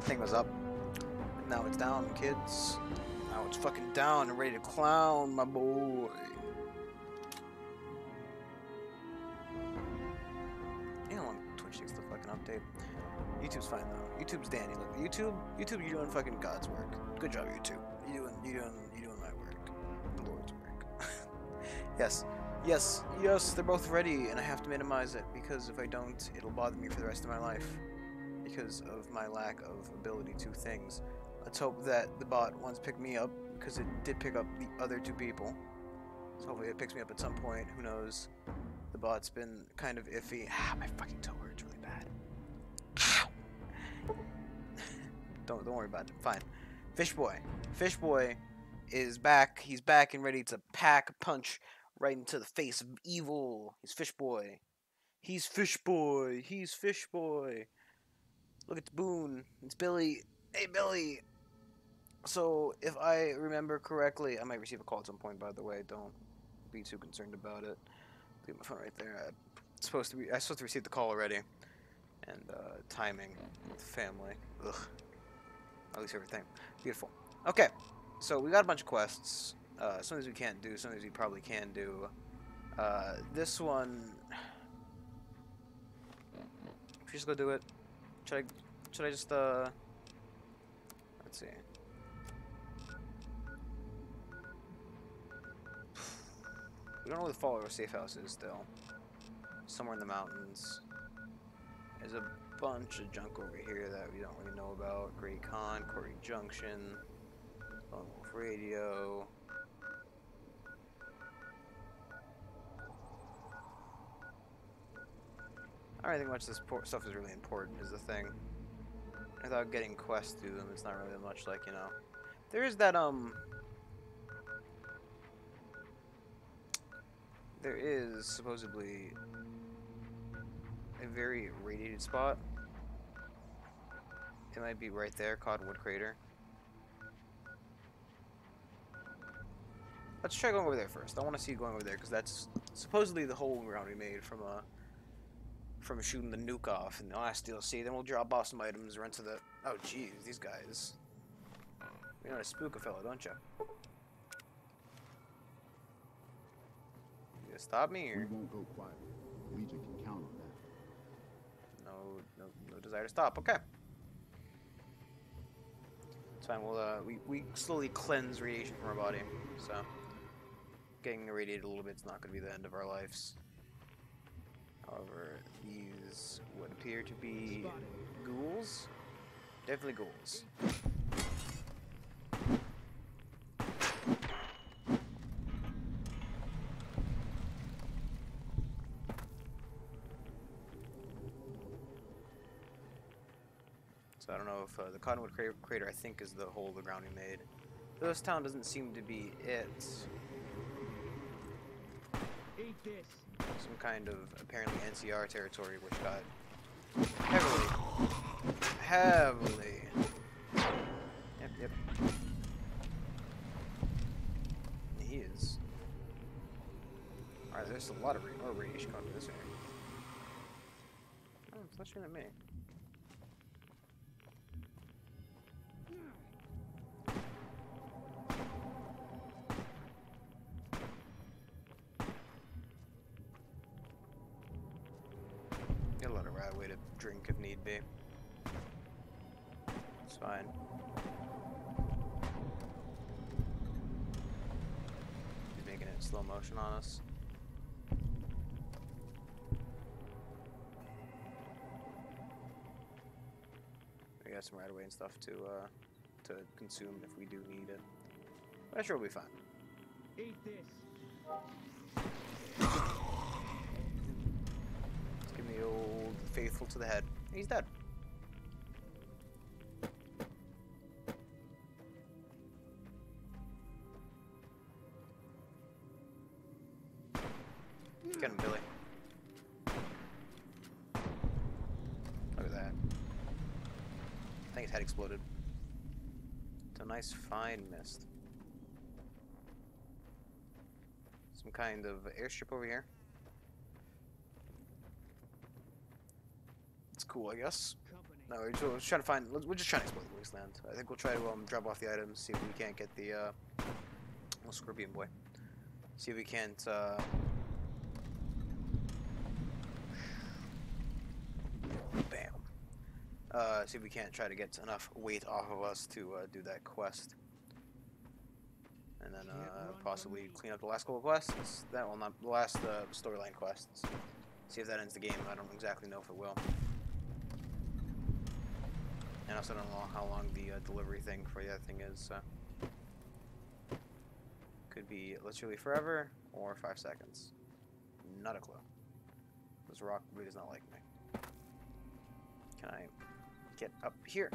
Thing was up. Now it's down, kids. Now it's fucking down and ready to clown, my boy. You know when Twitch takes the fucking update. YouTube's fine though. YouTube's dandy. Look, YouTube, you're doing fucking God's work. Good job, YouTube. You're doing my work, the Lord's work. Yes. They're both ready, and I have to minimize it because if I don't, it'll bother me for the rest of my life because of my lack of ability to things. Let's hope that the bot wants to pick me up because it did pick up the other two people. So hopefully it picks me up at some point. Who knows? The bot's been kind of iffy. Ah, my fucking toe hurts really bad. Don't worry about it. Fine. Fishboy is back. He's back and ready to pack a punch right into the face of evil. He's Fishboy. He's Fishboy. Look at the Boone. It's Billy. Hey, Billy. So, if I remember correctly, I might receive a call at some point, by the way. Don't be too concerned about it. Leave my phone right there. I was supposed to receive the call already. And, timing with family. Ugh. At least everything. Beautiful. Okay. So, we got a bunch of quests. Some of these we can't do, some of these we probably can do. This one... Should we just go do it? Should I just, let's see. We don't know where the follower safe house is still. Somewhere in the mountains. There's a bunch of junk over here that we don't really know about. Great Con, Quarry Junction, Lone Wolf Radio. I don't think much of this stuff is really important, is the thing. Without getting quests through them, it's not really much like, you know. There is that, there is supposedly a very radiated spot. It might be right there, Cottonwood Crater. Let's try going over there first. I want to see going over there because that's supposedly the hole ground we made from shooting the nuke off in the last DLC. Then we'll drop off some items, run to the... Oh, jeez, these guys. You know how to spook a fellow, don't you? You gonna stop me, or...? We won't go quietly. Legion can count on that. No desire to stop. Okay. It's fine. We'll, we slowly cleanse radiation from our body, so... Getting irradiated a little bit is not going to be the end of our lives. However, these would appear to be ghouls. Definitely ghouls. So I don't know if the Cottonwood Crater, I think, is the hole of the ground we made. This town doesn't seem to be it. Eat this. Some kind of apparently NCR territory, which got heavily. Yep. He is. Alright, there's a lot of more radiation coming to this area. Oh, it's not shooting at me. Get a lot of right way to drink if need be. It's fine. He's making it in slow motion on us. We got some right away and stuff to consume if we do need it. But I'm sure we'll be fine. Eat this. Let's give me the old faithful to the head. He's dead. Get him, Billy. Look at that. I think his head exploded. It's a nice fine mist. Some kind of airstrip over here. It's cool, I guess. Company. No, we're just trying to find. We're just trying to explore the wasteland. I think we'll try to drop off the items, see if we can't get the little scorpion boy. See if we can't. Bam. See if we can't try to get enough weight off of us to do that quest, and then possibly clean up the last couple of quests. That will not the last storyline quests. See if that ends the game. I don't exactly know if it will. And also don't know how long the delivery thing for the other thing is. Could be literally forever or 5 seconds. Not a clue. This rock really does not like me. Can I get up here?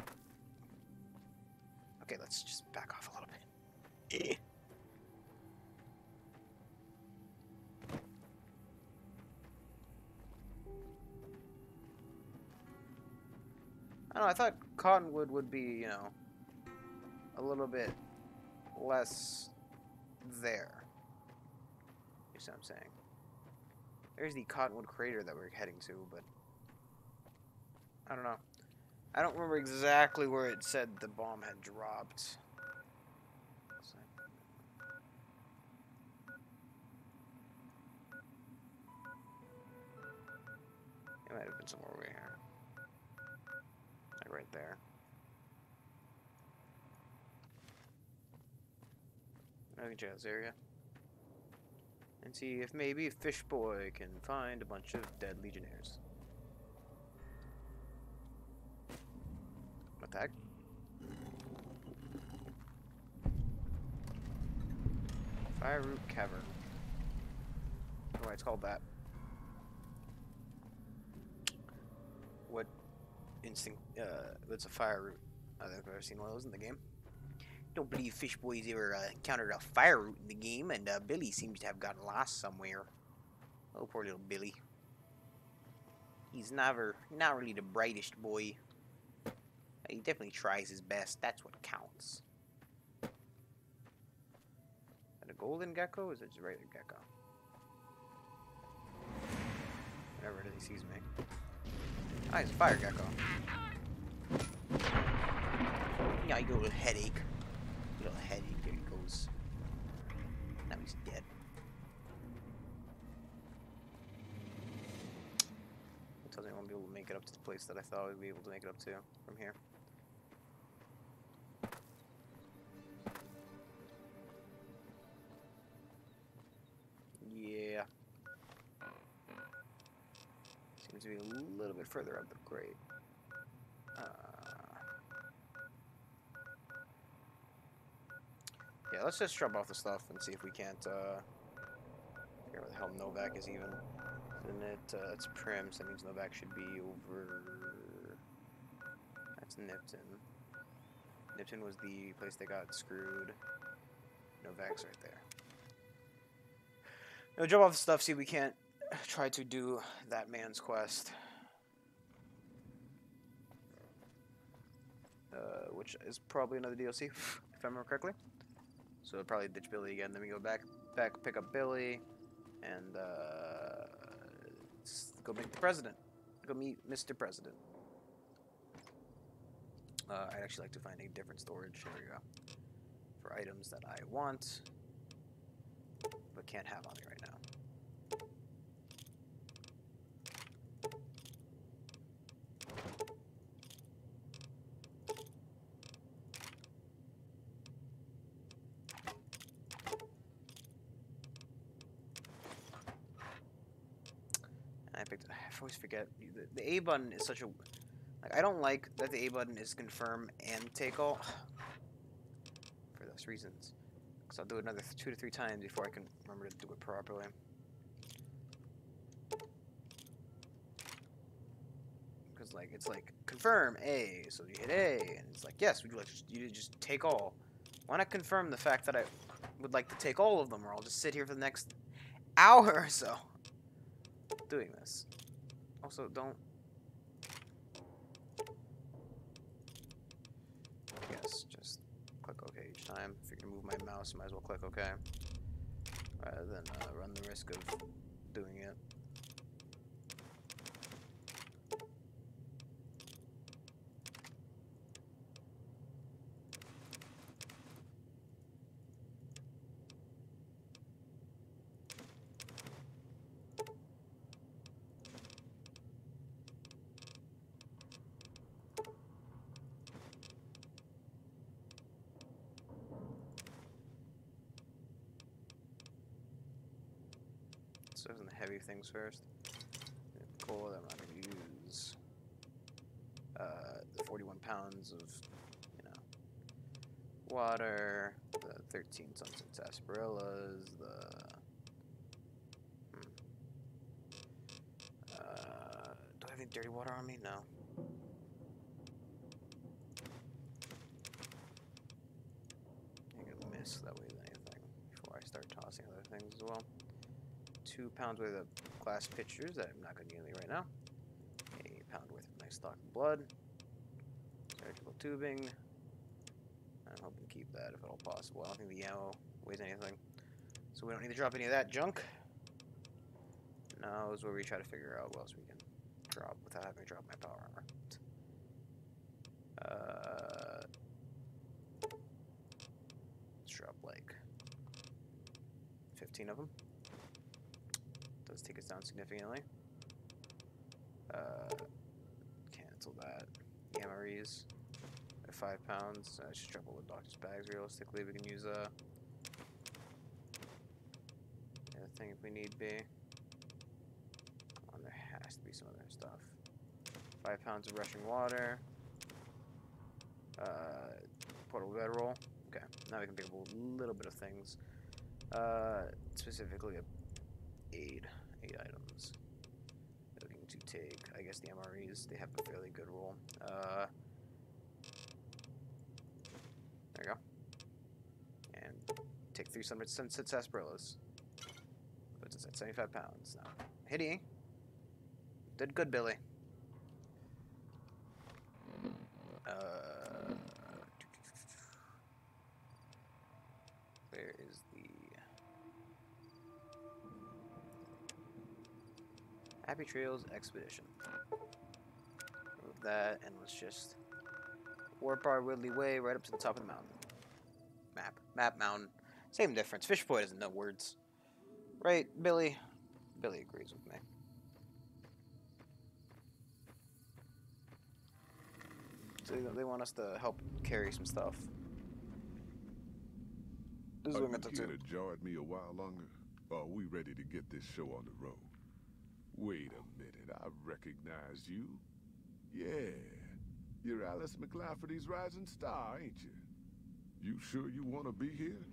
Okay, let's just back off a little bit. I don't know, I thought Cottonwood would be, you know, a little bit less there. You see what I'm saying? There's the Cottonwood crater that we're heading to, but I don't know. I don't remember exactly where it said the bomb had dropped. It might have been somewhere over here. Like right there. I can check out this area. And see if maybe Fish Boy can find a bunch of dead Legionnaires. What the heck? Fire Root Cavern. I don't know why it's called that. What instinct? It's a fire root. I don't think I've ever seen one of those in the game. Don't believe Fish Boy's ever encountered a fire root in the game, and Billy seems to have gotten lost somewhere. Oh, poor little Billy. He's not really the brightest boy. He definitely tries his best. That's what counts. Is that a golden gecko, or is it just a regular gecko? Whenever it is he sees me. Ah, he's a fire gecko. Yeah, you got a little headache. Little headache. There he goes. Now he's dead. It tells me I won't be able to make it up to the place that I thought I would be able to make it up to from here. Yeah. Seems to be a little bit further up the grade. Yeah, let's just drop off the stuff and see if we can't, figure out where the hell Novak is even. Isn't it, it's Prim, so that means Novak should be over... That's Nipton. Nipton was the place they got screwed. Novak's right there. Now, drop off the stuff, see if we can't try to do that man's quest. Which is probably another DLC, if I remember correctly. So probably ditch Billy again, then we go back, pick up Billy, and go meet the president. Go meet Mr. President. I'd actually like to find a different storage area for items that I want, but can't have on me right now. I always forget. The A button is such a... Like, I don't like that the A button is confirm and take all. For those reasons. Because I'll do it another 2 to 3 times before I can remember to do it properly. Because, like, it's like, confirm A. So you hit A. And it's like, yes, would you like you to just take all? Why not confirm the fact that I would like to take all of them, or I'll just sit here for the next hour or so doing this. Also, don't... Yes, just click OK each time. If you're gonna move my mouse, might as well click OK. Rather than run the risk of doing it. Start on the heavy things first. Coal that I'm not going to use. The 41 pounds of, you know, water. The 13 sunset sarsaparillas. The do I have any dirty water on me? No. I'm gonna miss that way than anything before I start tossing other things as well. 2 pounds worth of glass pitchers that I'm not going to use right now. A pound worth of nice stock of blood. Surgical tubing. I'm hoping to keep that if at all possible. I don't think the ammo weighs anything. So we don't need to drop any of that junk. Now is where we try to figure out what else we can drop without having to drop my power armor. Let's drop like 15 of them. Does take us down significantly. Cancel that. The MREs at 5 pounds. Just drop all the doctor's bags realistically. We can use a thing if we need be. There has to be some other stuff. 5 pounds of rushing water. Portable bedroll. Okay, now we can pick up a little bit of things. Specifically, 8 items. Looking to take, I guess, the MREs. They have a fairly good roll. There you go. And take 3 sunset sarsaparillas. Puts us at 75 pounds now. Hitty. Did good, Billy. Where is the Happy Trails Expedition? Move that, and let's just warp our Woodley Way right up to the top of the mountain. Map mountain. Same difference. Fish Boy doesn't know words. Right, Billy? Billy agrees with me. So they want us to help carry some stuff. This is what I'm going to do. Are you here to jar at me a while longer? Or are we ready to get this show on the road? Wait a minute, I recognize you. Yeah, you're Alice McLafferty's rising star, ain't you? You sure you want to be here?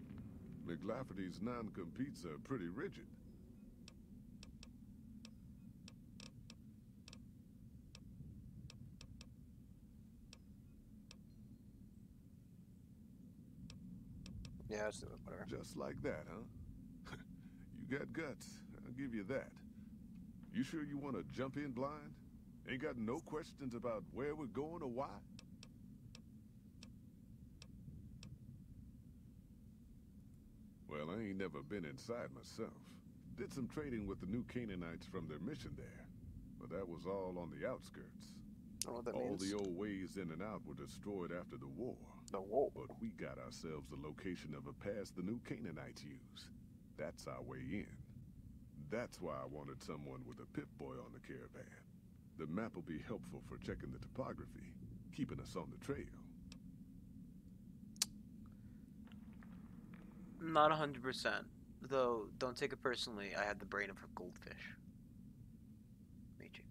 McLafferty's non-competes are pretty rigid. Yeah, let's do it, whatever. Just like that, huh? You got guts, I'll give you that. You sure you want to jump in blind? Ain't got no questions about where we're going or why? Well, I ain't never been inside myself. Did some trading with the new Canaanites from their mission there. But that was all on the outskirts. I don't know what that All means. the old ways in and out were destroyed after the war. The war. But we got ourselves the location of a pass the new Canaanites use. That's our way in. That's why I wanted someone with a Pip-Boy on the caravan. The map will be helpful for checking the topography, keeping us on the trail. Not 100%. Though, don't take it personally, I had the brain of a goldfish. Michi.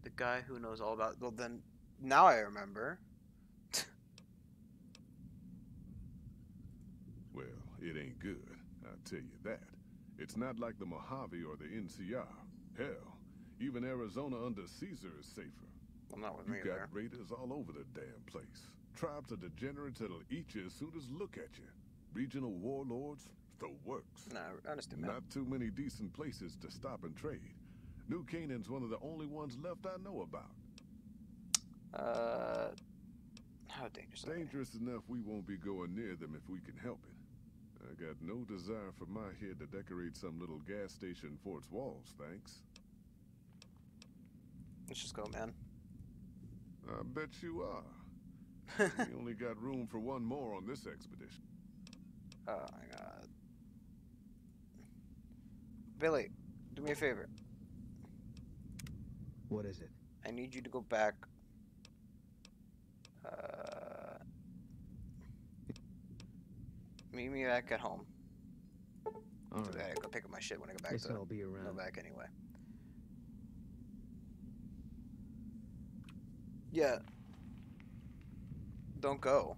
The guy who knows all about... Well, then, now I remember. Well, it ain't good, I'll tell you that. It's not like the Mojave or the NCR. Hell, even Arizona under Caesar is safer. Well, not with You me got there. raiders all over the damn place. Tribes of degenerates that'll eat you as soon as look at you. Regional warlords, the works. Nah, I understand, man. Not too many decent places to stop and trade. New Canaan's one of the only ones left I know about. How dangerous are they? Dangerous enough we won't be going near them if we can help it. I got no desire for my head to decorate some little gas station fort's walls, thanks. Let's just go, man. I bet you are. We only got room for one more on this expedition. Oh my god. Billy, do me a favor. What is it? I need you to go back. Meet me back at home. All So I right. gotta go pick up my shit when I go back Guess to I'll be around. Novak anyway. Yeah. Don't go.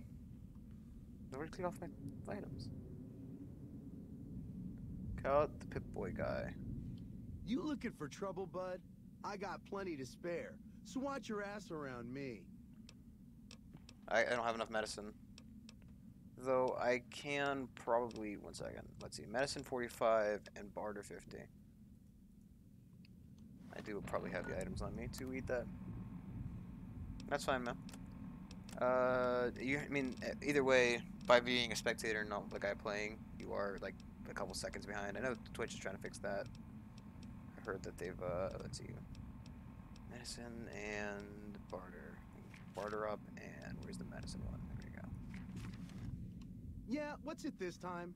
Nowhere to clean off my items. Call out the Pip-Boy guy. You looking for trouble, bud? I got plenty to spare, so watch your ass around me. I don't have enough medicine. Though I can probably... One second. Let's see. Medicine 45 and barter 50. I do probably have the items on me to eat that. That's fine, man. I mean, either way, by being a spectator and not the guy playing, you are, like, a couple seconds behind. I know Twitch is trying to fix that. I heard that they've, let's see. Medicine and barter. Barter up, and where's the medicine one? There we go. Yeah, what's it this time?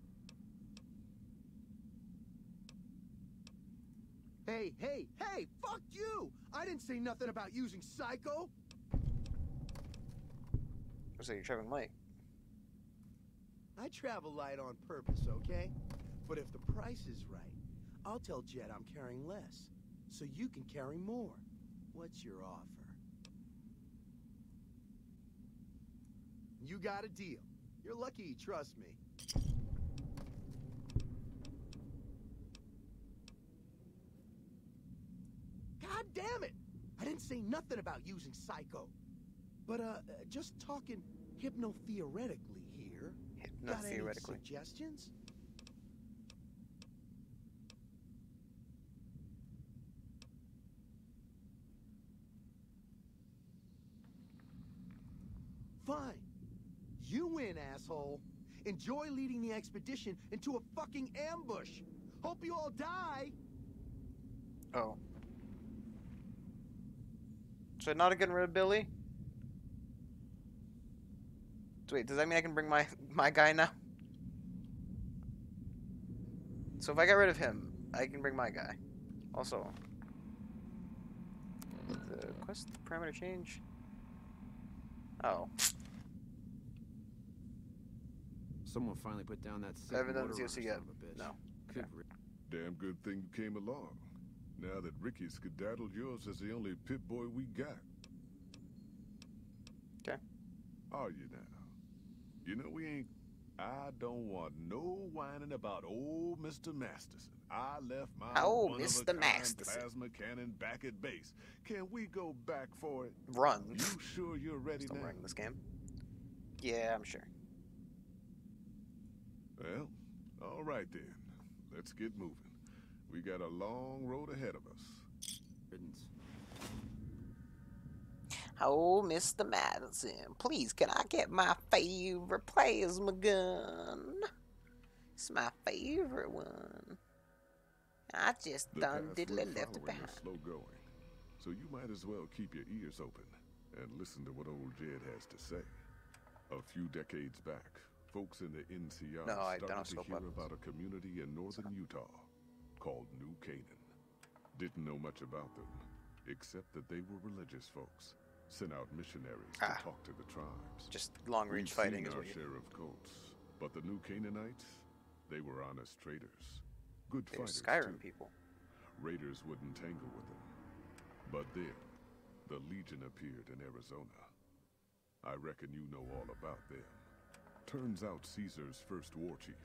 Hey, hey, hey, fuck you! I didn't say nothing about using Psycho! Looks like you're traveling light. I travel light on purpose, okay? But if the price is right, I'll tell Jet I'm carrying less, so you can carry more. What's your offer? You got a deal. You're lucky you trust me. God damn it! I didn't say nothing about using Psycho. But, just talking hypno-theoretically here. Got any Hypno-theoretically. suggestions? Fine. You win, asshole. Enjoy leading the expedition into a fucking ambush. Hope you all die. Oh. So not getting rid of Billy? So wait, does that mean I can bring my guy now? So if I get rid of him, I can bring my guy. Also, the quest parameter change. Oh, Someone finally put down that sick I haven't done motor the runner DLC yet. son of a bitch. No. Good Okay. Damn good thing you came along. Now that Ricky skedaddled, yours is the only Pip-Boy we got. Okay. Are you now? You know we ain't... I don't want no whining about old Mr. Masterson. I left my Oh, one-of-a-kind Mr. Masterson. plasma cannon back at base. Can we go back for it? Run. You sure you're ready Still now? running this game. Yeah, I'm sure. Well, all right then. Let's get moving. We got a long road ahead of us. Riddance. Oh, Mr. Madison, please, can I get my favorite plasma gun? It's my favorite one. I just The done path diddly we're left it following behind. is slow going, so you might as well keep your ears open and listen to what old Jed has to say. A few decades back, folks in the NCR No, I don't started to scope hear weapons. about a community in northern Utah called New Canaan. Didn't know much about them, except that they were religious folks, sent out missionaries to talk to the tribes. Just long-range We've fighting seen is our what you share of cults, but the New Canaanites, they were honest traders. Good They're fighters, Skyrim too. people. Raiders wouldn't tangle with them. But then, the Legion appeared in Arizona. I reckon you know all about them. Turns out Caesar's first war chief,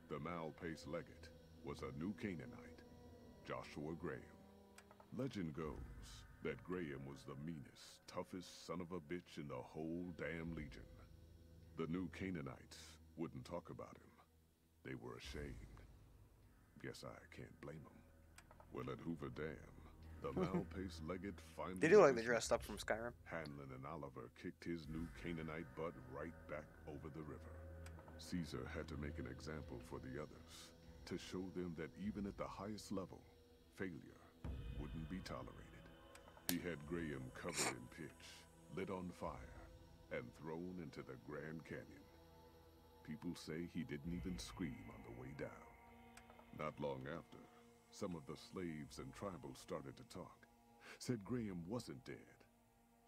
the Malpace Legate, was a New Canaanite, Joshua Graham. Legend goes that Graham was the meanest, toughest son of a bitch in the whole damn Legion. The New Canaanites wouldn't talk about him. They were ashamed. Guess I can't blame them. Well, at Hoover Dam, the Malpace Legate finally... They do like they was dressed up matched. from Skyrim. Hanlon and Oliver kicked his New Canaanite butt right back over the river. Caesar had to make an example for the others, to show them that even at the highest level, failure wouldn't be tolerated. He had Graham covered in pitch, lit on fire, and thrown into the Grand Canyon. People say he didn't even scream on the way down. Not long after, some of the slaves and tribals started to talk. Said Graham wasn't dead.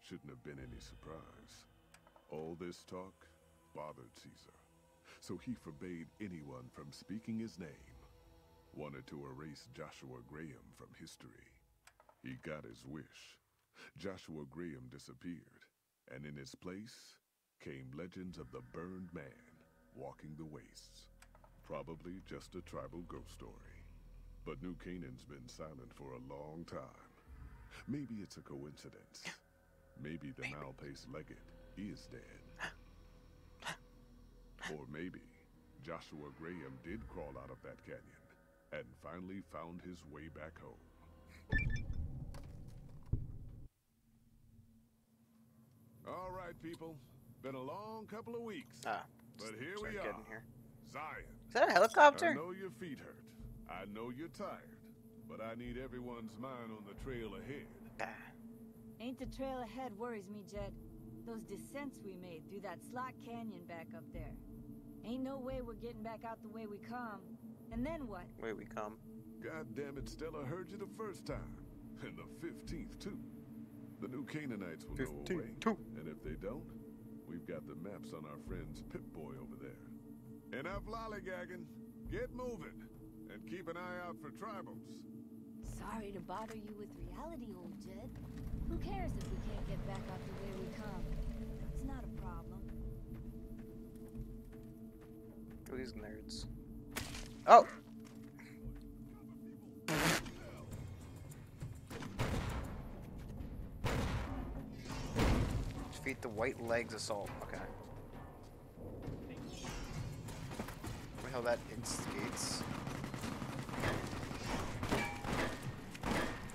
Shouldn't have been any surprise. All this talk bothered Caesar, so he forbade anyone from speaking his name. wanted to erase Joshua Graham from history. He got his wish. Joshua Graham disappeared, and in his place came legends of the Burned Man walking the wastes. Probably just a tribal ghost story. But New Canaan's been silent for a long time. Maybe it's a coincidence. Maybe the Malpace Legate is dead. Or maybe Joshua Graham did crawl out of that canyon and finally found his way back home. All right, people. Been a long couple of weeks. But here we are. Zion. Is that a helicopter? I know your feet hurt. I know you're tired. But I need everyone's mind on the trail ahead. Ain't the trail ahead worries me, Jed. Those descents we made through that slot canyon back up there. Ain't no way we're getting back out the way we come. And then what? Way we come. God damn it, Stella heard you the first time. And the 15th, too. The new Canaanites will know a way. And if they don't, we've got the maps on our friend's Pip-Boy over there. Enough lollygagging. Get moving. And keep an eye out for tribals. Sorry to bother you with reality, old Jed. Who cares if we can't get back out the way we come? It's not a problem. Who are these nerds? Oh! Defeat the White Legs Assault. Okay. What the hell that instigates?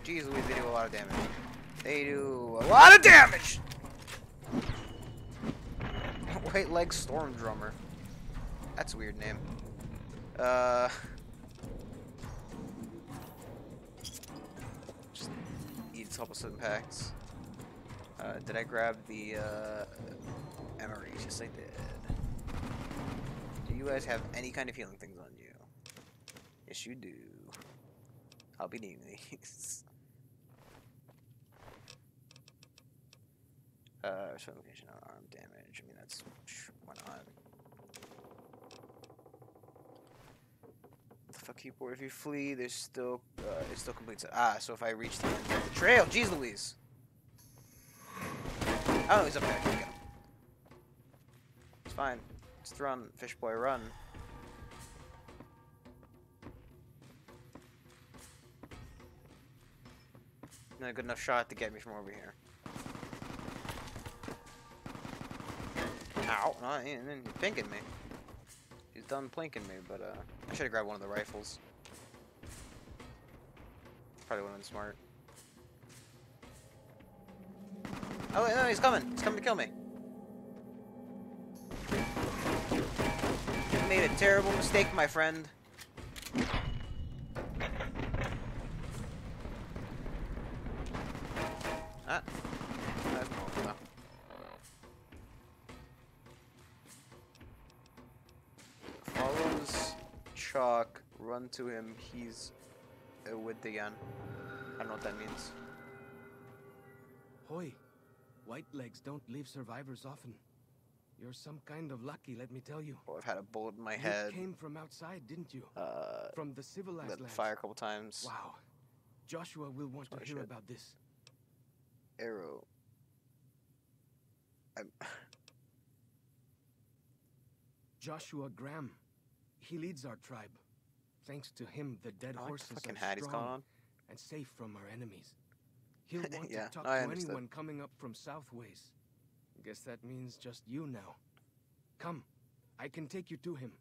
Jeez Louise, they do a lot of damage. They do a lot of damage! White Leg Storm Drummer. That's a weird name. Just eat a couple of packs. Did I grab the MREs? Yes, I did. Do you guys have any kind of healing things on you? Yes, you do. I'll be needing these. Show location on arm damage. I mean, that's why not? The fuck keyboard. If you flee, there's still it still completes it. Ah, so if I reach the end of the trail, jeez Louise. Oh, he's up there. Okay. It's fine. Just run, fish boy, run. Not a good enough shot to get me from over here. Ow! No, he didn't pinking me. He's done plinking me, but I should have grabbed one of the rifles. Probably would have been smart. Oh wait, no, he's coming! He's coming to kill me. You made a terrible mistake, my friend. Ah. That's normal, though. Follows Chalk, run to him, he's with again. I don't know what that means. Hoy, White Legs don't leave survivors often. You're some kind of lucky, let me tell you. Oh, I've had a bullet in my head. You came from outside, didn't you? From the civilized lit lands. fire a couple times. Wow. Joshua will want to hear about this. Arrow. Joshua Graham. He leads our tribe. Thanks to him, the dead horses fucking are hat he's strong got on. and safe from our enemies. He'll want Yeah, to talk I to understood. anyone coming up from Southways. Guess that means just you now. Come, I can take you to him.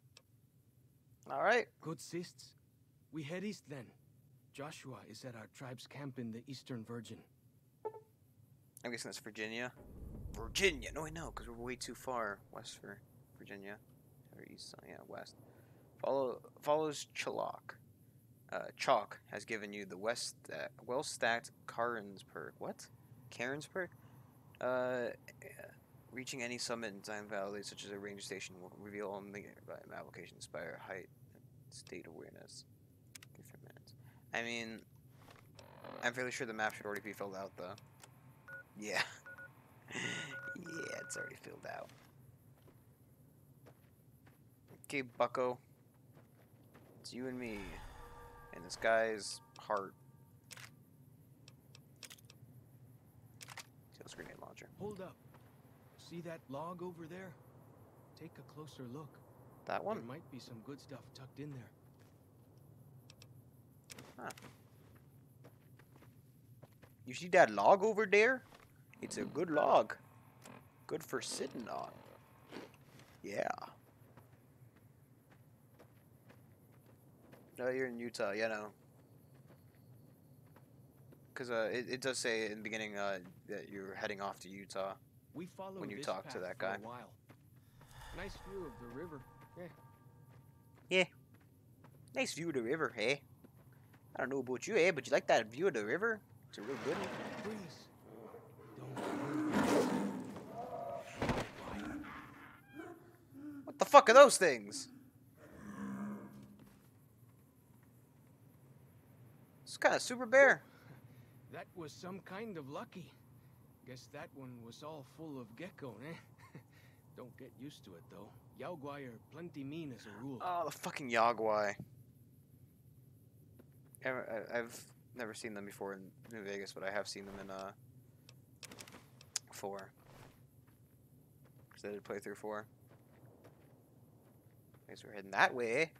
Alright. Good sists. We head east then. Joshua is at our tribe's camp in the Eastern Virgin. I'm guessing that's Virginia. Virginia! No, wait, no, because we're way too far west for Virginia. Or east, yeah, west. Follows Chalk. Chalk has given you the well-stacked Karen's perk. What? Karen's perk? Reaching any summit in Time Valley, such as a ranger station, will reveal only application inspire height and state awareness. 3 minutes. I mean, I'm fairly sure the map should already be filled out, though. Yeah. Yeah, it's already filled out. Okay, bucko. It's you and me. And this guy's heart. Kills grenade launcher. Hold up. See that log over there? Take a closer look. That one? There might be some good stuff tucked in there. Huh. You see that log over there? It's a good log. Good for sitting on. Yeah. No, you're in Utah, yeah, no. Because it does say in the beginning that you're heading off to Utah. We followed When you this talk to path that for guy. a while. Nice view of the river. Yeah. Nice view of the river, hey? I don't know about you, eh? But you like that view of the river? It's a real good one. Please. Don't. What the fuck are those things? It's kind of super bear. That was some kind of lucky. Guess that one was all full of gecko, eh? Don't get used to it, though. Yaoguai are plenty mean as a rule. Oh, the fucking Yaoguai. I've never seen them before in New Vegas, but I have seen them in 4. Because I did play through 4. I guess we're heading that way.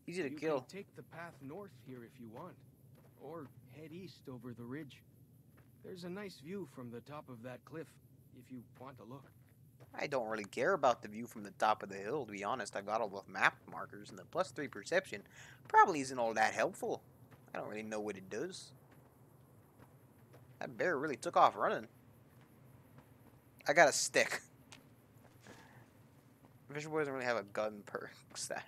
Easy to You kill. can take the path north here if you want, or head east over the ridge. There's a nice view from the top of that cliff, if you want to look. I don't really care about the view from the top of the hill, to be honest. I've got all the map markers, and the +3 perception probably isn't all that helpful. I don't really know what it does. That bear really took off running. I got a stick. Visual Boy doesn't really have a gun perks that.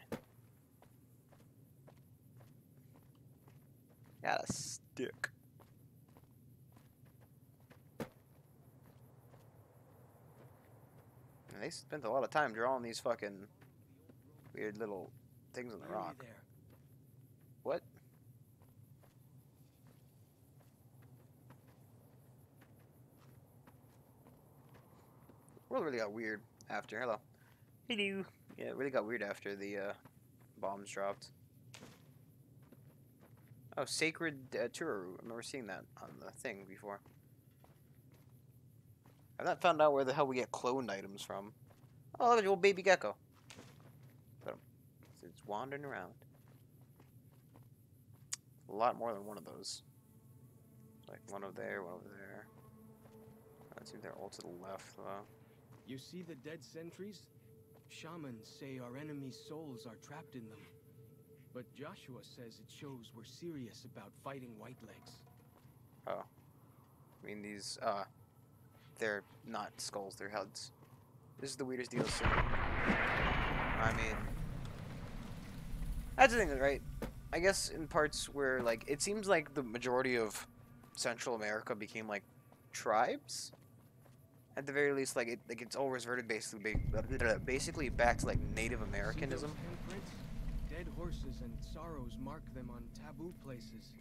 Got a stick. And they spent a lot of time drawing these fucking weird little things on the Nearly rock. there. What? World really got weird after. Hello. Hello. Yeah, it really got weird after the bombs dropped. Oh, Sacred Turaru. I remember seeing that on the thing before. I've not found out where the hell we get cloned items from. Oh, look at your old baby gecko. But it's wandering around. A lot more than one of those. Like one over there, one over there. I see they're all to the left, though. You see the dead sentries? Shamans say our enemies' souls are trapped in them. But Joshua says it shows we're serious about fighting Whitelegs. Oh. I mean, these, they're not skulls, they're heads. This is the weirdest DLC. I mean, that's the thing, right? I guess in parts where, like, it seems like the majority of Central America became, like, tribes? At the very least, like, it's all reverted basically back to, like, Native Americanism. See those handprints? Dead horses and sorrows mark them on taboo places.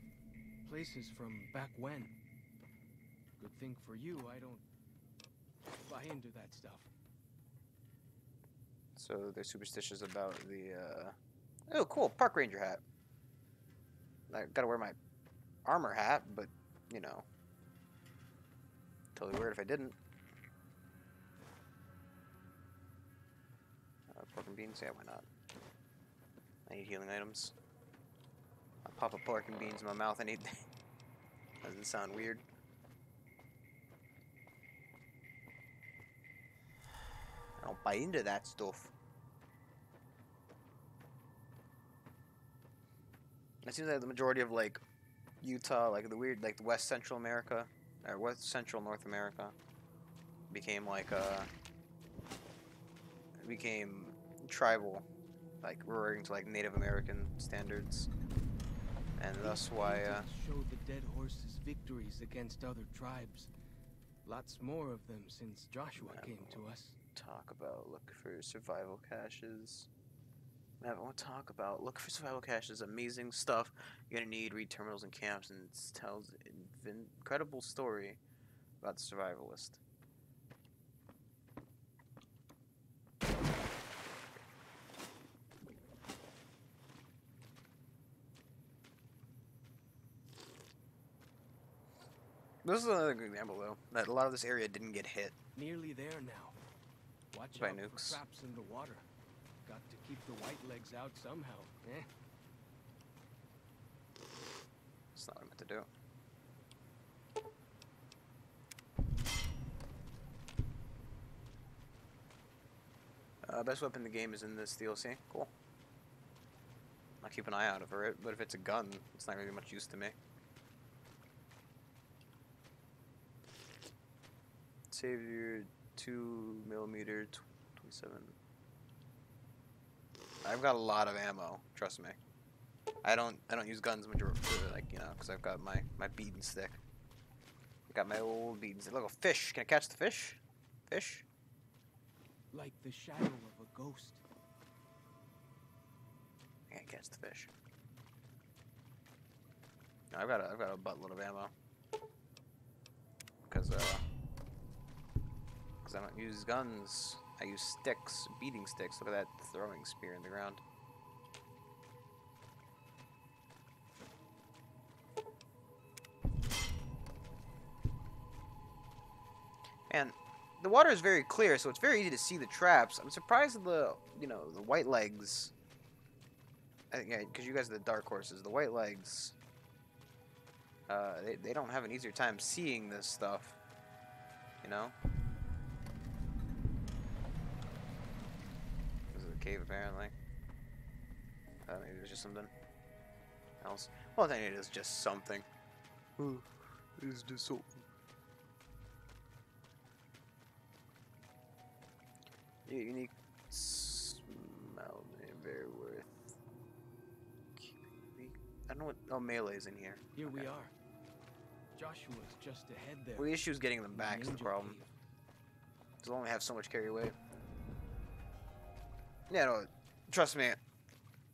Places from back when. Good thing for you, I don't buy into that stuff. So they're superstitious about the, Oh, cool, park ranger hat. I gotta wear my armor hat, but, you know. Totally weird if I didn't. Pork and beans? Yeah, why not? I need healing items. I'll pop a pork and beans in my mouth. I need... Doesn't sound weird. I don't buy into that stuff. It seems like the majority of, like, Utah, like, the weird, like, the West Central America, or West Central North America, became, like, became tribal, like, reverting to, like, Native American standards. And thus why, Paintings show the dead horses' victories against other tribes. Lots more of them since Joshua came to us. talk about look for survival caches. I want to talk about look for survival caches. Amazing stuff you're gonna need. Read terminals and camps, and it tells an incredible story about the survivalist. This is another good example, though, that a lot of this area didn't get hit. Nearly there now. Watch By out nukes. for traps in the water. Got to keep the white legs out somehow, eh? That's not what I meant to do. Best weapon in the game is in this DLC. Cool. I'll keep an eye out for it, but if it's a gun, it's not really much use to me. Save your 2mm 27. I've got a lot of ammo. Trust me. I don't use guns like, you know, because I've got my bead and stick. I got my old bead and stick. Look, a fish. Can I catch the fish? Fish? Like the shadow of a ghost. I can't catch the fish. No, I've got a buttload of ammo. Because I don't use guns. I use sticks, beating sticks. Look at that throwing spear in the ground. And the water is very clear, so it's very easy to see the traps. I'm surprised at the white legs. I think, yeah, because you guys are the dark horses. The white legs, they don't have an easier time seeing this stuff. You know? This is a cave, apparently. Maybe it was just something else. Well, I think it is just something. It's just something. Unique smell, very worth. I don't know what. Oh, melee's in here. Here Okay. we are. Joshua's just ahead there. Well, the issue is getting them in back. Is the Angel problem. Cave. They'll only have so much carry weight. Yeah, no, trust me.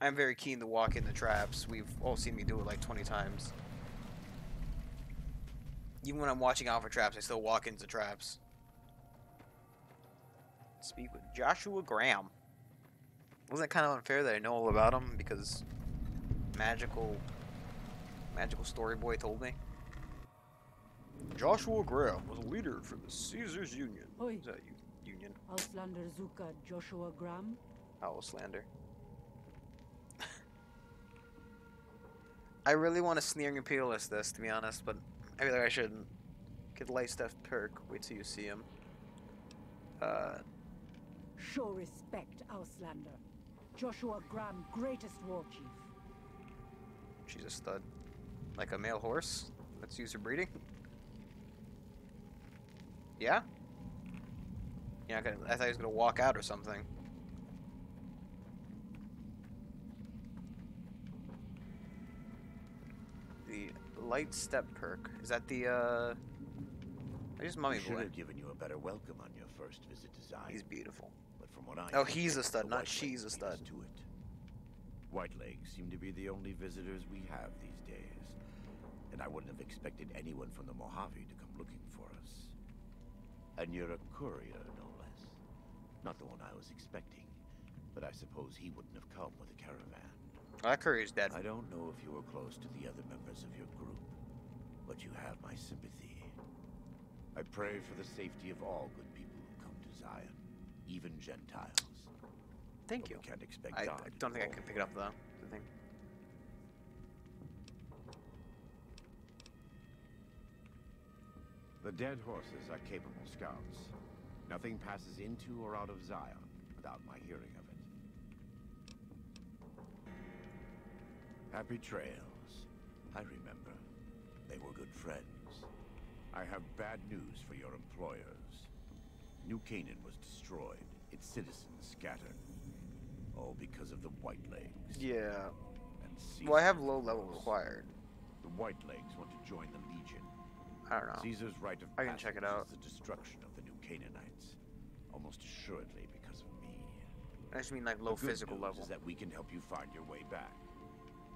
I'm very keen to walk in the traps. We've all seen me do it like 20 times. Even when I'm watching out for traps, I still walk into traps. Speak with Joshua Graham. Wasn't it kind of unfair that I know all about him because magical story boy told me? Joshua Graham was a leader for the Caesars Union. Oi. Is that Union? Auslander Zuka Joshua Graham. Owlslander. I really want to sneering imperialist this, to be honest, but I feel like I shouldn't. Get light stuff perk. Wait till you see him. Show respect, Auslander. Joshua Graham, greatest war chief. She's a stud. Like a male horse? Let's use her breeding. Yeah? Yeah, I thought he was gonna walk out or something. The light step perk. Is that the I just mummy Should boy. have given you a better welcome on your first visit to Zion. He's beautiful. But from what I Oh, hear, he's a stud, the not White she's a Legs stud. beat us to it. Whitelegs seem to be the only visitors we have these days, and I wouldn't have expected anyone from the Mojave to come looking for us. And you're a courier, no less. Not the one I was expecting, but I suppose he wouldn't have come with a caravan. Oh, that courier's dead. I don't know if you were close to the other members of your group, but you have my sympathy. I pray for the safety of all good people who come to Zion, even Gentiles. Thank But you. we can't expect I God to don't think I do can all. pick it up though. I think. The dead horses are capable scouts. Nothing passes into or out of Zion without my hearing of it. Happy trails. I remember. They were good friends. I have bad news for your employers. New Canaan was destroyed, its citizens scattered. All because of the Whitelegs. Yeah. And Well, I have Caesar's low level force. required. The Whitelegs want to join the Legion. I don't know. Caesar's right of I can check it passage out. is the destruction of the New Canaanites. Almost assuredly because of me. I just mean like low The good physical news level. is that we can help you find your way back.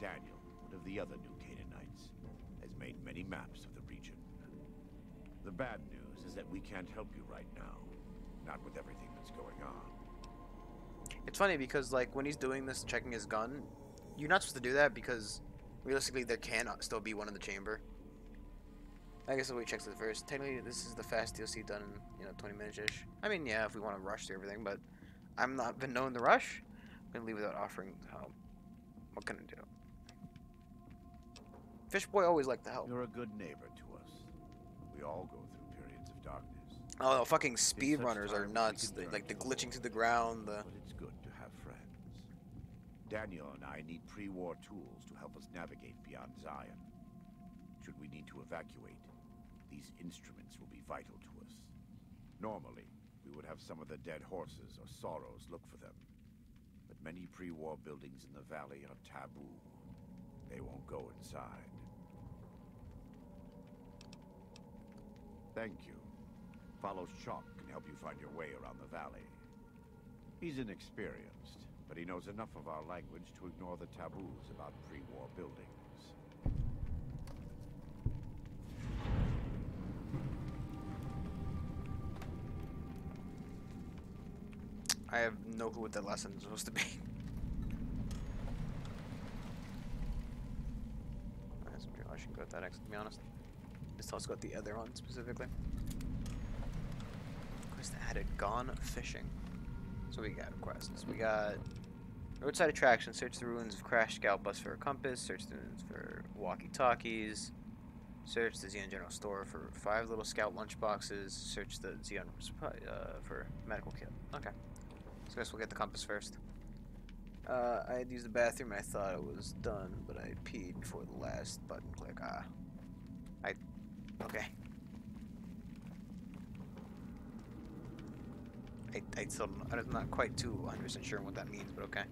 Daniel, one of the other New Canaanites, has made many maps of the region. The bad news is that we can't help you right now. Not with everything that's going on. It's funny because like when he's doing this, checking his gun, you're not supposed to do that because realistically there can still be one in the chamber. I guess we check this first. Technically, this is the fast DLC done in, 20 minutes-ish. I mean, yeah, if we want to rush through everything, but I'm not been known to rush. I'm gonna leave without offering help. What can I do? Fish Boy always liked to help. You're a good neighbor to us. We all go through periods of darkness. Oh, no, fucking such speedrunners are times, we nuts. can They, turn like the to glitching the to the ground. But it's good to have friends. Daniel and I need pre-war tools to help us navigate beyond Zion. Should we need to evacuate, these instruments will be vital to us. Normally, we would have some of the dead horses or sorrows look for them. But many pre-war buildings in the valley are taboo. They won't go inside. Thank you. Follow Shock can help you find your way around the valley. He's inexperienced, but he knows enough of our language to ignore the taboos about pre-war buildings. I have no clue what that lesson is supposed to be. I should go with that exit, to be honest. Just tell us about the other one specifically. Quest added, gone fishing. So we got quests. We got roadside attraction, search the ruins of crashed scout bus for a compass, search the ruins for walkie-talkies, search the Xeon General Store for 5 little scout lunchboxes, search the Xeon for medical kit. Okay. So I guess we'll get the compass first. I had used the bathroom. I thought it was done, but I peed before the last button click. Okay. I'm not quite too 100% sure what that means, but okay.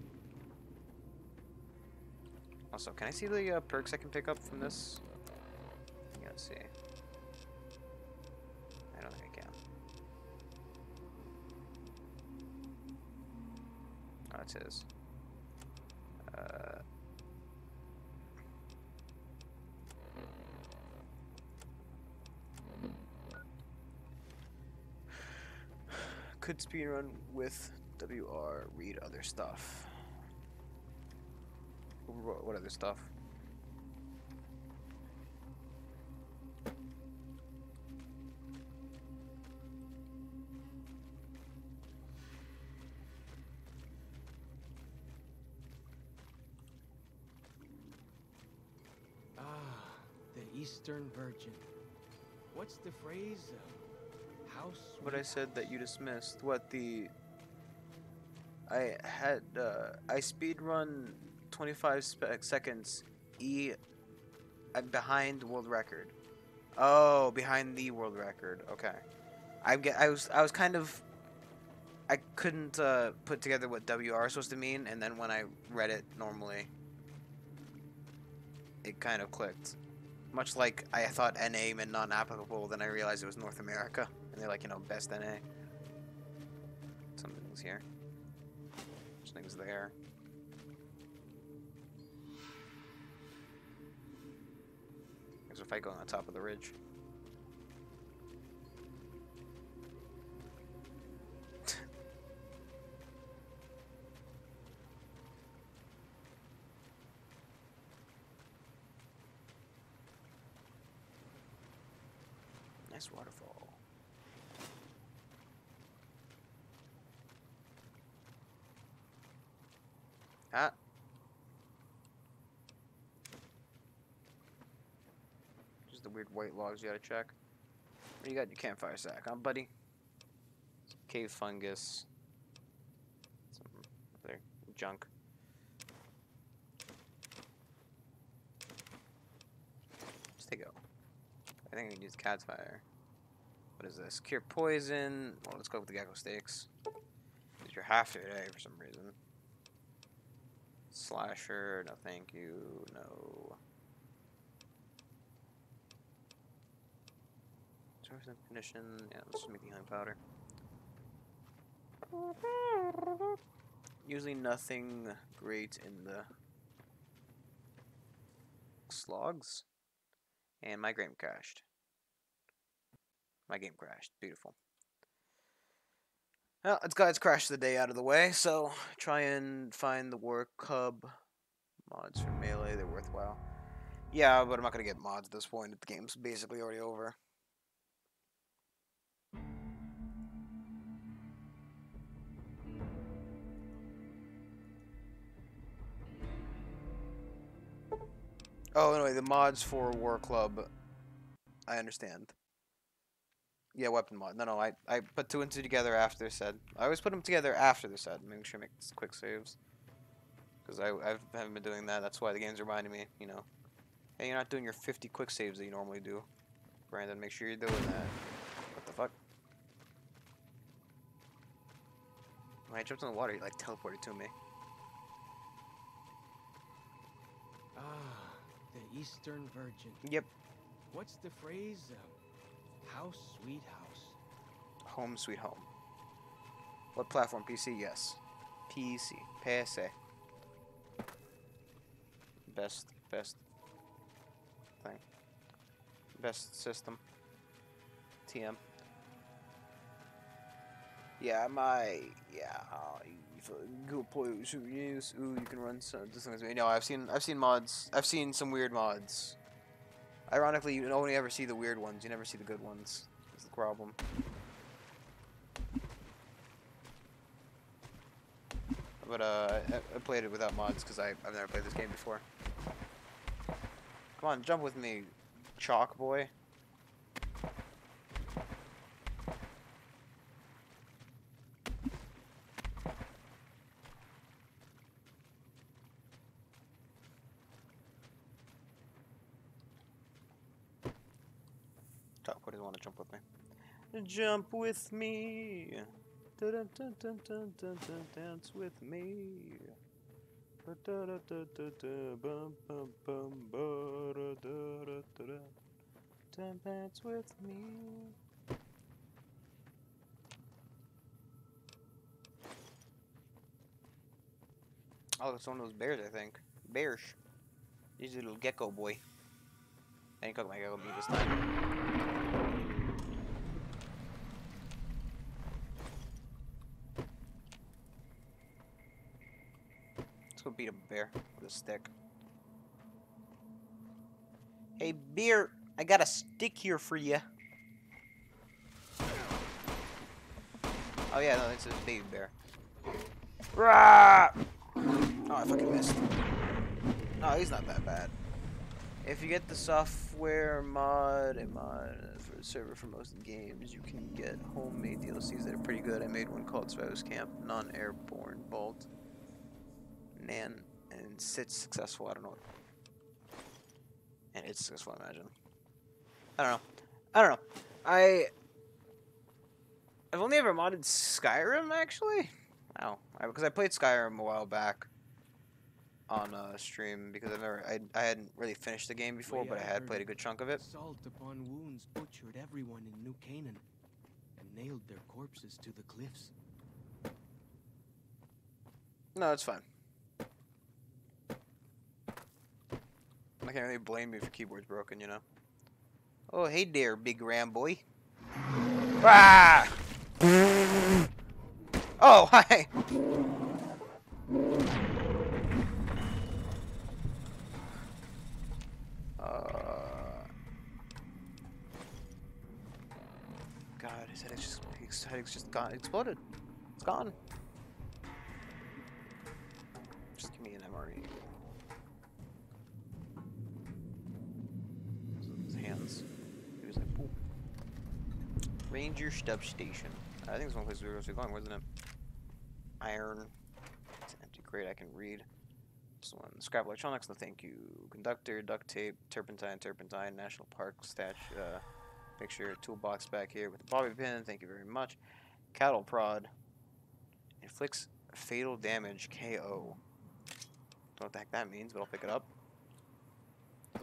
Also, can I see the perks I can pick up from this? Yeah, let's see. I don't think I can. Oh, it's his. Could speedrun with WR, read other stuff. What other stuff? Ah, the Eastern Virgin. What's the phrase? House. What I said that you dismissed. What the... I had, I speedrun 25 seconds I'm behind world record. Oh, behind the world record. Okay. I was kind of... I couldn't put together what WR is supposed to mean, and then when I read it normally, it kind of clicked. Much like I thought NA meant non-applicable, then I realized it was North America. And they're like, best NA. Something's here. Something's there. There's a fight going on top of the ridge. Nice waterfall. Ah. Just the weird white logs you gotta check. What do you got in your campfire sack, huh, buddy? Some cave fungus. Some other junk. Let's take go. I think I can use cat's fire. What is this? Cure poison. Well, let's go with the gecko steaks. Because you're half today for some reason. Slasher, no thank you, no. Source of condition, yeah, let's just make the healing powder. Usually nothing great in the slogs. And my game crashed. My game crashed. Beautiful. Well, let's crash the day out of the way, so try and find the work hub mods for Melee, they're worthwhile. Yeah, but I'm not gonna get mods at this point. The game's basically already over. Oh, anyway, the mods for War Club, I understand. Yeah, weapon mod. No, I put two and two together after said. I always put them together after the said. Make sure I make quick saves. Because I haven't been doing that. That's why the game's reminding me, you know. Hey, you're not doing your 50 quick saves that you normally do. Brandon, make sure you're doing that. What the fuck? When I jumped in the water, he like teleported to me. Ah, the Eastern Virgin. Yep. What's the phrase? House, sweet house. Home sweet home. What platform? PC? Yes. PC. PC. Best thing. Best system. TM. Yeah, Google Play use. Ooh, you can run some. No, I've seen mods. I've seen some weird mods. Ironically, you only ever see the weird ones. You never see the good ones. That's the problem. But I played it without mods because I've never played this game before. Come on, jump with me, chalk boy. Chalk boy doesn't want to jump with me. Jump with me. Dun, dun, dun, dun, dun, dun, dun, dance with me. Dance with me. Oh, it's one of those bears, I think. Bears. He's a little gecko boy. I ain't cooking my gecko meat this time. Let's go beat a bear with a stick. Hey, bear, I got a stick here for you. Oh yeah, no, it's a baby bear. Rah! Oh, I fucking missed. No, he's not that bad. If you get the software mod, a mod for a server for most games, you can get homemade DLCs that are pretty good. I made one called Survivors Camp, Non-Airborne Vault. Nan and Sit's successful. I don't know. And it's successful, I imagine. I don't know. I've only ever modded Skyrim, actually. Wow. Because I played Skyrim a while back on stream because I hadn't really finished the game before, but I had played a good chunk of it. Assault upon wounds butchered everyone in New Canaan and nailed their corpses to the cliffs. No, it's fine. I can't really blame you if your keyboard's broken, you know. Oh, hey there, big ram boy. Ah! Oh, hi! God, his head's just gone. Exploded. It's gone. Just give me an MRE. His hands. He was like, boom. Ranger Substation. I think it's one place we were supposed to be going, wasn't it? Iron. It's empty crate I can read. This one. Scrap electronics, no thank you. Conductor, duct tape, turpentine, National Park statue. Picture, toolbox back here with a bobby pin, thank you very much. Cattle prod. Inflicts fatal damage, KO. Don't know what the heck that means, but I'll pick it up.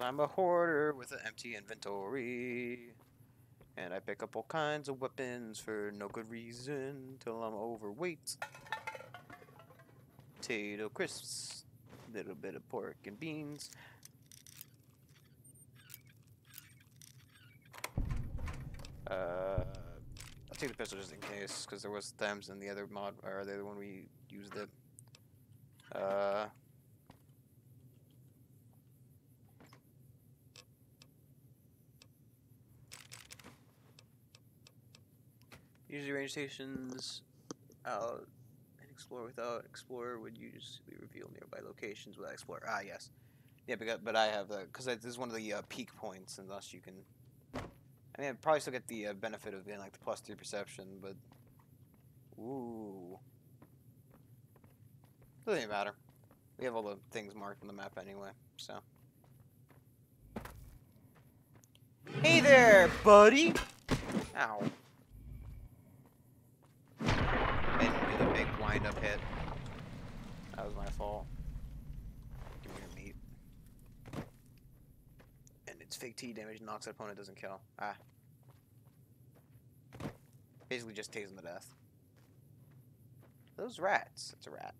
I'm a hoarder with an empty inventory. And I pick up all kinds of weapons for no good reason till I'm overweight. Potato crisps, little bit of pork and beans. I'll take the pistol just in case, because there was times in the other mod, or the other one we used it. Use your range stations out and explore without Explorer would usually reveal nearby locations without Explorer. Ah, yes. Yeah, but I have the because this is one of the peak points, and thus you can. I mean, I'd probably still get the benefit of being like the +3 perception, but ooh, doesn't even matter. We have all the things marked on the map anyway, so. Hey there, buddy! Ow. I didn't do the big wind-up hit. That was my fault. Give me your meat. And its fake T damage knocks an opponent, doesn't kill. Ah. Basically just tastes them to death. Those rats. It's a rat.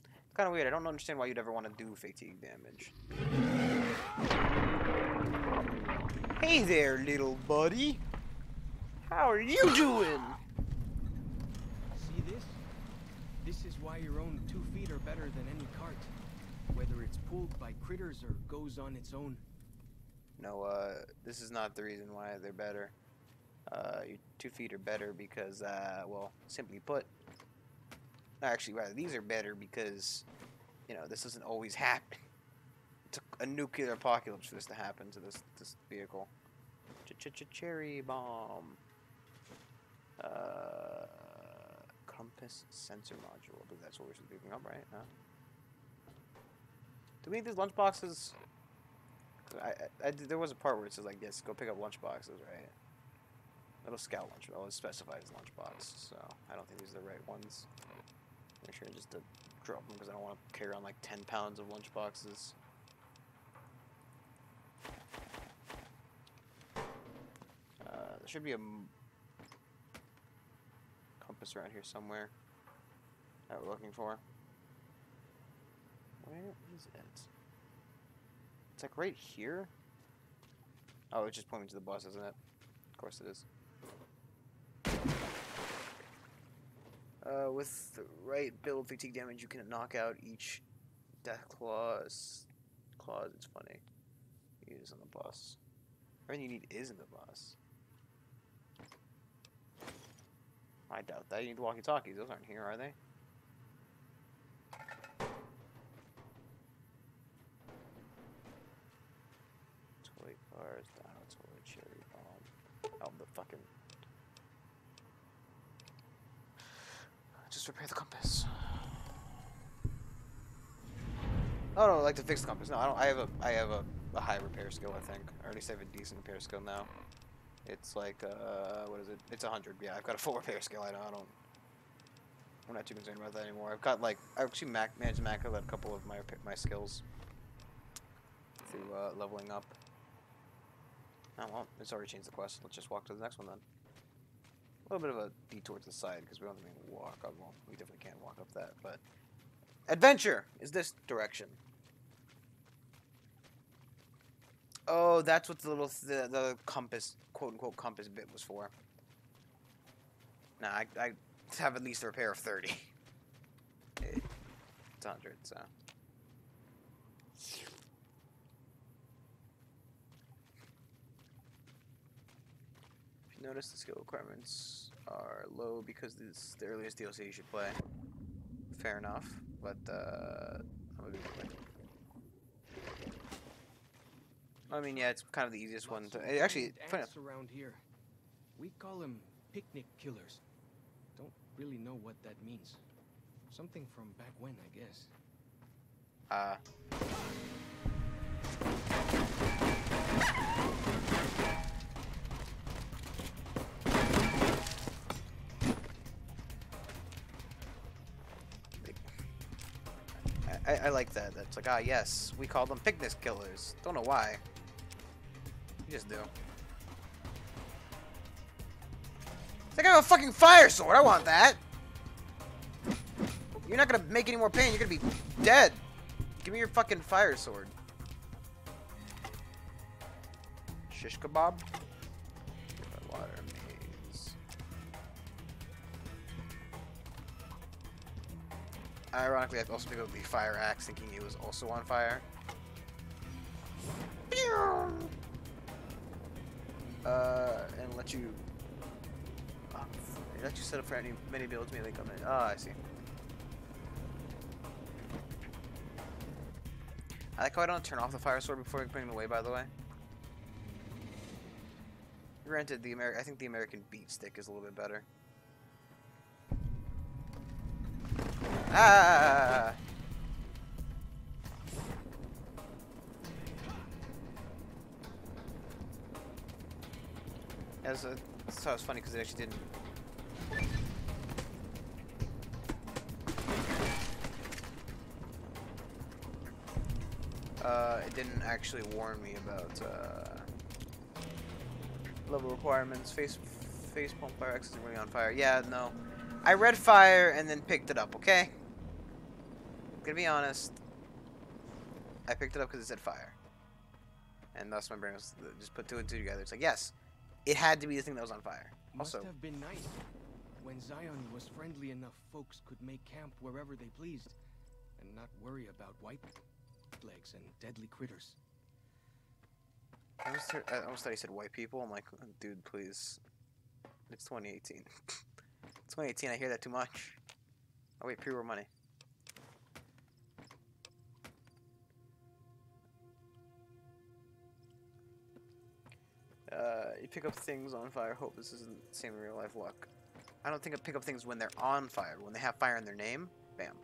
It's kind of weird. I don't understand why you'd ever want to do fatigue damage. Hey there, little buddy. How are you doing? See this? This is why your own 2 feet are better than any cart. Whether it's pulled by critters or goes on its own. No, this is not the reason why they're better. Your 2 feet are better because, well, simply put, actually, rather, these are better because, you know, this doesn't always happen. It took a nuclear apocalypse for this to happen to this vehicle. Cherry bomb. Compass sensor module. I believe that's what we're supposed to be picking up, right? No? Do we need these lunchboxes? There was a part where it says, like, yes, go pick up lunchboxes, right? Little scout lunch. Well, it specifies lunchbox, so I don't think these are the right ones. Make sure just to drop them because I don't want to carry around like 10 pounds of lunchboxes. There should be a compass around here somewhere that we're looking for. Where is it? It's like right here. Oh, it's just pointing to the bus, isn't it? Of course it is. With the right build fatigue damage, you can knock out each death claws. It's funny. Use on the bus. Everything you need is in the bus. I doubt that. You need the walkie-talkies. Those aren't here, are they? Toy cars, toy cherry bomb. Oh, the fucking. Just repair the compass. Oh no, I like to fix the compass. No, I don't. I have a high repair skill. I think, or at least I have a decent repair skill now. It's like what is it? It's 100. Yeah, I've got a full repair skill. I'm not too concerned about that anymore. I've got like I actually managed to max out a couple of my skills through leveling up. Oh well, it's already changed the quest. Let's just walk to the next one then. A little bit of a detour to the side because we don't have to walk up. Well, we definitely can't walk up that, but adventure is this direction. Oh, that's what the little the compass, quote unquote compass bit was for. Nah, I have at least a repair of 30. It's 100, so. If you notice, the skill requirements are low because this is the earliest DLC you should play. Fair enough, but I'm gonna do it. I mean, yeah, it's kind of the easiest one to. Actually, ants around here. We call them picnic killers. Don't really know what that means. Something from back when, I guess. I like that. That's like, ah, yes, we call them picnic killers. Don't know why. You just do. It's like I have a fucking fire sword. I want that. You're not gonna make any more pain. You're gonna be dead. Give me your fucking fire sword. Shish kebab. Water maze. Ironically, I've also picked up the fire axe, thinking it was also on fire. And let you. It let you set up for any many builds when they come in. Ah, I see. I like how I don't turn off the fire sword before putting it away. By the way. Granted, I think the American beat stick is a little bit better. Ah! That's so it's funny because it actually didn't. It didn't actually warn me about level requirements. Face palm fire X isn't really on fire. Yeah, no. I read fire and then picked it up. Okay. I'm gonna be honest. I picked it up because it said fire, and thus my brain was just put two and two together. It's like yes, it had to be the thing that was on fire. Must Also, have been nice when Zion was friendly enough. Folks could make camp wherever they pleased, and not worry about white legs and deadly critters. I almost thought he said white people. I'm like, dude, please. It's 2018. It's 2018. I hear that too much. Oh wait, pre-war money. You pick up things on fire. Hope this isn't the same in real life luck. I don't think I pick up things when they're on fire. When they have fire in their name, bam.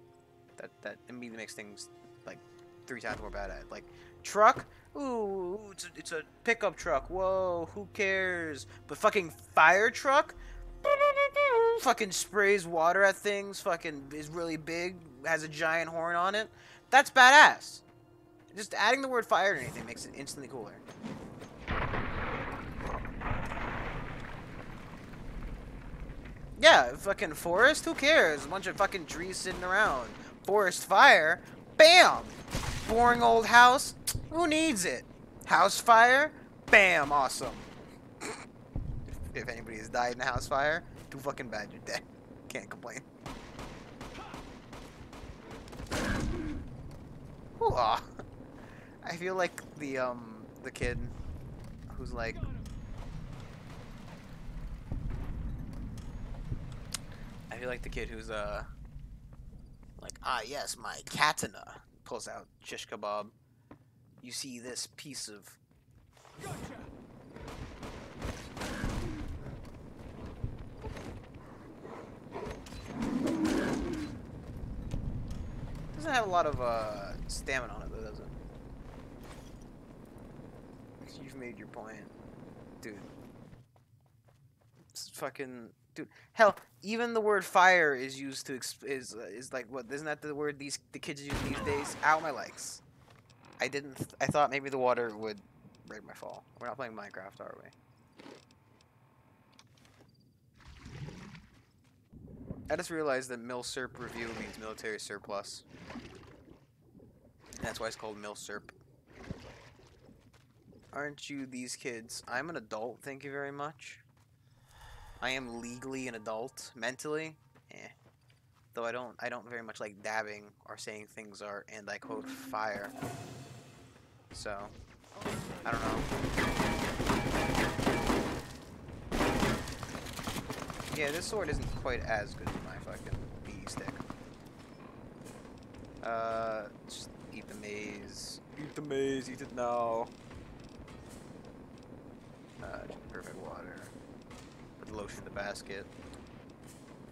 That immediately makes things like 3 times more bad at it. Like truck, ooh, it's a pickup truck. Whoa, who cares? But fucking fire truck, fucking sprays water at things. Fucking is really big, has a giant horn on it. That's badass. Just adding the word fire to anything makes it instantly cooler. Yeah, fucking forest, who cares? A bunch of fucking trees sitting around. Forest fire, bam! Boring old house, who needs it? House fire, bam, awesome. If anybody has died in a house fire, too fucking bad, you're dead. Can't complain. Ooh, aw. I feel like the kid who's like, I feel like the kid who's like, ah yes, my katana, pulls out shish kebab. You see this piece of doesn't have a lot of stamina on it though, does it? You've made your point, dude. It's fucking dude. Hell, even the word fire is used to is like what? Isn't that the word the kids use these days? Ow, my legs. I thought maybe the water would break my fall. We're not playing Minecraft, are we? I just realized that MilSerp review means military surplus. And that's why it's called MilSerp. Aren't you these kids? I'm an adult, thank you very much. I am legally an adult. Mentally, though I don't very much like dabbing or saying things are, and I quote, fire. So, I don't know. Yeah, this sword isn't quite as good as my fucking BE stick. Just eat the maze. Eat the maze, eat it now. Perfect water. Put the lotion in the basket.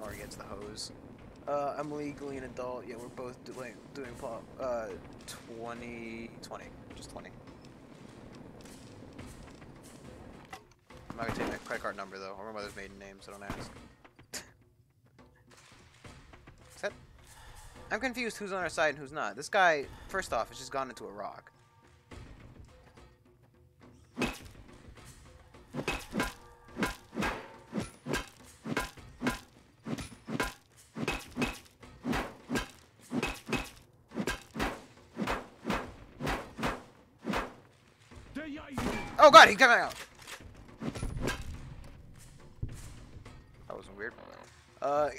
Or against the hose. I'm legally an adult, yeah, we're both doing pop 20, just 20. I'm not gonna take my credit card number though, or my mother's maiden name, so don't ask. I'm confused who's on our side and who's not. This guy, first off, has just gone into a rock. Oh god, he's coming out! That wasn't weird.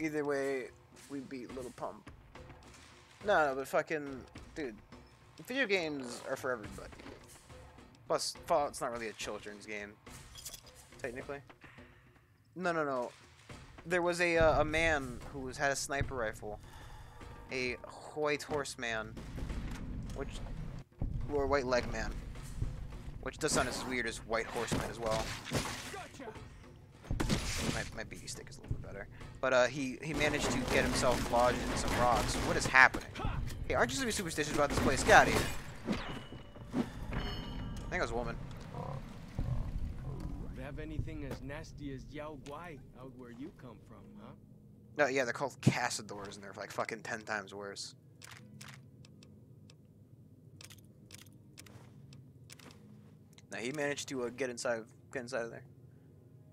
Either way, we beat Little Pump. No, but fucking, dude, video games are for everybody. Plus, Fallout's not really a children's game, technically. No. There was a man who had a sniper rifle. A white horseman. Or white leg man. Which does sound as weird as white horseman as well. My BD stick is a little bit better. But he managed to get himself lodged into some rocks. What is happening? Hey, aren't you supposed to be superstitious about this place? Get out of here. I think it was a woman. Do you have anything as nasty as Yao Guai out where you come from, huh? No, yeah, they're called Cazadors, and they're like fucking 10 times worse. Now he managed to get inside of there.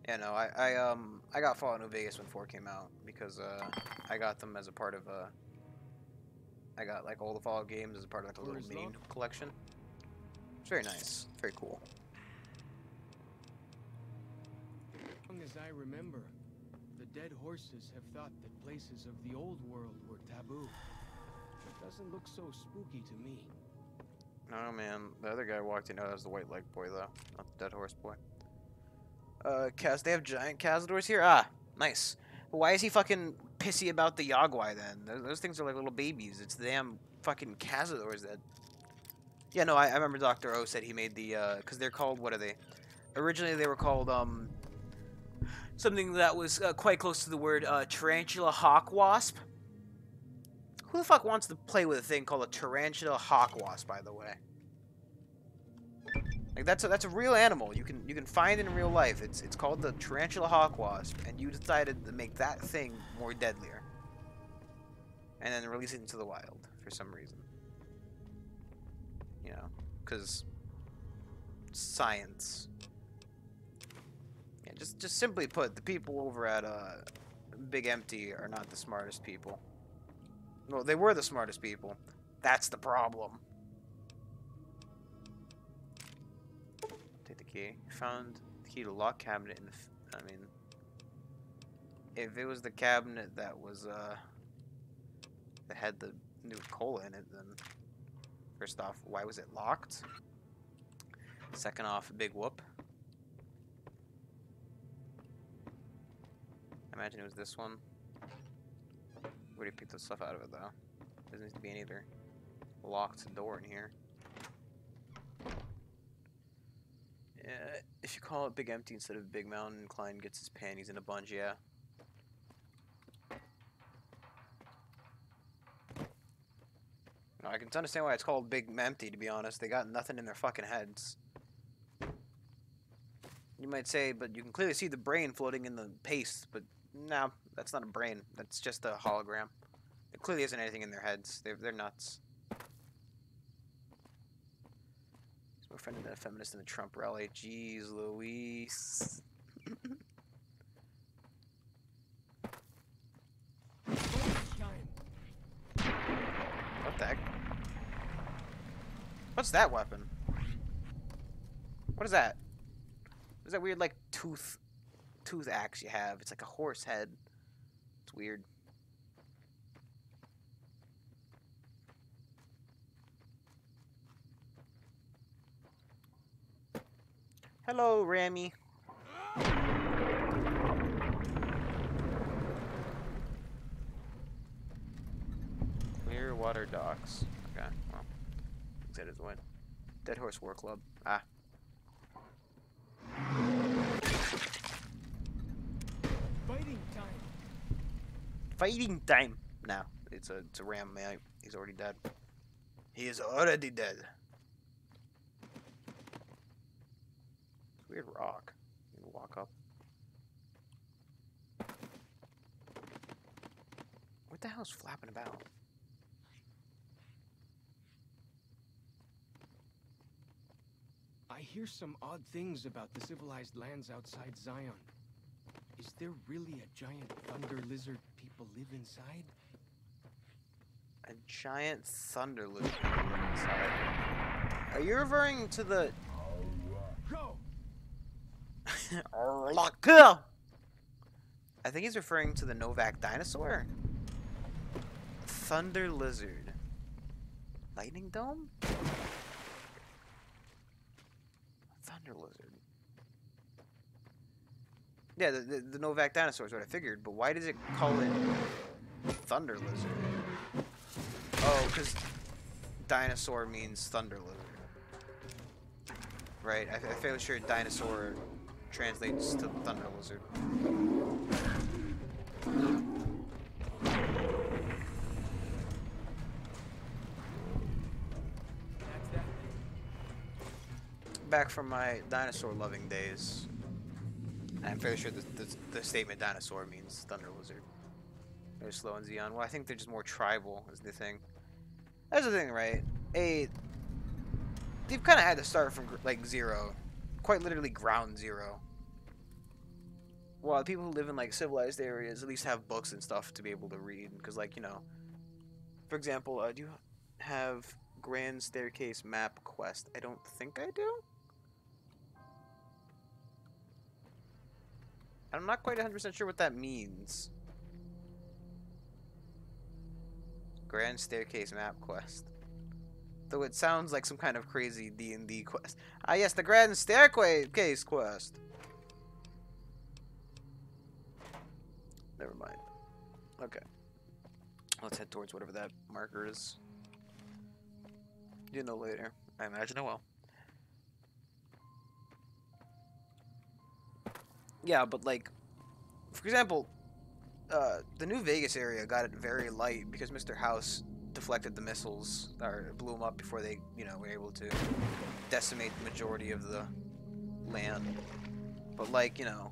Yeah, no, I got Fallout New Vegas when 4 came out because I got them as a part of I got like all the Fallout games as a part of like a little mini collection. It's very nice, very cool. As long as I remember, the dead horses have thought that places of the old world were taboo. It doesn't look so spooky to me. Oh man, the other guy walked in. Oh, that was the white leg boy though, not the dead horse boy. They have giant Cazadors here? Ah, nice. Why is he fucking pissy about the Yagwai then? Those things are like little babies. It's the damn fucking Cazadors that... Yeah, no, I remember Dr. O said he made the, because they're called, what are they? Originally they were called, something that was quite close to the word, Tarantula Hawk Wasp. Who the fuck wants to play with a thing called a Tarantula Hawk Wasp, by the way? Like that's a real animal. You can find it in real life. It's called the Tarantula Hawk Wasp, and you decided to make that thing more deadlier, and then release it into the wild for some reason. You know, because science. Yeah, just simply put, the people over at Big Empty are not the smartest people. Well, they were the smartest people. That's the problem. Take the key. Found the key to lock cabinet in the... I mean... If it was the cabinet that was, that had the new cola in it, then... First off, why was it locked? Second off, big whoop. I imagine it was this one. Where do you pick the stuff out of it, though? There needs to be any other locked door in here. Yeah, if you call it Big Empty instead of Big Mountain, Klein gets his panties in a bunch, yeah. No, I can understand why it's called Big Empty, to be honest. They got nothing in their fucking heads. You might say, but you can clearly see the brain floating in the paste, but no, that's not a brain. That's just a hologram. There clearly isn't anything in their heads. They're nuts. He's more friendly than a feminist in a Trump rally. Jeez Louise. What the heck? What's that weapon? What is that? What is that weird, like, tooth axe you have? It's like a horse head. It's weird. Hello, Rami. Clearwater Docks. Okay, well, that is the one. Dead Horse War Club. Ah. Fighting time. Fighting time. No, it's a ram, man. He's already dead. He is already dead. Weird rock. You can walk up. What the hell's flapping about? I hear some odd things about the civilized lands outside Zion. Is there really a giant thunder lizard people live inside? A giant thunder lizard inside. Are you referring to the... Go! I think he's referring to the Novak dinosaur. Thunder lizard. Lightning dome? Thunder lizard. Yeah, the Novak dinosaur is what I figured, but why does it call it Thunder Lizard? Oh, because dinosaur means Thunder Lizard. Right, I'm fairly sure dinosaur translates to Thunder Lizard. Back from my dinosaur-loving days, I'm fairly sure the statement dinosaur means Thunder Lizard. They're slow and Xeon. Well, I think they're just more tribal, is the thing. That's the thing, right? They've kind of had to start from, like, zero. Quite literally ground zero. Well, the people who live in, like, civilized areas at least have books and stuff to be able to read. Because, like, you know, for example, do you have Grand Staircase Map Quest? I don't think I do. I'm not quite 100% sure what that means. Grand Staircase Map Quest. Though it sounds like some kind of crazy D&D quest. Ah yes, the Grand Staircase Quest. Never mind. Okay. Let's head towards whatever that marker is. You know later. I imagine I will. Yeah, but like, for example, the New Vegas area got it very light because Mr. House deflected the missiles or blew them up before they, you know, were able to decimate the majority of the land. But like, you know,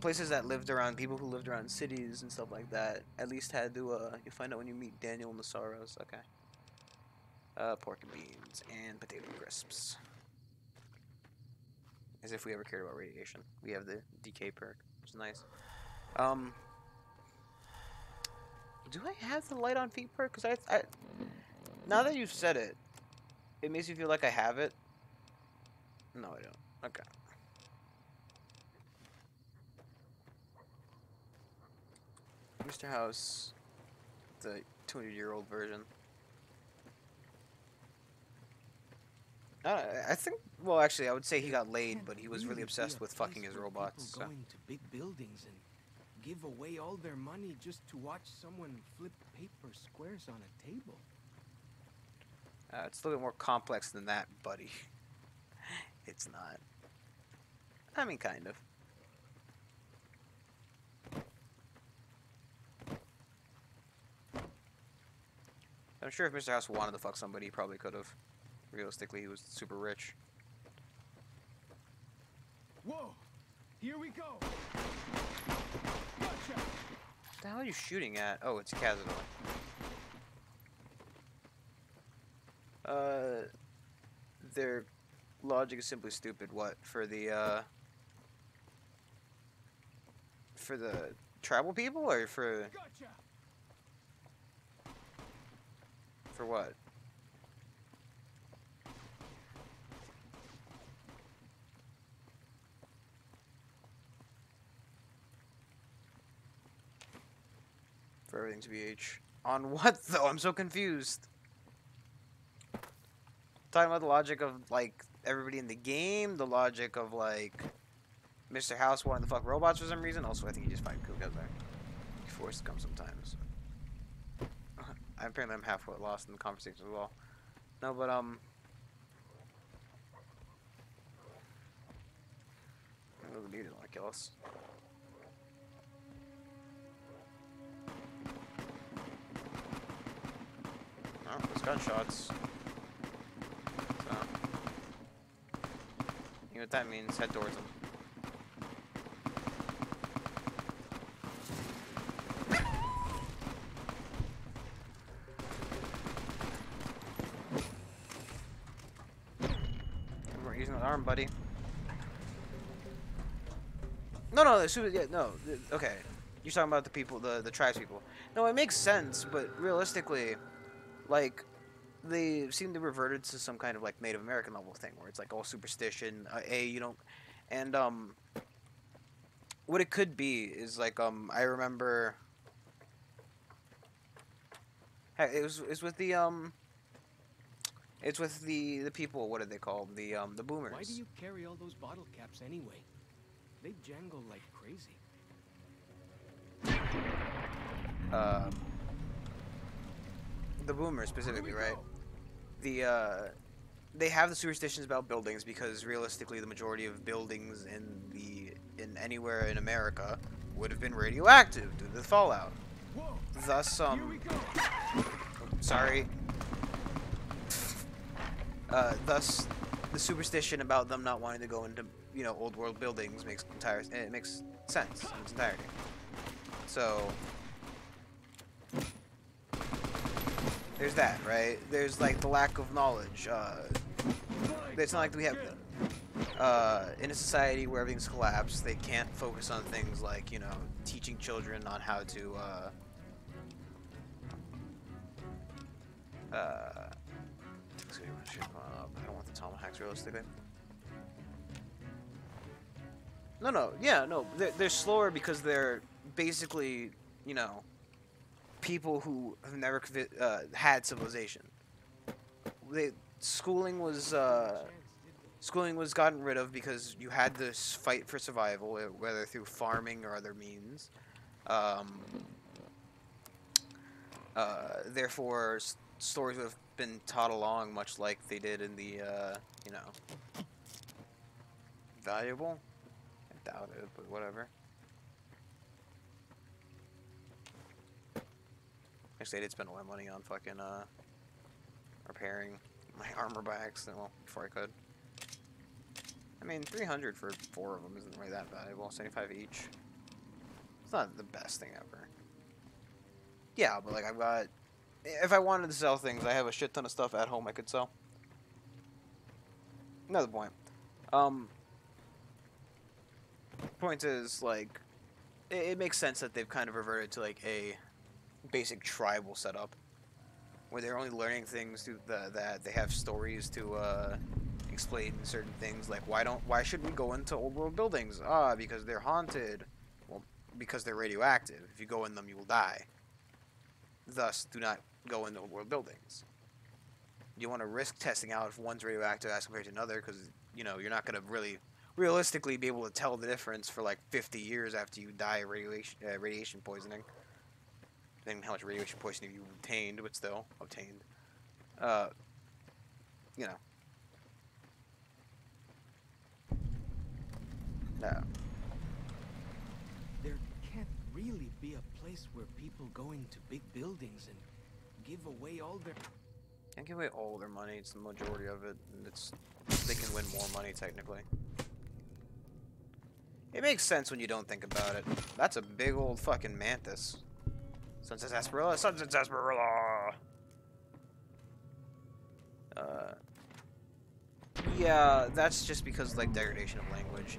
places that lived around people who lived around cities and stuff like that at least had to. You'll find out when you meet Daniel and the Sorrows. Okay. Pork and beans and potato crisps. As if we ever cared about radiation. We have the decay perk, which is nice. Do I have the light on feet perk? Because I now that you've said it, it makes me feel like I have it. No, I don't. Okay. Mr. House, the 200-year-old version. I think, well, actually, I would say he got laid, but he was really obsessed with fucking his robots. So. Going to big buildings and give away all their money just to watch someone flip paper squares on a table. It's a little bit more complex than that, buddy. It's not. I mean, kind of. I'm sure if Mr. House wanted to fuck somebody, he probably could have. Realistically, he was super rich. Whoa! Here we go! Gotcha! What the hell are you shooting at? Oh, it's Cazador. Their logic is simply stupid. What? For the tribal people? Or for... Gotcha! For what? For everything to be H. On what, though? I'm so confused. Talking about the logic of, like, everybody in the game, the logic of, like, Mr. House wanting to fuck robots for some reason. Also, I think he just finds cool guys there. He forced to come sometimes. Apparently I'm half lost in the conversation as well. No, but, the dude didn't want to kill us. Oh, those gunshots. So, you know what that means? Head towards them. We're using the arm, buddy. No, yeah, no. Okay, you're talking about the people, the tribes people. No, it makes sense, but realistically. Like, they seem to have reverted to some kind of, like, Native American level thing, where it's, like, all superstition, you don't, and, what it could be is, like, I remember, it's with the people, what did they call them, the boomers. Why do you carry all those bottle caps anyway? They jangle like crazy. The boomer specifically, right? They have the superstitions about buildings because realistically the majority of buildings in anywhere in America would have been radioactive due to the fallout. Whoa. Thus, Here we go. sorry. Thus, the superstition about them not wanting to go into, you know, old world buildings makes sense in its entirety. So there's that, right? There's like the lack of knowledge. It's not like we have in a society where everything's collapsed, they can't focus on things like, you know, teaching children on how to excuse me, I don't want the tomahawks realistically. No, they're slower because they're basically, you know, people who have never had civilization. Schooling was gotten rid of because you had to fight for survival, whether through farming or other means. Therefore, stories would have been taught along much like they did in the, you know, valuable. I doubt it, but whatever. Actually, I did spend a lot of money on fucking, repairing my armor by accident, well, before I could. I mean, 300 for 4 of them isn't really that valuable. 75 each. It's not the best thing ever. Yeah, but like I've got... If I wanted to sell things, I have a shit ton of stuff at home I could sell. Another point. Point is, like, it makes sense that they've kind of reverted to, like, a basic tribal setup. Where they're only learning things through that they have stories to, explain certain things, like why should we go into old world buildings? Because they're haunted. Well, because they're radioactive. If you go in them, you will die. Thus, do not go into old world buildings. You want to risk testing out if one's radioactive as compared to another, because, you know, you're not going to really realistically be able to tell the difference for like 50 years after you die of radiation poisoning. Depending on how much radiation poisoning you obtained, but still obtained. You know. No. There can't really be a place where people go into big buildings and give away all their... Can't give away all their money, it's the majority of it, and they can win more money, technically. It makes sense when you don't think about it. That's a big old fucking mantis. Sunset Sarsaparilla, Sunset Sarsaparilla! Yeah, that's just because, like, degradation of language.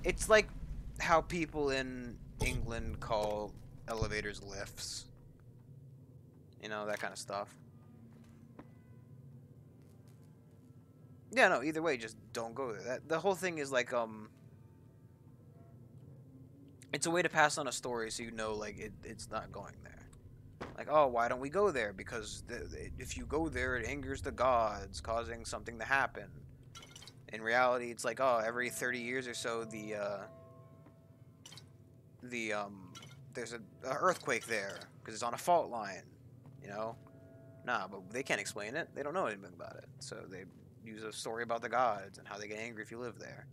It's like how people in England call elevators lifts. You know, that kind of stuff. Yeah, no, either way, just don't go there. The whole thing is like, it's a way to pass on a story so you know, like, it's not going there. Like, oh, why don't we go there? Because if you go there, it angers the gods, causing something to happen. In reality, it's like, oh, every 30 years or so, there's an earthquake there, because it's on a fault line, you know? Nah, but they can't explain it. They don't know anything about it. So they use a story about the gods and how they get angry if you live there.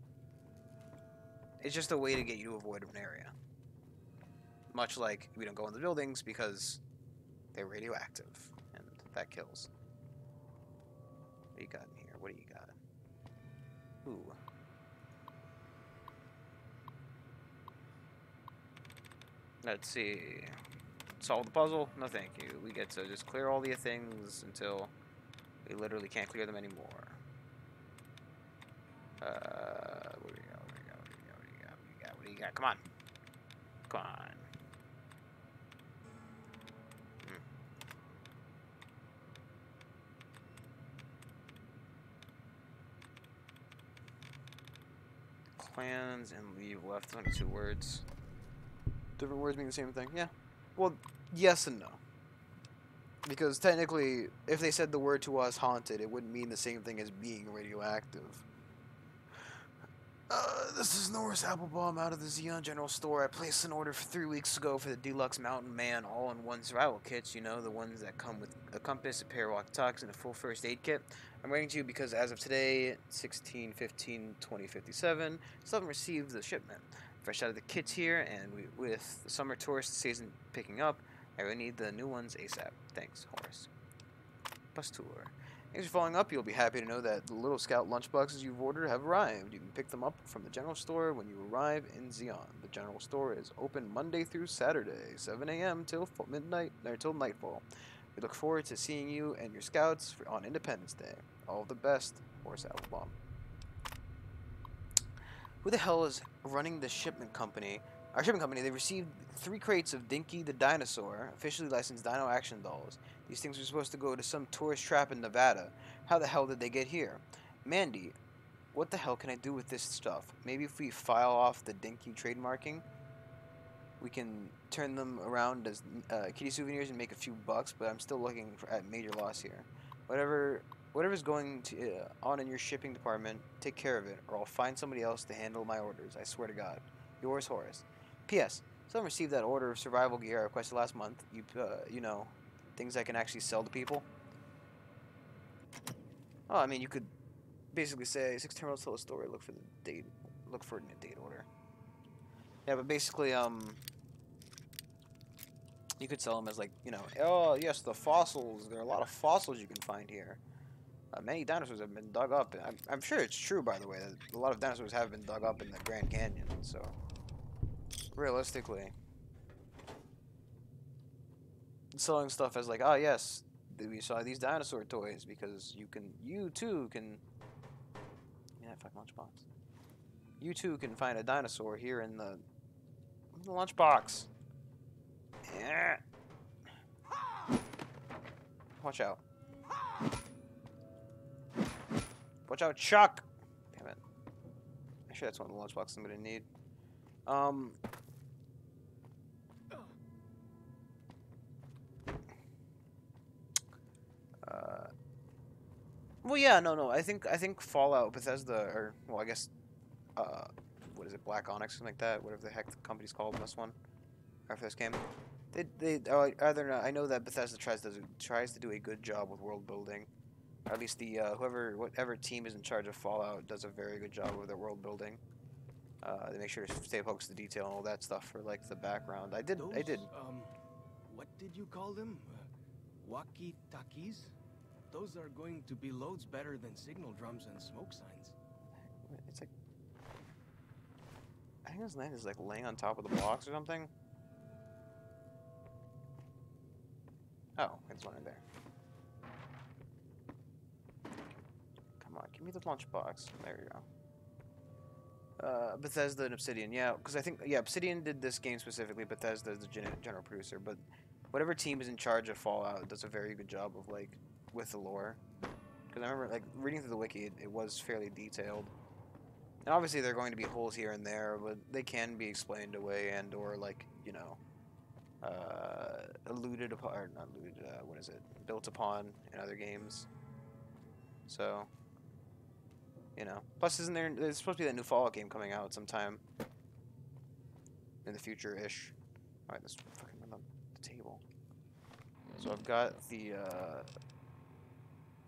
It's just a way to get you to avoid an area. Much like we don't go in the buildings because they're radioactive, and that kills. What do you got in here? What do you got? Ooh. Let's see. Solve the puzzle? No thank you. We get to just clear all the things until we literally can't clear them anymore. What do you got? What do you got? Come on. Come on. Clans and leave left. Only 2 words. Different words mean the same thing. Yeah. Well, yes and no. Because technically, if they said the word to us haunted, it wouldn't mean the same thing as being radioactive. This is Norris Applebaum out of the Xeon General Store. I placed an order for 3 weeks ago for the Deluxe Mountain Man all-in-one survival kits. You know, the ones that come with a compass, a pair of walkie-talkies, and a full first aid kit. I'm writing to you because as of today, 16/15/2057, still haven't received the shipment. Fresh out of the kits here, and with the summer tourist season picking up, I really need the new ones ASAP. Thanks, Horace. Bus tour. Thanks for following up. You'll be happy to know that the Little Scout lunchboxes you've ordered have arrived. You can pick them up from the general store when you arrive in Xeon. The general store is open Monday through Saturday, 7 a.m. till midnight or till nightfall. We look forward to seeing you and your scouts on Independence Day. All the best, Horace Applebaum. Who the hell is running the shipment company? Our shipment company, they received 3 crates of Dinky the Dinosaur, officially licensed Dino Action dolls. These things were supposed to go to some tourist trap in Nevada. How the hell did they get here? Mandy, what the hell can I do with this stuff? Maybe if we file off the Dinky trademarking, we can turn them around as kitty souvenirs and make a few bucks, but I'm still looking at major loss here. Whatever's going on in your shipping department, take care of it, or I'll find somebody else to handle my orders. I swear to God. Yours, Horace. P.S. Someone received that order of survival gear I requested last month. You know, things I can actually sell to people. Oh, I mean, you could basically say 6 terminals tell a story. Look for the date. Look for it in a date order. Yeah, but basically, you could sell them as like, you know, oh yes, the fossils. There are a lot of fossils you can find here. Many dinosaurs have been dug up. I'm sure it's true, by the way, that a lot of dinosaurs have been dug up in the Grand Canyon. So, realistically, selling stuff as like, oh yes, we saw these dinosaur toys because you too can. Yeah, fuck lunchbox. You too can find a dinosaur here in the lunchbox. Yeah. Watch out. Watch out, Chuck! Damn it. Actually, that's one of the lunchboxes I'm gonna need. Well, yeah, no. I think Fallout, Bethesda, or well, I guess, what is it, Black Onyx, something like that, whatever the heck the company's called in this one, after this game. I know that Bethesda tries to do a good job with world building. Or at least the whatever team is in charge of Fallout does a very good job with their world building. They make sure to stay focused to detail and all that stuff for like the background. I did. What did you call them? Walkie-talkies? Those are going to be loads better than signal drums and smoke signs. It's like, I think his name is like laying on top of the blocks or something. Oh, it's one in there. Come on, give me the lunchbox. There you go. Bethesda and Obsidian, yeah, because I think, yeah, Obsidian did this game specifically. Bethesda is the general producer, but whatever team is in charge of Fallout does a very good job of like with the lore. Because I remember like reading through the wiki, it was fairly detailed. And obviously there are going to be holes here and there, but they can be explained away and or like, you know, alluded upon, or not alluded, what is it? Built upon in other games. So, you know. Plus, isn't there's supposed to be that new Fallout game coming out sometime in the future-ish. Alright, let's fucking run the table. So I've got the,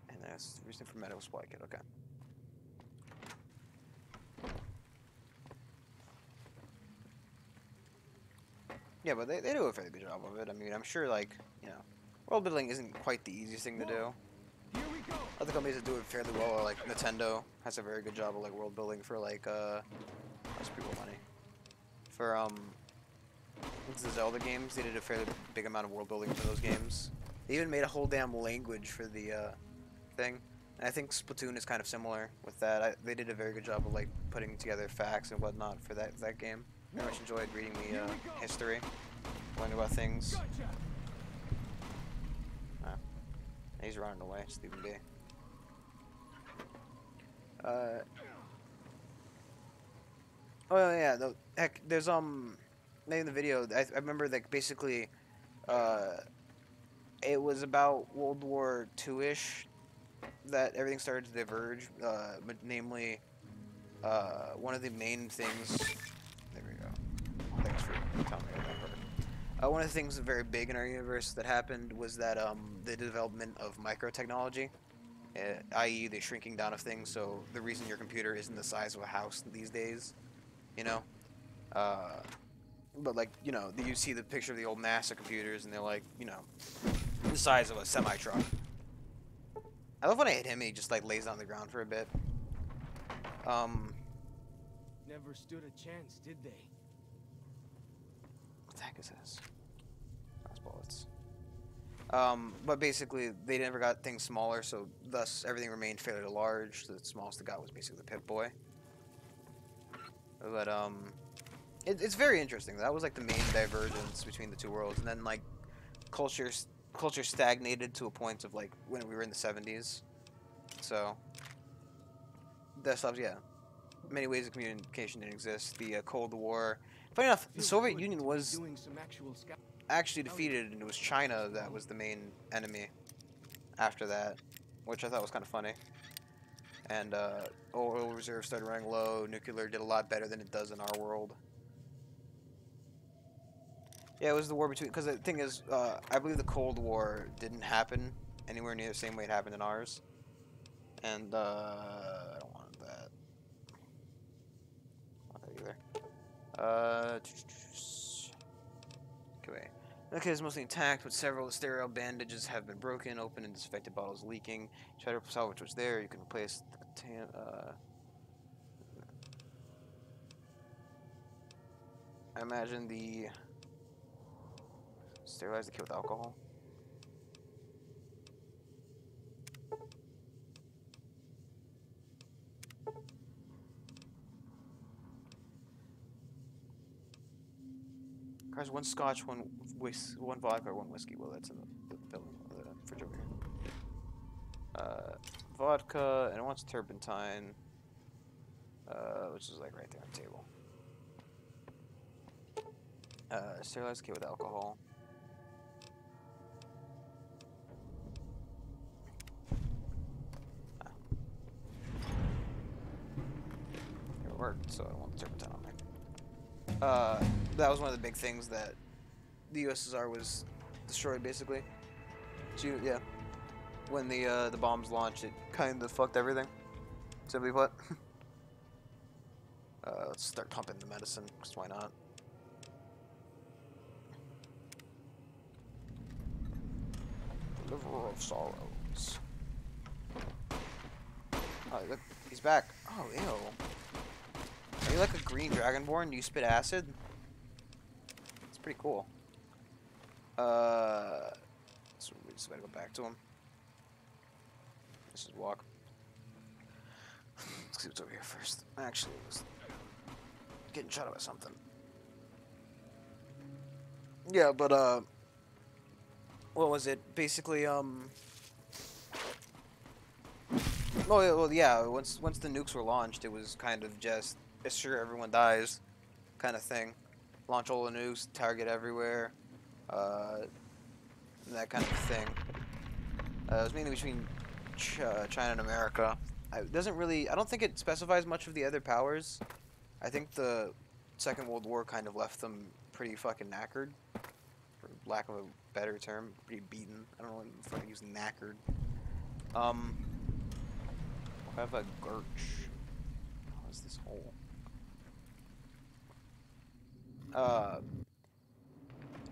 and that's the reason for medical supply kit, okay. Yeah, but they do a very good job of it. I mean, I'm sure, like, you know, world building isn't quite the easiest thing to do. Here we go. Other companies that do it fairly well are, like, Nintendo has a very good job of, like, world building for, like, that's people money. For, the Zelda games, they did a fairly big amount of world building for those games. They even made a whole damn language for the, thing. And I think Splatoon is kind of similar with that. They did a very good job of, like, putting together facts and whatnot for that game. I very much enjoyed reading the history, learning about things. He's running away, just leave him be. Oh yeah, heck, there's maybe in the video I remember like basically, it was about World War II-ish that everything started to diverge. Namely, one of the main things. There we go. Thanks for telling me that part. One of the things very big in our universe that happened was that the development of microtechnology, i.e., the shrinking down of things. So the reason your computer isn't the size of a house these days, you know. But like, you know, you see the picture of the old NASA computers, and they're like, you know, the size of a semi-truck. I love when I hit him and he just like lays on the ground for a bit. Never stood a chance, did they? What the heck is this? Those bullets. But basically, they never got things smaller, so thus everything remained fairly large. The smallest they got was basically the Pip-Boy. But it's very interesting. That was like the main divergence between the two worlds, and then like culture stagnated to a point of like when we were in the 70s. So that stuff, yeah. Many ways of communication didn't exist. The Cold War. Funny enough, the Soviet Union was actually defeated, and it was China that was the main enemy after that, which I thought was kind of funny. And oil reserves started running low. Nuclear did a lot better than it does in our world. Yeah, it was the war between, because the thing is, I believe the Cold War didn't happen anywhere near the same way it happened in ours. And, I don't want that. Not that either. Okay. Okay, it's mostly intact, but several sterile bandages have been broken, open, and disinfected bottles leaking. Try to salvage what's there. You can replace the I imagine the sterilize the kit with alcohol. Guys, one scotch, one vodka, one whiskey. Well, that's in the fridge over here. Vodka, and it wants turpentine, which is like right there on the table. Sterilize the kit with alcohol. It worked, so I don't want the turpentine on there. That was one of the big things that the USSR was destroyed, basically. So, yeah, when the bombs launched, it kind of fucked everything. Simply put. Let's start pumping the medicine, because why not? Deliverer of Sorrows. Oh, look, he's back. Oh, ew. Are you like a green dragonborn? Do you spit acid? It's pretty cool. So we just gotta go back to him. Let's just walk. Let's see what's over here first. Actually, let's getting shot at by something. Yeah, but what was it? Basically, oh well, yeah. Once the nukes were launched, it was kind of just assure everyone dies, kind of thing. Launch all the nukes, target everywhere, that kind of thing. It was mainly between China and America. It doesn't really. I don't think it specifies much of the other powers. I think the Second World War kind of left them pretty fucking knackered, for lack of a better term. Pretty beaten. I don't know if I use knackered. I have a Gurch. What is this hole?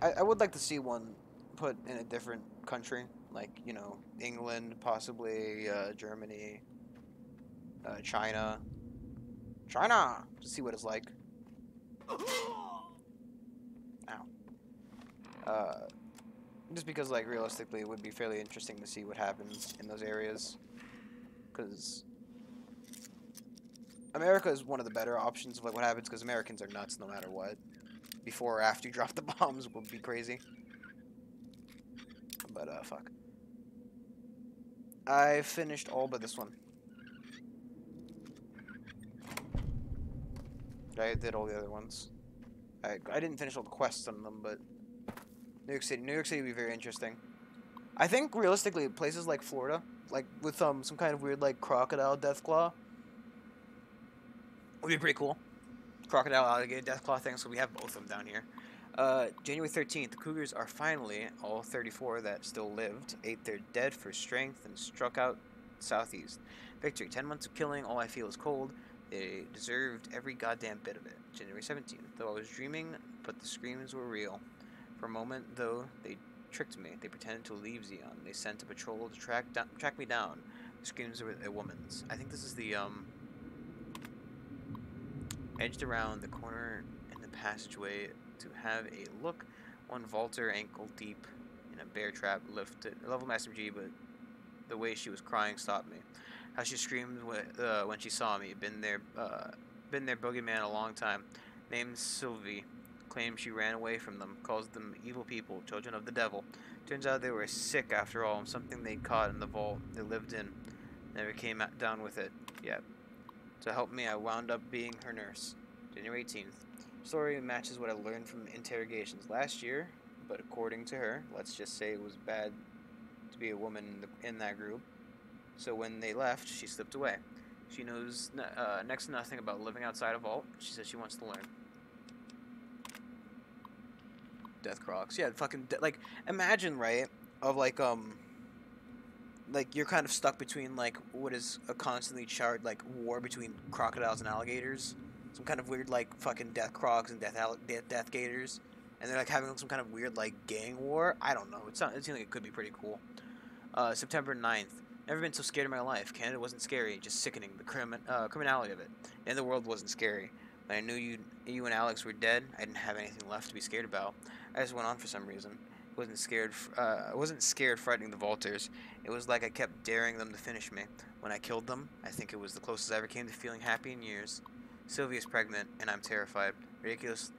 I would like to see one put in a different country, like, you know, England, possibly Germany, China, to see what it's like. Ow. Just because, like, realistically, it would be fairly interesting to see what happens in those areas, because America is one of the better options of like what happens, because Americans are nuts no matter what. Before or after you drop the bombs would be crazy. But fuck. I finished all but this one. I did all the other ones. I didn't finish all the quests on them, but New York City would be very interesting. I think realistically places like Florida, like with some kind of weird like crocodile deathclaw, Would be pretty cool. Crocodile, alligator, deathclaw thing, so we have both of them down here. January 13th, the Cougars are finally, all 34 that still lived, ate their dead for strength and struck out southeast. Victory, 10 months of killing, all I feel is cold. They deserved every goddamn bit of it. January 17th, though I was dreaming, but the screams were real. For a moment, though, they tricked me. They pretended to leave Xeon. They sent a patrol to track me down. The screams were a woman's. I think this is the, edged around the corner in the passageway to have a look. One vaulter ankle deep in a bear trap lifted level Master G, but the way she was crying stopped me. How she screamed when she saw me. Been their boogeyman a long time. Named Sylvie. Claims she ran away from them. Calls them evil people, children of the devil. Turns out they were sick after all. Something they caught in the vault they lived in. Never came down with it yet. To help me, I wound up being her nurse. January 18th. Story matches what I learned from interrogations last year, but according to her, let's just say it was bad to be a woman in that group. So when they left, she slipped away. She knows next to nothing about living outside a vault. She says she wants to learn. Death Crocs. Yeah, fucking like imagine, right? Of like you're kind of stuck between like what is a constantly charged like war between crocodiles and alligators, some kind of weird like fucking death crocs and death gators, and they're like having some kind of weird like gang war. I don't know. It seems like it could be pretty cool. September 9th. Never been so scared in my life. Canada wasn't scary, just sickening. The criminality of it. And the world wasn't scary. When I knew you and Alex were dead, I didn't have anything left to be scared about. I just went on for some reason. I wasn't scared frightening the Vaulters. It was like I kept daring them to finish me. When I killed them, I think it was the closest I ever came to feeling happy in years. Sylvia's pregnant, and I'm terrified. Ridiculous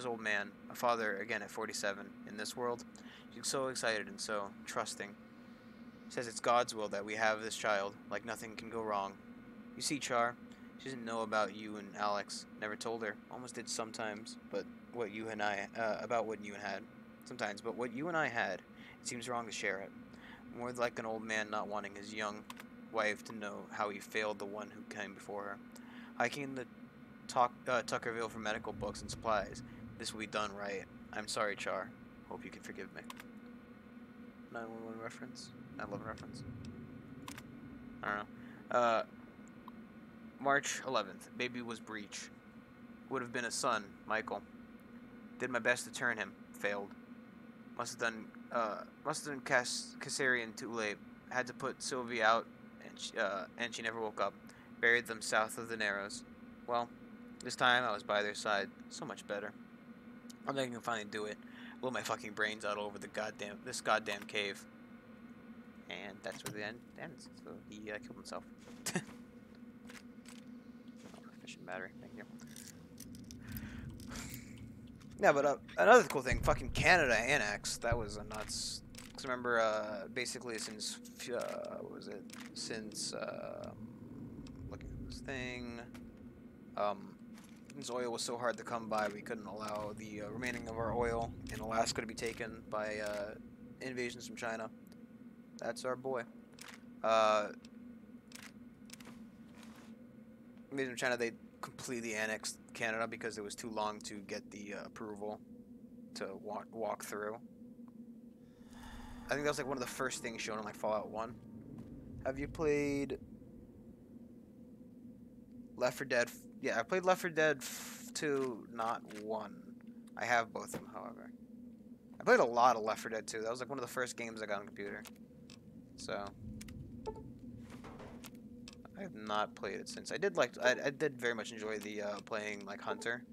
old man. A father, again at 47. In this world, she's so excited and so trusting. Says it's God's will that we have this child, like nothing can go wrong. You see, Char, she doesn't know about you and Alex. Never told her. Almost did sometimes, but what you and I, about what you had. Sometimes, but what you and I had, it seems wrong to share it. More like an old man not wanting his young wife to know how he failed the one who came before her. Hiking in the Tuckerville for medical books and supplies. This will be done right. I'm sorry, Char. Hope you can forgive me. 911 reference? 9/11 reference? I don't know. March 11th. Baby was breech. Would have been a son, Michael. Did my best to turn him. Failed. Must have done Caesarean too late. Had to put Sylvie out, and she never woke up. Buried them south of the Narrows. Well, this time I was by their side. So much better. I'm thinking I can finally do it. Blow my fucking brains out over this goddamn cave. And that's where the end ends. So he killed himself. Efficient battery. Thank you. Yeah, but another cool thing, fucking Canada annexed. That was nuts. Cause remember, basically since what was it? Since looking at this thing, since oil was so hard to come by, we couldn't allow the remaining of our oil in Alaska to be taken by invasions from China. That's our boy. Invasion from China, they completely annexed Canada because it was too long to get the approval to walk through. I think that was like one of the first things shown in like Fallout 1. Have you played Left 4 Dead? Yeah, I played Left 4 Dead 2, not 1. I have both of them, however. I played a lot of Left 4 Dead 2. That was like one of the first games I got on the computer. So I have not played it since. I did very much enjoy the playing like Hunter.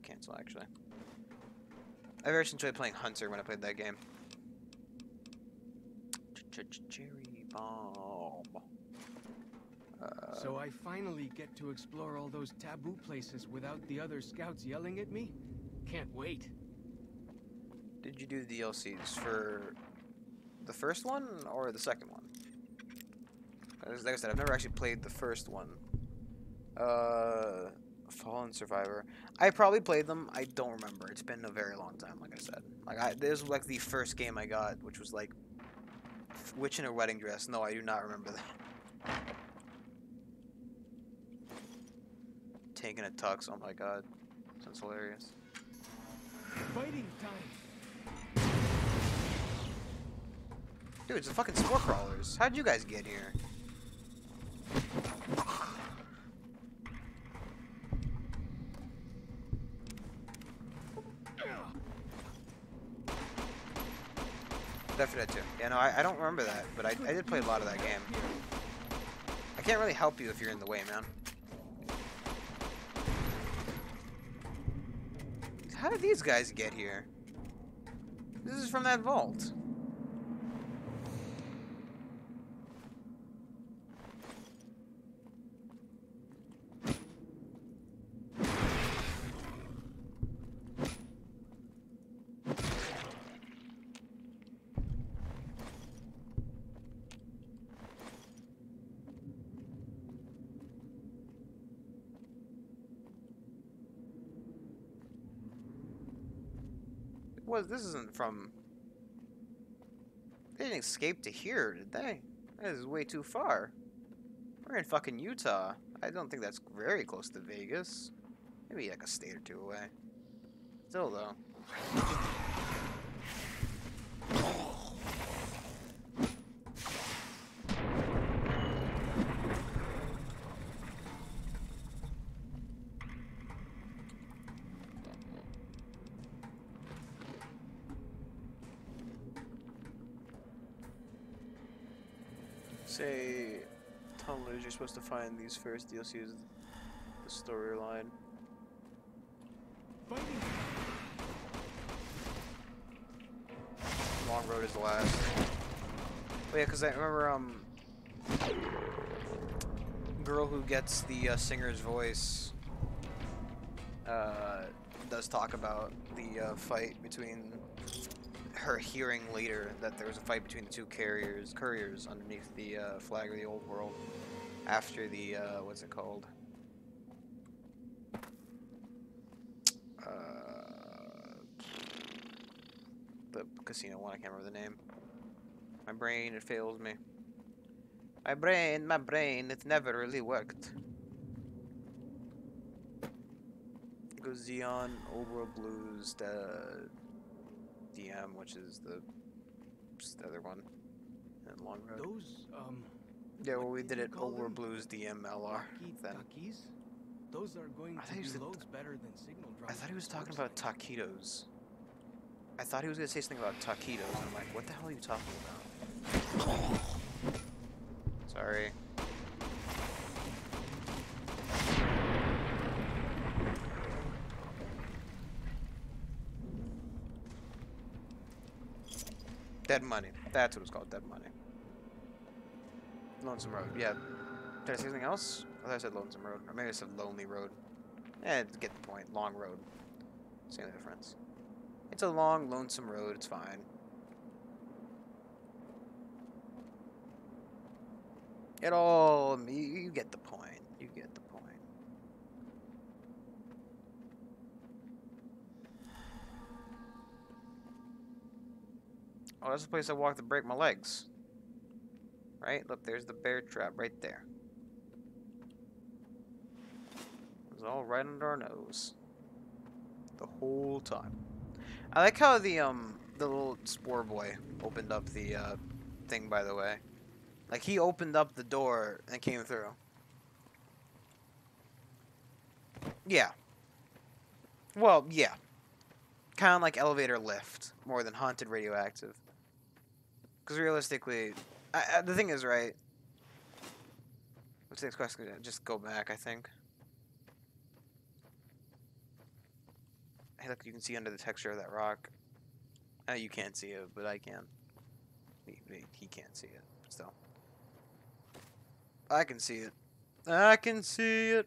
Cancel actually. I very much enjoyed playing Hunter when I played that game. Cherry bomb. So I finally get to explore all those taboo places without the other scouts yelling at me? Can't wait. Did you do the DLCs for the first one or the second one? Like I said, I've never actually played the first one. Fallen Survivor. I probably played them. I don't remember. It's been a very long time, like I said. This was like the first game I got, which was like Witch in a Wedding Dress. No, I do not remember that. taking a tux. Oh my god. Sounds hilarious. Fighting time. Dude, it's the fucking spore crawlers. How'd you guys get here? Left 4 Dead 2. Yeah, no, I don't remember that, but I did play a lot of that game. I can't really help you if you're in the way, man. How did these guys get here? This is from that vault. Well, this isn't from... They didn't escape to here, did they? That is way too far. We're in fucking Utah. I don't think that's very close to Vegas. Maybe like a state or two away. Still, though. Say, tunnelers, you're supposed to find these first DLCs, the storyline. Long Road is the last. Oh yeah, because I remember, girl who gets the singer's voice, does talk about the fight between her hearing later that there was a fight between the two couriers underneath the flag of the old world after the what's it called? The casino one. I can't remember the name. My brain, it fails me. My brain, it never really worked. It goes Xeon, Old World Blues, DM, which is the other one, and Long Road. Those, yeah, well, we what did you it call over them? Blues DM LR. Then Takis? Those are going I to thought he be said loads better than signal drops. I thought he was talking looks about like. taquitos. I thought he was gonna say something about taquitos. And I'm like, what the hell are you talking about? Sorry. Dead Money. That's what it's called, Dead Money. Lonesome Road, yeah. Did I say something else? I thought I said Lonesome Road. Or maybe I said Lonely Road. Get the point. Long Road. Same difference. It's a long, lonesome road. It's fine. You get the point. You get the point. Oh, that's the place I walked to break my legs. Right? Look, there's the bear trap right there. It was all right under our nose. The whole time. I like how the little spore boy opened up the thing, by the way. Like, he opened up the door and came through. Yeah. Well, yeah. Kind of like elevator lift, more than haunted radioactive. Because realistically, the thing is, right? What's the next question? Just go back, I think. Hey, look, you can see under the texture of that rock. You can't see it, but I can. He can't see it, but still. I can see it. I can see it.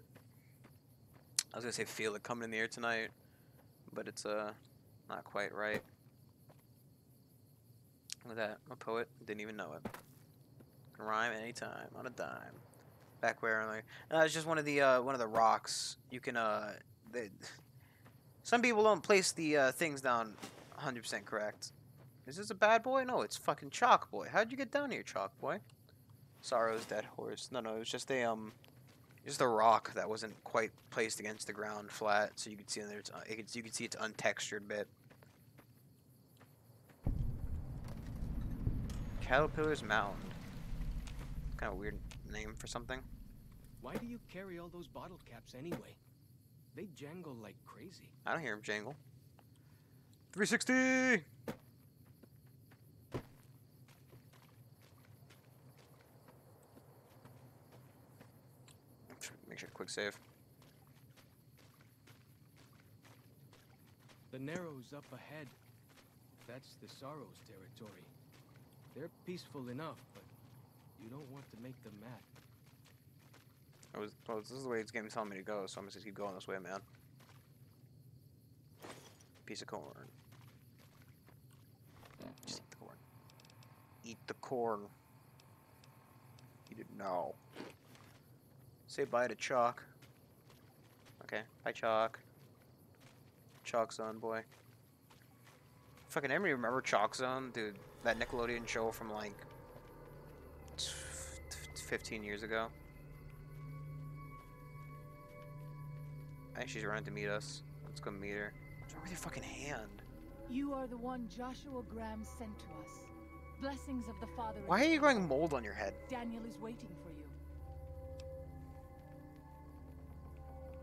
I was gonna say feel it coming in the air tonight, but it's not quite right. Look at that. I'm a poet. Didn't even know it. Can rhyme anytime on a dime. Back where like it's just one of the rocks. You can some people don't place the things down 100% correct. Is this a bad boy? No, it's fucking Chalk Boy. How'd you get down here, Chalk Boy? Sorrow's dead horse. No, it was just a Just a rock that wasn't quite placed against the ground flat, so you could see in there. You could see it's untextured bit. Caterpillar's Mound. Kind of weird name for something. Why do you carry all those bottle caps anyway? They jangle like crazy. I don't hear him jangle. 360! Make sure to quick save. The Narrows up ahead. That's the Sorrows territory. They're peaceful enough, but you don't want to make them mad. Well, this is the way this game's telling me to go, so I'm just gonna keep going this way, man. Piece of corn. Just eat the corn. Eat the corn. Eat it now. Say bye to Chalk. Okay, bye Chalk. Chalk Zone, boy. Fucking anybody remember Chalk Zone? Dude, that Nickelodeon show from like 15 years ago. I think she's running to meet us. Let's go meet her. What's wrong with your fucking hand? You are the one Joshua Graham sent to us. Blessings of the Father. Why are you growing mold on your head? Daniel is waiting for you.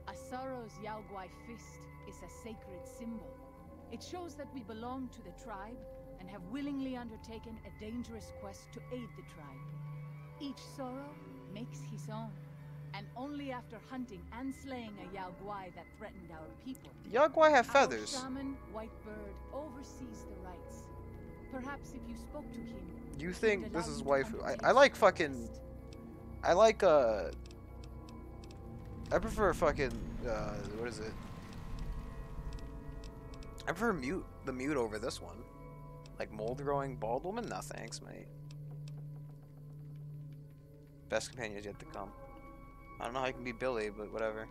A Sorrow's Yaoguai fist is a sacred symbol. It shows that we belong to the tribe and have willingly undertaken a dangerous quest to aid the tribe. Each Sorrow makes his own. And only after hunting and slaying a Yaoguai that threatened our people. Yaoguai have feathers. Our shaman, Whitebird, oversees the rites. Perhaps if you spoke to him... You think this is waifu? I like fucking... I like, I prefer fucking, what is it? I prefer the mute over this one. Like mold growing bald woman? No thanks, mate. Best companions yet to come. I don't know how you can be Billy, but whatever.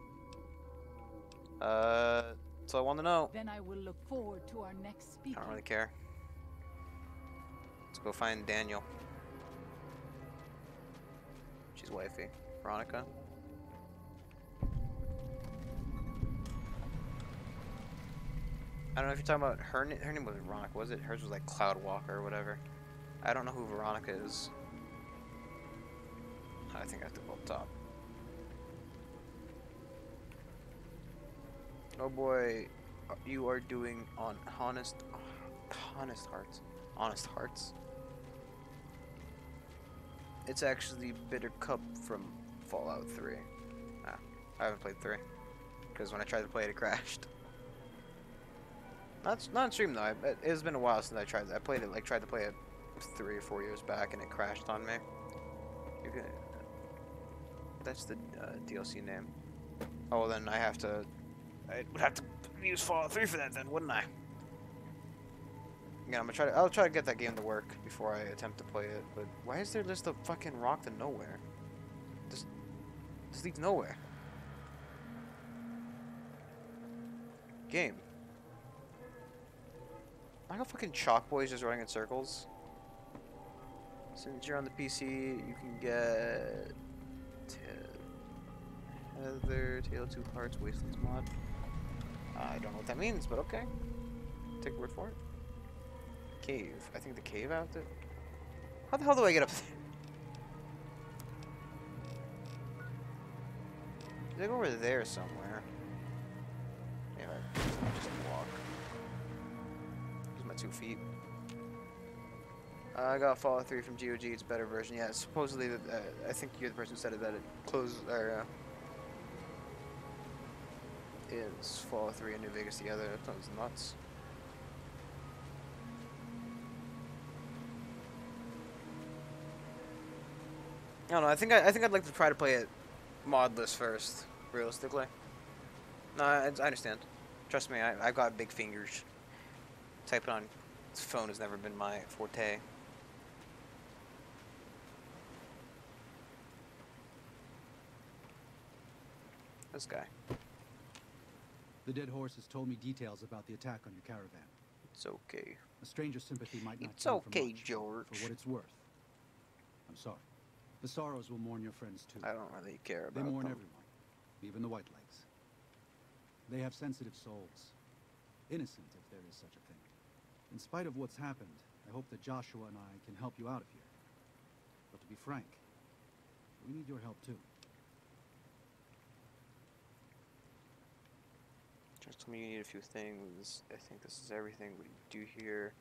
That's all I want to know. Then I will look forward to our next speaker. I don't really care. Let's go find Daniel. She's wifey. Veronica. I don't know if you're talking about her. Her name wasn't Veronica, was it? Hers was like Cloudwalker or whatever. I don't know who Veronica is. I think I have to go up top. Oh boy, you are doing on honest hearts. It's actually Bitter Cup from Fallout 3. Ah, I haven't played 3 because when I tried to play it, it crashed. Not on stream though. It's been a while since I tried that. I played it tried to play it 3 or 4 years back and it crashed on me. You can. That's the DLC name. Oh, well, then I would have to use Fallout 3 for that then, wouldn't I? Yeah, I'll try to get that game to work before I attempt to play it, but why is there just a fucking rock to nowhere? Just leads nowhere. Game. Like a fucking Chalk Boys just running in circles. Since you're on the PC, you can get Heather, Tale of Two Hearts, Wastelands mod. I don't know what that means, but okay. Take your word for it. Cave. I think the cave out there. How the hell do I get up there? Did I go over there somewhere? Yeah, I'll just walk. Use my 2 feet. I got Fallout 3 from GOG. It's a better version. Yeah, supposedly, I think you're the person who said it, that it closes, or, is Fallout 3 and New Vegas together. That sounds nuts. I don't know. I think I'd like to try to play it modless first, realistically. No, I understand. Trust me, I've got big fingers. Typing on this phone has never been my forte. This guy. The dead horse has told me details about the attack on your caravan. It's okay. A stranger's sympathy might not It's count for okay, much, George. for what it's worth. I'm sorry. The Sorrows will mourn your friends too. I don't really care about They mourn them. everyone. even the Whitelegs. They have sensitive souls. Innocent, if there is such a thing. In spite of what's happened, I hope that Joshua and I can help you out of here. But to be frank, we need your help too. Just told me you need a few things. I think this is everything we do here.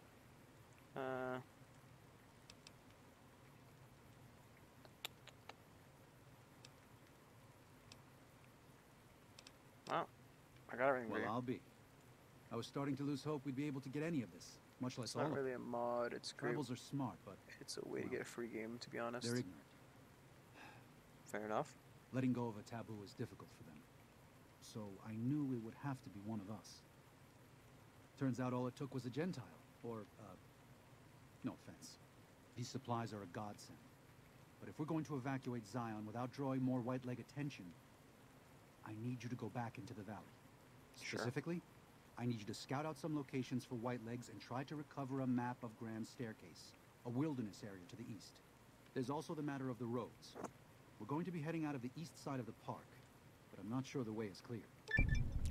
Well, I got everything. Well, I'll be. I was starting to lose hope we'd be able to get any of this, much less It's all not of really it. a mod. It's great. Rebels are smart, but It's a way to get a free game, to be honest. they're ignorant. Fair enough. Letting go of a taboo is difficult for them. So I knew it would have to be one of us. Turns out all it took was a Gentile. Or, no offense. These supplies are a godsend. But if we're going to evacuate Zion without drawing more Whiteleg attention, I need you to go back into the valley. Sure. Specifically, I need you to scout out some locations for Whitelegs and try to recover a map of Grand Staircase, a wilderness area to the east. There's also the matter of the roads. We're going to be heading out of the east side of the park, but I'm not sure the way is clear.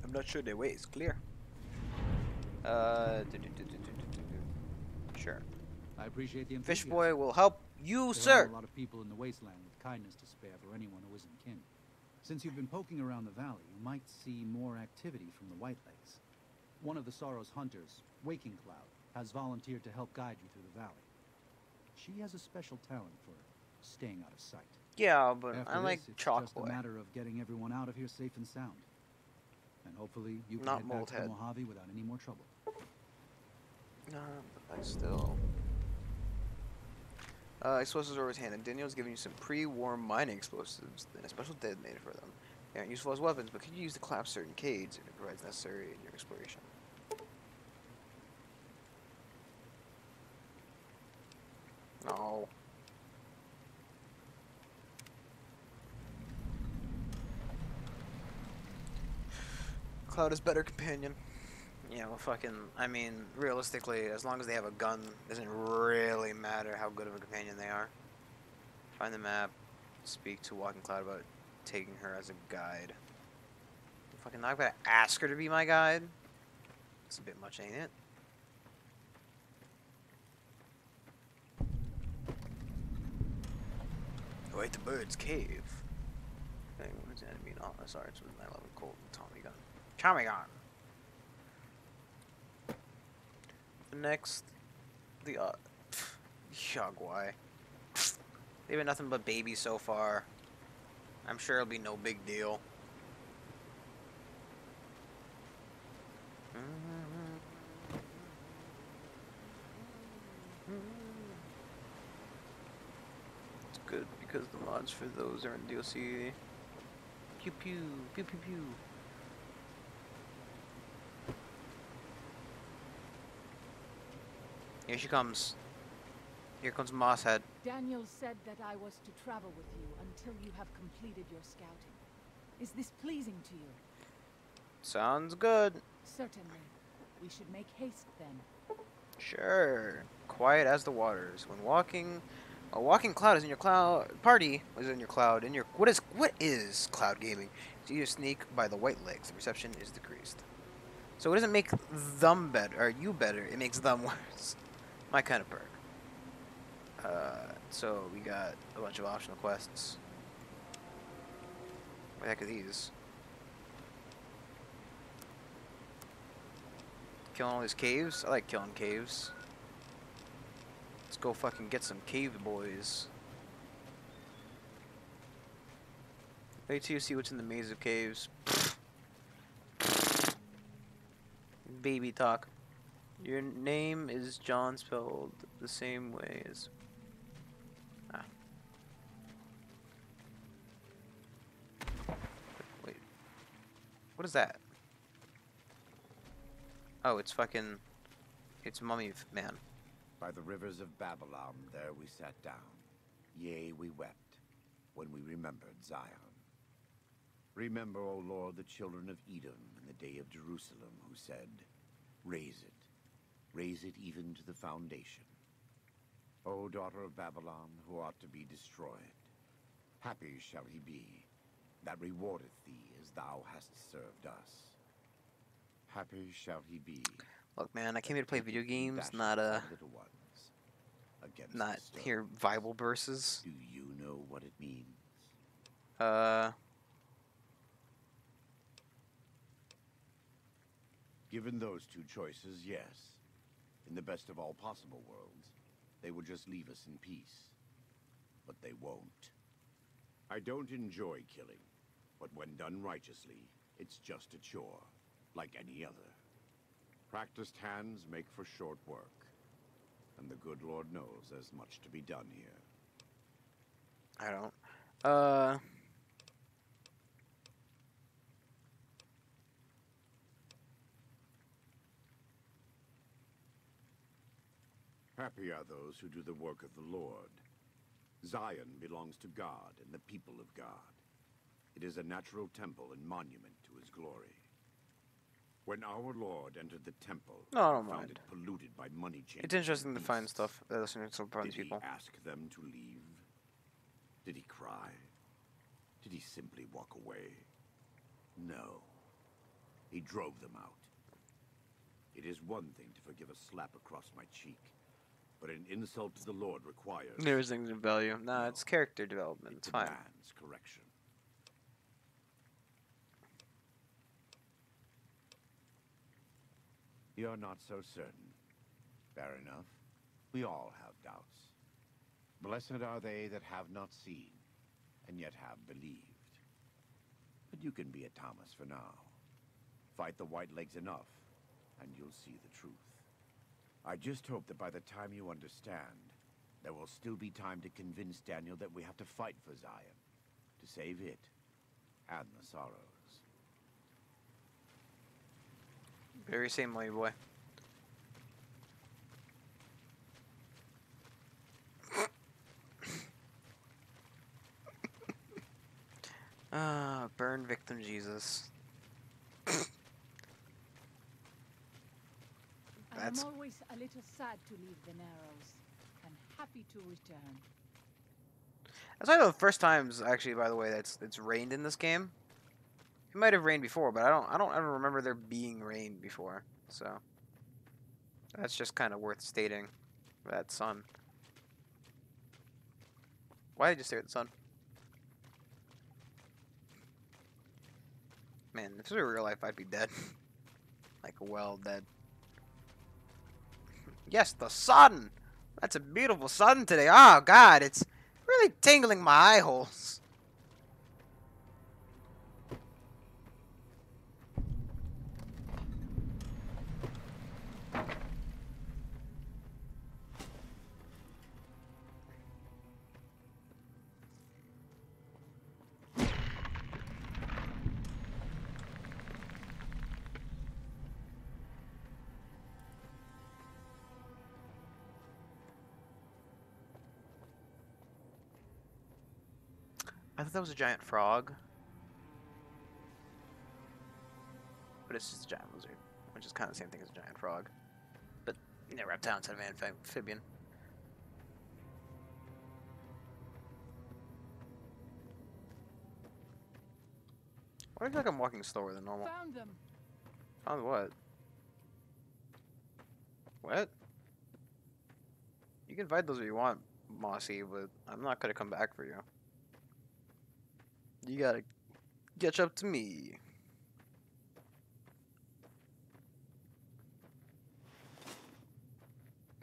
I'm not sure the way is clear. Sure. I appreciate the Fish enthusiasm. Boy will help you, There sir. are a lot of people in the wasteland with kindness to spare for anyone who isn't kin. Since you've been poking around the valley, you might see more activity from the Whitelegs. One of the Sorrow's hunters, Waking Cloud, has volunteered to help guide you through the valley. She has a special talent for staying out of sight. Yeah, but After I like this, it's Chalk just Boy. a matter of getting everyone out of here safe and sound. And hopefully you can Not head back to the Moldhead. Mojave without any more trouble. No, but I still. Explosives are always handy. Daniel's giving you some pre-war mining explosives and a special detonator for them. They aren't useful as weapons, but could you use to collapse certain caves if it provides necessary in your exploration? No. Cloud is better companion. Yeah, well, fucking, I mean, realistically, as long as they have a gun, doesn't really matter how good of a companion they are. Find the map, speak to Walking Cloud about taking her as a guide. I'm fucking not gonna ask her to be my guide. It's a bit much, ain't it? Oh, wait, the bird's cave. Okay, what's the enemy? Oh, sorry, it's with my level Colt Tommy gun. Tommy gun! Next, the Yagwai. They've been nothing but babies so far. I'm sure it'll be no big deal. It's good because the mods for those are in DLC. Pew pew, pew pew pew. Here she comes. Here comes Mosshead. Daniel said that I was to travel with you until you have completed your scouting. Is this pleasing to you? Sounds good. Certainly. We should make haste then. Sure. Quiet as the waters. When walking, a walking cloud is in your cloud party. Is in your cloud. In your what is cloud gaming? So you sneak by the Whitelegs. The reception is decreased. So it doesn't make them better or you better. It makes them worse. My kind of perk. So we got a bunch of optional quests. What the heck are these? Killing all these caves? I like killing caves. Let's go fucking get some cave boys. Wait till you see what's in the maze of caves. Baby talk. Your name is John, spelled the same way as... Ah. Wait. What is that? Oh, it's fucking... It's Mummy Man. By the rivers of Babylon, there we sat down. Yea, we wept, when we remembered Zion. Remember, O Lord, the children of Edom in the day of Jerusalem, who said, raise it even to the foundation. O daughter of Babylon, who ought to be destroyed, happy shall he be, that rewardeth thee as thou hast served us. Happy shall he be. Look, man, I came here to play video games, Dashes not our little ones against the not stone. hear Bible verses. Do you know what it means? Given those two choices, yes. In the best of all possible worlds, they would just leave us in peace. But they won't. I don't enjoy killing, but when done righteously, it's just a chore, like any other. Practiced hands make for short work, and the good Lord knows there's much to be done here. I don't. Happy are those who do the work of the Lord. Zion belongs to God and the people of God. It is a natural temple and monument to his glory. When our Lord entered the temple, No, I don't he found mind. it polluted by money changers. It's interesting and to find beasts. stuff that listening to some Did people. he ask them to leave? Did he cry? Did he simply walk away? No. He drove them out. It is one thing to forgive a slap across my cheek, but an insult to the Lord requires... There's things of value. Nah, No. it's character development. It It's fine. demands correction. You're not so certain. Fair enough. We all have doubts. Blessed are they that have not seen, and yet have believed. But you can be a Thomas for now. Fight the White Legs enough, and you'll see the truth. I just hope that by the time you understand, there will still be time to convince Daniel that we have to fight for Zion, to save it, and the Sorrows. Very same way, boy. Burn victim Jesus. That's- I'm always a little sad to leave the Narrows, and happy to return. That's one of the first times, actually, by the way, it's rained in this game. It might have rained before, but I don't ever remember there being rain before. So that's just kind of worth stating. That sun. Why did you stare at the sun? Man, if this were real life, I'd be dead. Like, well dead. Yes, the sun! That's a beautiful sun today. Oh, God, it's really tingling my eye holes. I thought that was a giant frog. But it's just a giant lizard, which is kind of the same thing as a giant frog. But, you know, reptile instead of amphibian. Why do I feel like I'm walking slower than normal? Found them. Found what? What? You can fight those if you want, Mossy, but I'm not gonna come back for you. You gotta catch up to me.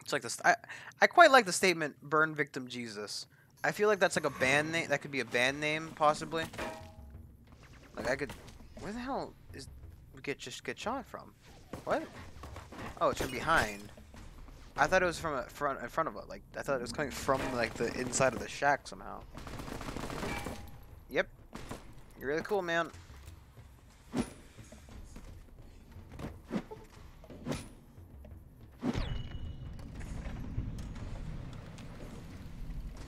It's like this. I quite like the statement "Burn Victim Jesus." I feel like that's like a band name. That could be a band name, possibly. Like I could. Where the hell is we just get shot from? What? Oh, it's from behind. I thought it was from in front of it. Like I thought it was coming from like the inside of the shack somehow. Yep. You're really cool, man.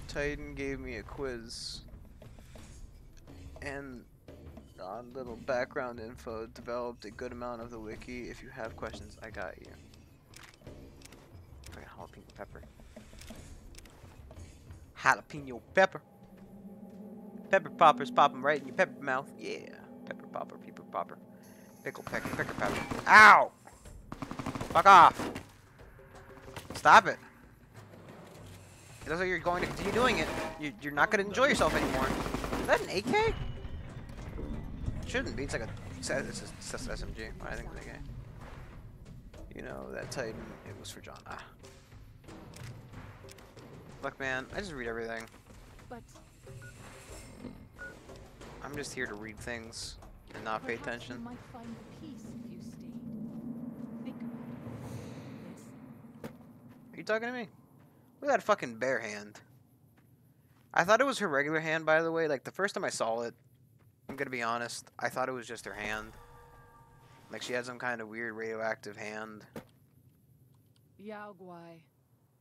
Titan gave me a quiz and on little background info, developed a good amount of the wiki. If you have questions, I got you. Fucking jalapeno pepper. Jalapeno pepper. Pepper poppers pop them right in your pepper mouth. Yeah. Pepper popper, peeper popper. Pickle pecker, pecker pepper. Ow! Fuck off! Stop it. It looks like you're going to continue doing it. You're not going to enjoy yourself anymore. Is that an AK? It shouldn't be. It's like a... It's a SMG. I think it's an AK. You know, that Titan, it was for John. Ah. Look, man, I just read everything. But I'm just here to read things and not pay perhaps you attention. might find peace if you stayed. Think about it. Yes. Are you talking to me? Look at that fucking bare hand. I thought it was her regular hand, by the way. Like, the first time I saw it, I'm gonna be honest, I thought it was just her hand. Like, she had some kind of weird radioactive hand. Yao Guai,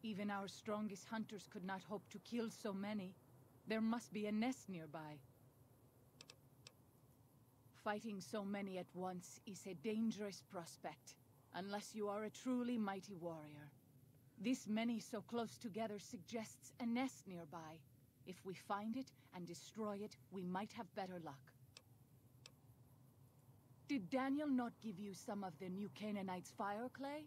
even our strongest hunters could not hope to kill so many. There must be a nest nearby. Fighting so many at once is a dangerous prospect, unless you are a truly mighty warrior. This many so close together suggests a nest nearby. If we find it and destroy it, we might have better luck. Did Daniel not give you some of the new Canaanites' fire clay?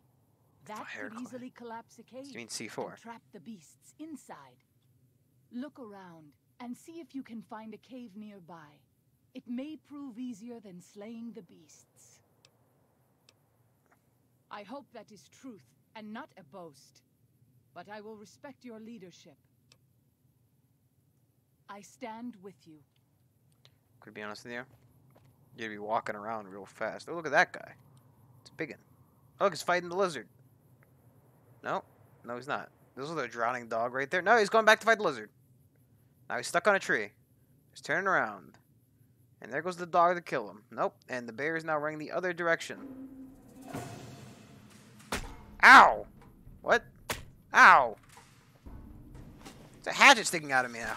That Fire could clay. easily collapse a cave You mean C4? and trap the beasts inside. Look around and see if you can find a cave nearby. It may prove easier than slaying the beasts. I hope that is truth and not a boast, but I will respect your leadership. I stand with you. Could be honest with you. You'd be walking around real fast. Oh, look at that guy. It's biggin'. Oh, look, he's fighting the lizard. No. No, he's not. This is a drowning dog right there. No, he's going back to fight the lizard. Now he's stuck on a tree. He's turning around. And there goes the dog to kill him. Nope. And the bear is now running the other direction. Ow! What? Ow! There's a hatchet sticking out of me now.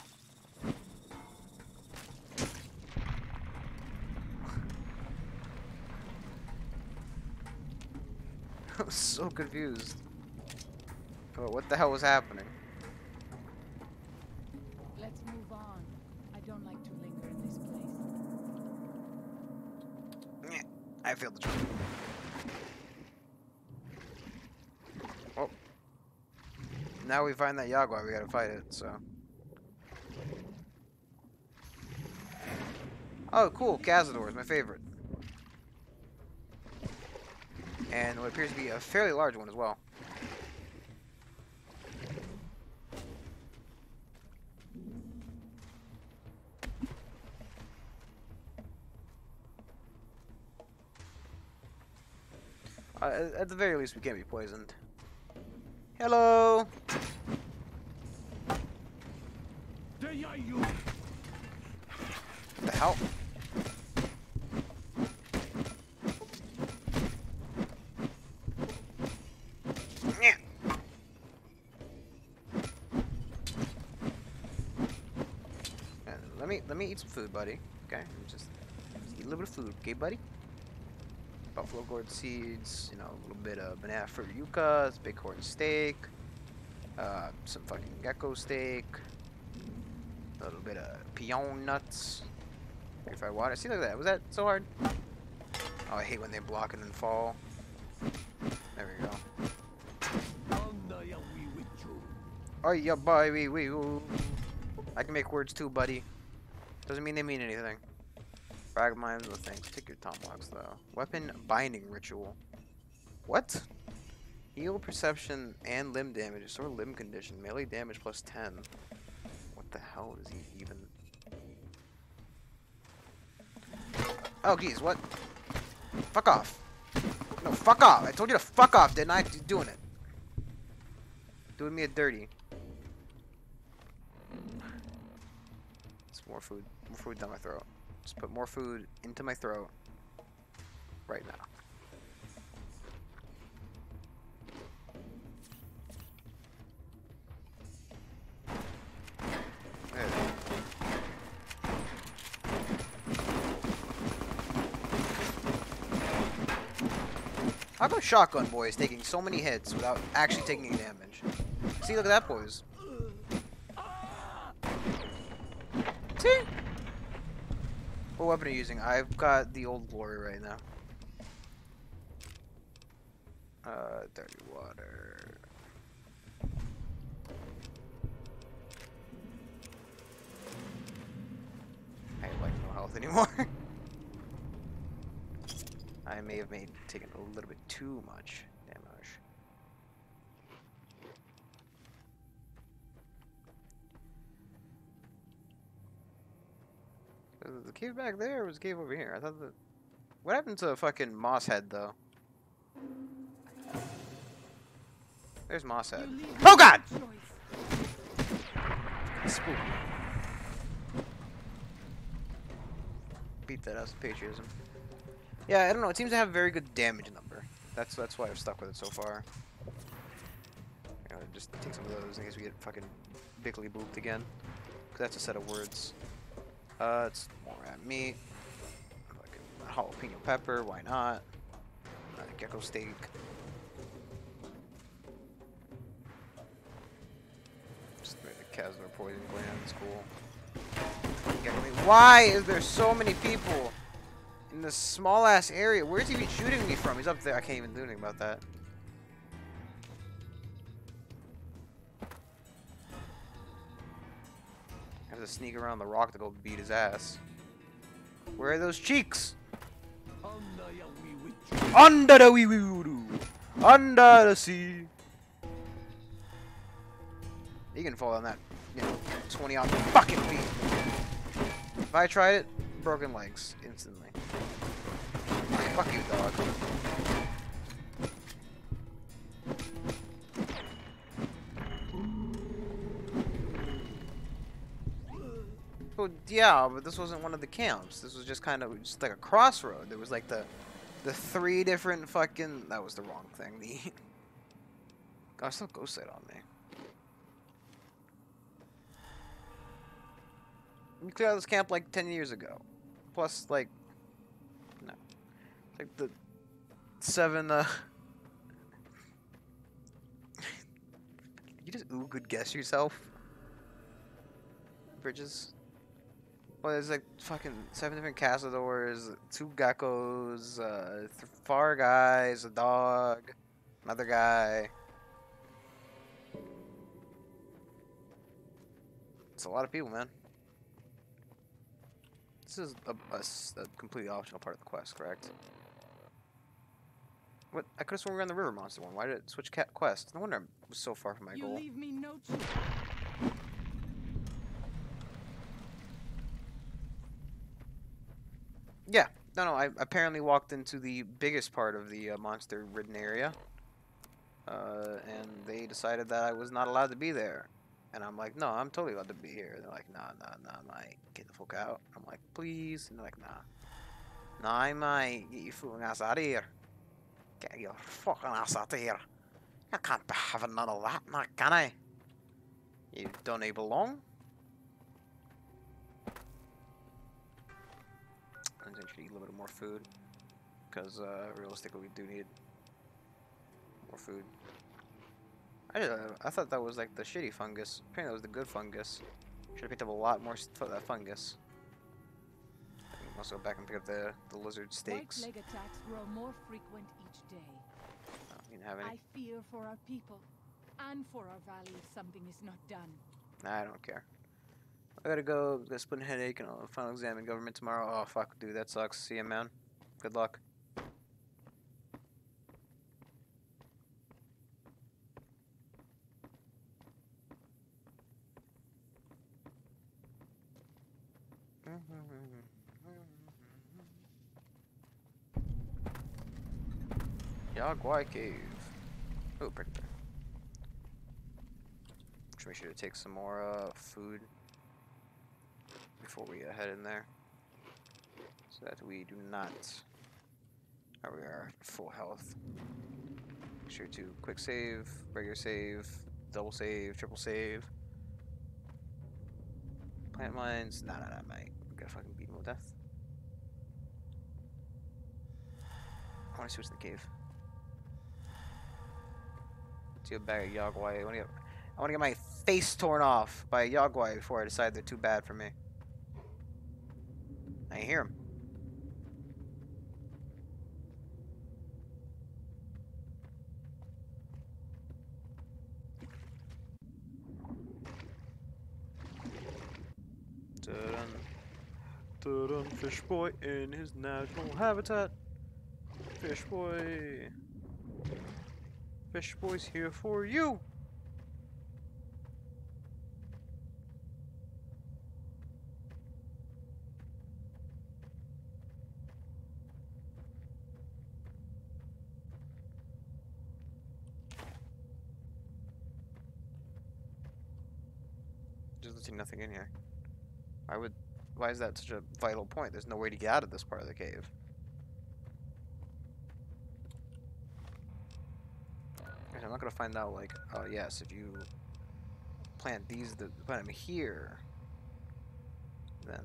I was so confused. Oh, what the hell was happening? Let's move on. I don't like to linger in this place. I failed the jump. Oh. Now we find that Jaguar, we gotta fight it, so. Oh, cool. Cazador is my favorite. And what appears to be a fairly large one as well. At the very least, we can't be poisoned. Hello! There you What the hell? Let me eat some food, buddy. Okay, just eat a little bit of food, okay, buddy? Buffalo gourd seeds, you know, a little bit of banana fruit yucca, bighorn steak, some fucking gecko steak, a little bit of peon nuts, purified water. See, look at that. Was that so hard? Oh, I hate when they block and then fall. There we go. Oh yeah, boy, wee. I can make words too, buddy. Doesn't mean they mean anything. Frag mines, no thanks. Take your tomahawks though. Weapon binding ritual. What? Heal perception and limb damage. Restore limb condition. Melee damage plus 10. What the hell is he even? Oh geez, what? Fuck off. No, fuck off. I told you to fuck off, didn't I? You're doing it. Doing me a dirty. It's more food. More food down my throat. Just put more food into my throat right now. There. How come Shotgun Boy is taking so many hits without actually taking any damage? See, look at that, boys. See? What weapon are you using? I've got the old glory right now. Dirty water. I have like no health anymore. I may have taken a little bit too much damage. Was the cave back there or was the cave over here? I thought the... What happened to fucking Moss Head though? There's Moss Head. Oh god! Spook. Beat that ass with patriotism. Yeah, I don't know. It seems to have a very good damage number. That's why I've stuck with it so far. You know, just take some of those in case we get fucking bigly booped again. Cause that's a set of words. It's more rat meat. Fucking jalapeno pepper. Why not? Gecko steak. Just made the Casner poison glands. Cool. Why is there so many people in this small ass area? Where's he shooting me from? He's up there. I can't even do anything about that. I have to sneak around the rock to go beat his ass. Where are those cheeks? Under the wee wee woo. Under the sea. You can fall on that, you know, 20 odd fucking feet. If I tried it, broken legs instantly. Fuck you, dog. Well, yeah, but this wasn't one of the camps. This was just kind of just like a crossroad. There was like the 3 different fucking... That was the wrong thing. The... God, I still ghost light on me. We cleared out this camp like 10 years ago. Plus, like... No. Like the 7, You just good guess yourself? Bridges? Well, there's like fucking 7 different castadors, 2 geckos, 4 guys, a dog, another guy. It's a lot of people, man. This is a completely optional part of the quest, correct? What? I could have sworn we were on the river monster one. Why did it switch quest? No wonder I was so far from my goal. Leave me no choice. Yeah. No, I apparently walked into the biggest part of the monster-ridden area. And they decided that I was not allowed to be there. And I'm like, no, I'm totally allowed to be here. And they're like, nah, mate, get the fuck out. I'm like, please. And they're like, nah, mate, get your fucking ass out of here. Get your fucking ass out of here. I can't be having none of that, now, can I? You don't belong? I'm going to eat a little bit more food. Because, realistically, we do need more food. I thought that was like the shitty fungus. Apparently that was the good fungus. Should have picked up a lot more of that fungus. I must go back and pick up the lizard steaks. White leg attacks grow more frequent each day. Oh, you didn't have any? I fear for our people and for our valley if something is not done. Nah, I don't care. I gotta go. Got a splitting headache and I'll final exam in government tomorrow. Oh fuck, dude, that sucks. See ya, man. Good luck. Yaguai Cave. Oh, prick there. Should make sure to take some more food before we head in there, so that we do not. There we are, full health. Make sure to quick save, regular save, double save, triple save. Plant mines. Nah, mate. We gotta fucking beat him with death. I wanna see what's in the cave. See a bag of Yaguai. I wanna get my face torn off by a Yaguai before I decide they're too bad for me. I I hear him. Dun-dun. Fish boy in his natural habitat. Fish boy. Fish boy's here for you. There's nothing in here. Why is that such a vital point? There's no way to get out of this part of the cave. I'm not gonna find out, like, oh yes, if you plant them here, then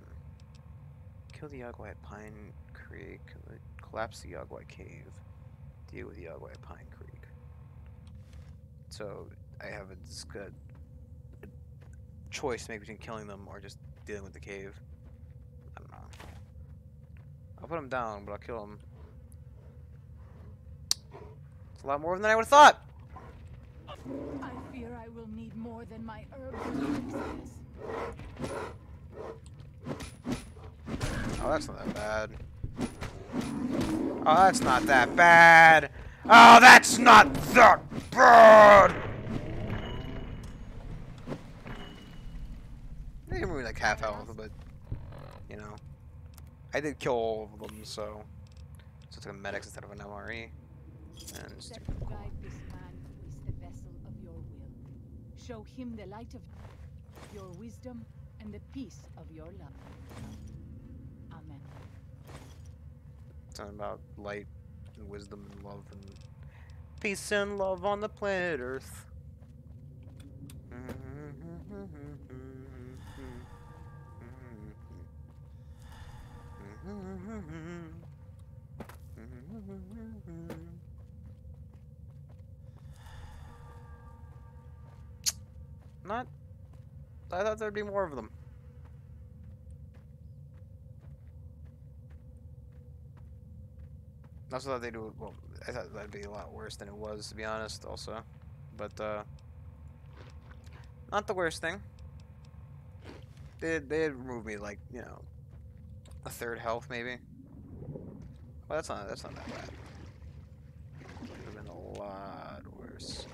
kill the Yagwai at Pine Creek, collapse the Yagwai Cave, deal with the Yagwai at Pine Creek. So I have a choice to make between killing them or just dealing with the cave. I don't know. I'll put him down, but I'll kill him. It's a lot more than I would have thought. I fear I will need more than my herbs. Oh, that's not that bad. Oh, that's not that bad. Oh, that's not that bad. They gave me like half health, but you know, I did kill all of them, so it's like a medics instead of an MRE. And Set to guide this man who is the vessel of your will. Show him the light of your wisdom and the peace of your love. Amen. Something about light and wisdom and love and peace and love on the planet Earth. Not. I thought there'd be more of them. I also thought they'd do. Well, I thought that'd be a lot worse than it was, to be honest. Also, but not the worst thing. They'd remove me like, you know, a third health maybe. Well, that's not that bad. Could have been a lot worse.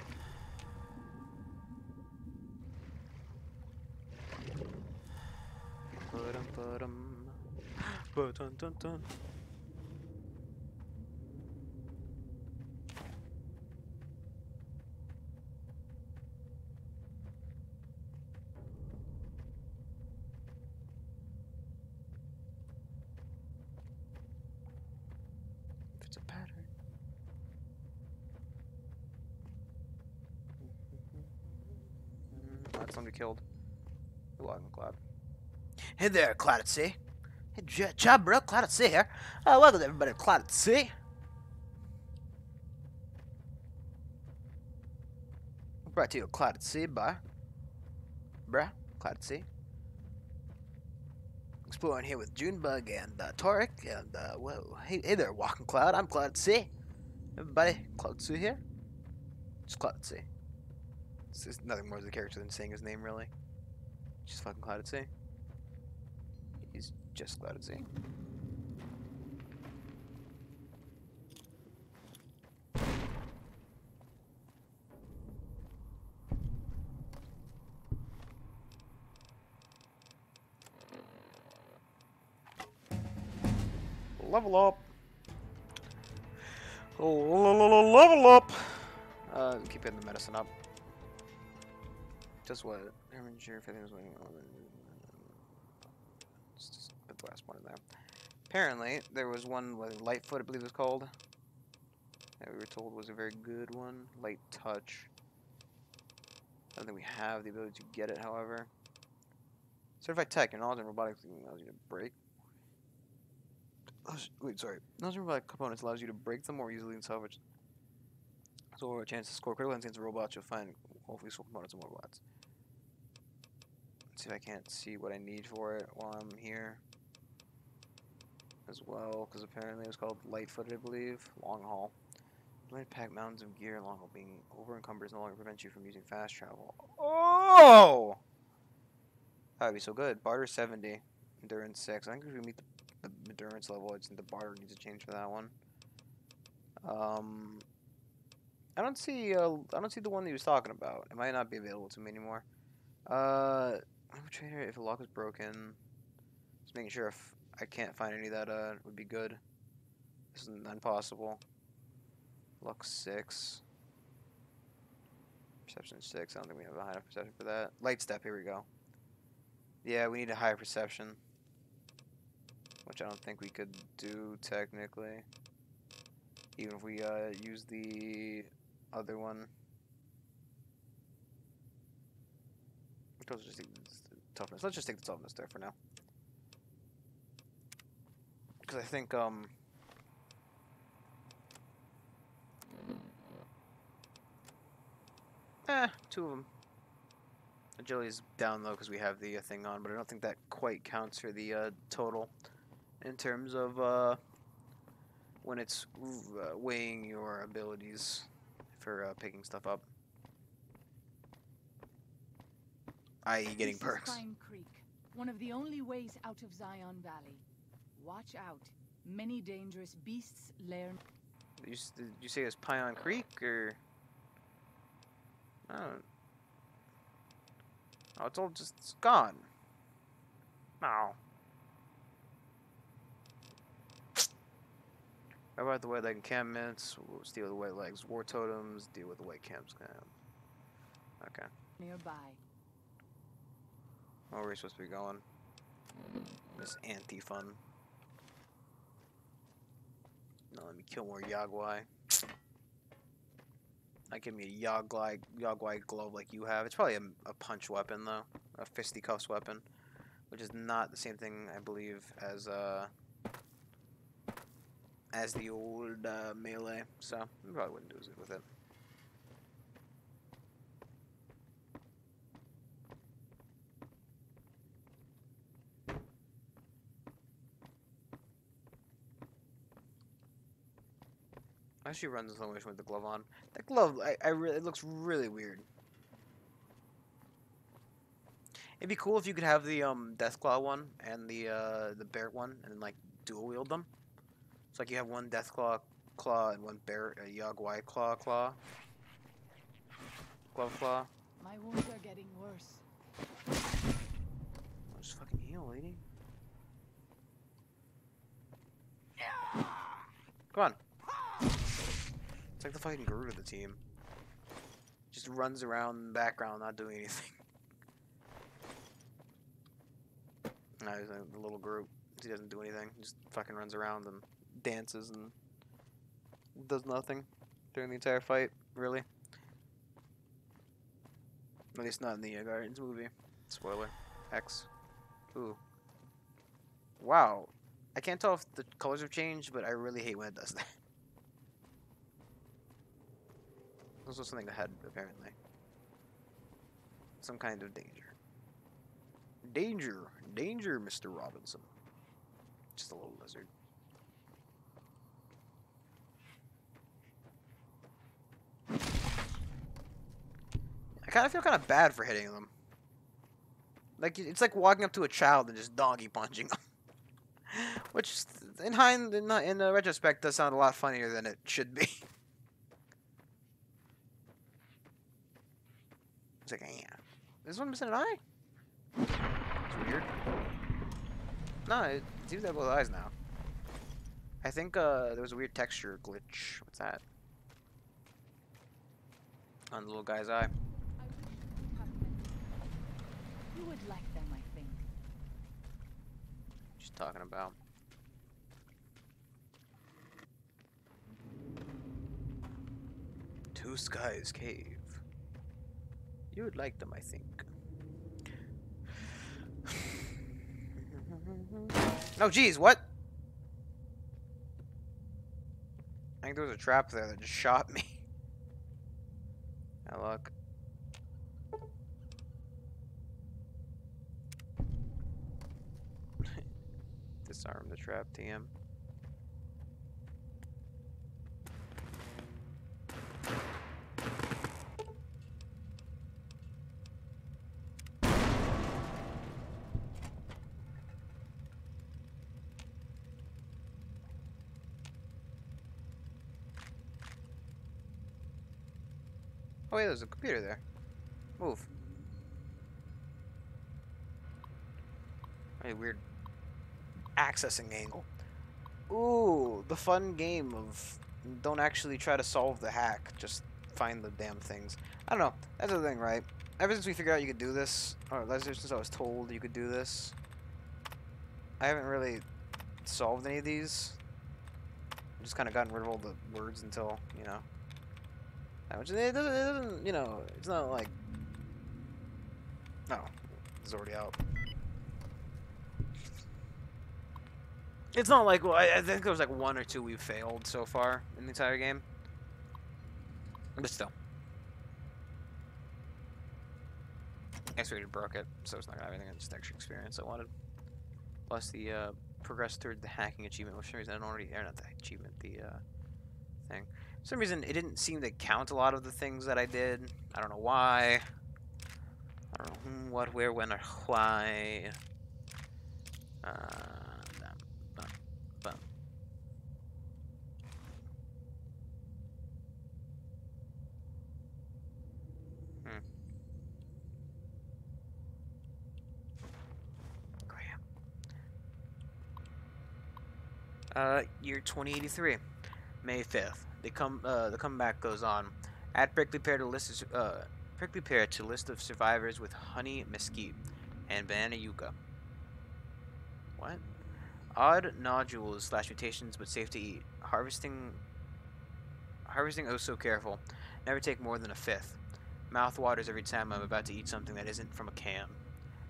Ba-dum-dum-dum. If it's a pattern. That's somebody killed. The Logging Cloud. Hey there, Cloud at Sea. Hey, job, bro. Cloud at Sea here. Welcome to everybody to Cloud at Sea. Brought to you Cloud at Sea by Bruh, Cloud at Sea. Exploring here with Junebug and Torek and whoa. Hey there, Walking Cloud. I'm Cloud at Sea. Everybody, Cloud at Sea here. Just Cloud at Sea. There's nothing more to the character than saying his name, really. Just fucking Cloud at Sea. He's just Cloud at Sea. Level up. Level up. Keep hitting the medicine up. Just what? I'm sure if anything was going on. Just put the last one in there. Apparently, there was one, Lightfoot, I believe it was called. That we were told was a very good one. Light Touch. I don't think we have the ability to get it, however. Certified Tech, your knowledge in robotics allows you to break. Wait, sorry. Knowledge in robotic components allows you to break them more easily and salvage. So, a chance to score critical instincts of robots, you'll find hopefully useful components of more robots. Let's see if I can't see what I need for it while I'm here. as well, because apparently it was called Lightfoot, I believe. Long haul. You might pack mountains of gear. Long haul being over encumbered no longer prevents you from using fast travel. Oh! That would be so good. Barter 70. Endurance 6. I think if we meet the endurance level, it's the barter needs to change for that one. I don't see the one that he was talking about. It might not be available to me anymore. I'm a trader if a lock is broken. Just making sure if I can't find any that would be good. This is none possible. Luck 6. Perception 6. I don't think we have a high enough perception for that. Light step, here we go. Yeah, we need a higher perception. Which I don't think we could do technically. Even if we use the other one. Let's just take the toughness. Let's just take the toughness there for now. Because I think 2 of them. Agility's down low because we have the thing on, but I don't think that quite counts for the total in terms of when it's weighing your abilities for picking stuff up, i.e. getting perks. This is Pine Creek, one of the only ways out of Zion Valley. Watch out. Many dangerous beasts lair. Did you say it's Pine Creek or? Oh, it's all just it's gone. No. How about the white leg encampments? We'll deal with the white legs. War totems. Deal with the white camps. Okay. Nearby. Where are we supposed to be going? This anti-fun. No, let me kill more Yagwai. Not give me a Yagwai glove like you have. It's probably a punch weapon though, a fisticuffs weapon, which is not the same thing I believe as the old melee. So we probably wouldn't do as good with it. Actually runs in slow motion with the glove on. That glove, it looks really weird. It'd be cool if you could have the Deathclaw one and the bear one, and like dual wield them. It's like you have one Deathclaw claw and one bear Yagwai claw. Glove claw. My wounds are getting worse. I'll just fucking heal, lady. Come on. It's like the fucking Groot of the team. Just runs around in the background, not doing anything. No, he's like the little Groot. He doesn't do anything. He just fucking runs around and dances and does nothing during the entire fight, really. At least not in the Guardians movie. Spoiler. X. Ooh. Wow. I can't tell if the colors have changed, but I really hate when it does that. There's also something ahead, apparently. Some kind of danger. Danger! Danger, Mr. Robinson. Just a little lizard. I kind of feel kind of bad for hitting them. Like, it's like walking up to a child and just doggy punching them. Which, in retrospect, does sound a lot funnier than it should be. It's like, yeah. This one missing an eye? It's weird. No, it seems to have both eyes now. I think there was a weird texture glitch. What's that? On the little guy's eye. You would like them, I think. She's talking about. Two Skies Cave. You would like them, I think. Oh, geez, what? I think there was a trap there that just shot me. Now look. Disarm the trap TM. Oh wait, there's a computer there. Move. A weird accessing angle. Ooh, the fun game of don't actually try to solve the hack, just find the damn things. I don't know. That's the thing, right? Ever since we figured out you could do this, or ever since I was told you could do this, I haven't really solved any of these. I've just kind of gotten rid of all the words until, you know. Which it doesn't, you know, it's not like. No, it's already out. It's not like, well, I think there was like 1 or 2 we failed so far in the entire game. But still. X-Rated broke it, so it's not gonna have anything, just extra experience I wanted. Plus the progress toward the hacking achievement, which for some reason I don't already, or not the achievement, the thing. For some reason it didn't seem to count a lot of the things that I did. I don't know why. I don't know who, what, where, when, or why. Year 2083, May 5th. The comeback goes on. Add Prickly Pear to list of survivors with honey mesquite and banana yucca. What? Odd nodules / mutations, but safe to eat. Harvesting oh so careful. Never take more than a 5th. Mouth waters every time I'm about to eat something that isn't from a can.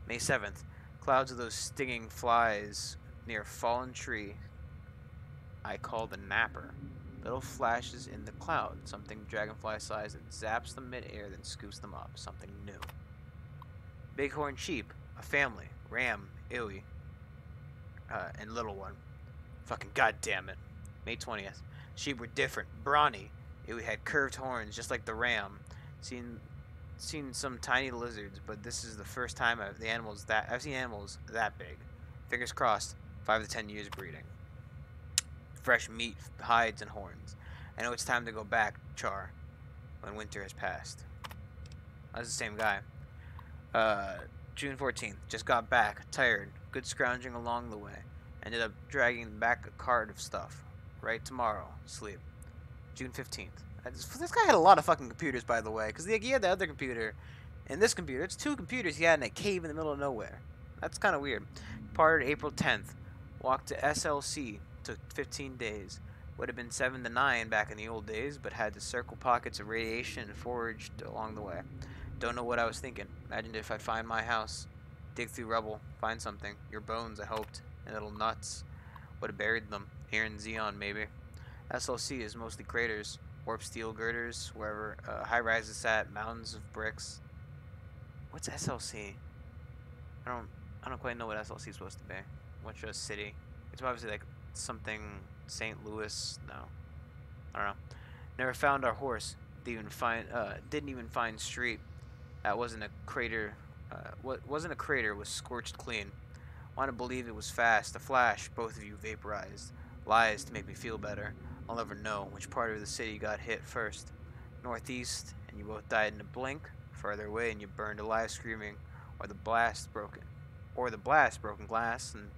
May 7th. Clouds of those stinging flies near a fallen tree I call the napper. Little flashes in the cloud, something dragonfly size that zaps them mid-air, then scoops them up. Something new. Bighorn sheep, a family, ram, Iwi, and little one. Fucking goddamn it. May 20th. Sheep were different, brawny. Iwi had curved horns, just like the ram. Seen some tiny lizards, but this is the first time I've seen animals that big. Fingers crossed. 5 to 10 years breeding. Fresh meat, hides, and horns. I know it's time to go back, Char, when winter has passed. That's the same guy. June 14th. Just got back, tired, good scrounging along the way. Ended up dragging back a cart of stuff. Right tomorrow, sleep. June 15th. This guy had a lot of fucking computers, by the way, because he had the other computer and this computer. It's 2 computers he had in a cave in the middle of nowhere. That's kind of weird. Parted April 10th. Walked to SLC. Took 15 days. Would have been 7 to 9 back in the old days, but had to circle pockets of radiation and foraged along the way. Don't know what I was thinking. Imagined if I'd find my house, dig through rubble, find something. Your bones, I hoped, and little nuts. Would have buried them here in Xeon, maybe. SLC is mostly craters, warped steel girders, wherever high rises sat, mountains of bricks. What's SLC? I don't quite know what SLC is supposed to be. What's a city? It's obviously like something St. Louis. No, I don't know. Never found our horse. Didn't even find street. That wasn't a crater. Wasn't a crater. Was scorched clean. Want to believe it was fast. A flash. Both of you vaporized. Lies to make me feel better. I'll never know which part of the city got hit first. Northeast, and you both died in a blink. Farther away, and you burned alive, screaming, or the blast broken glass and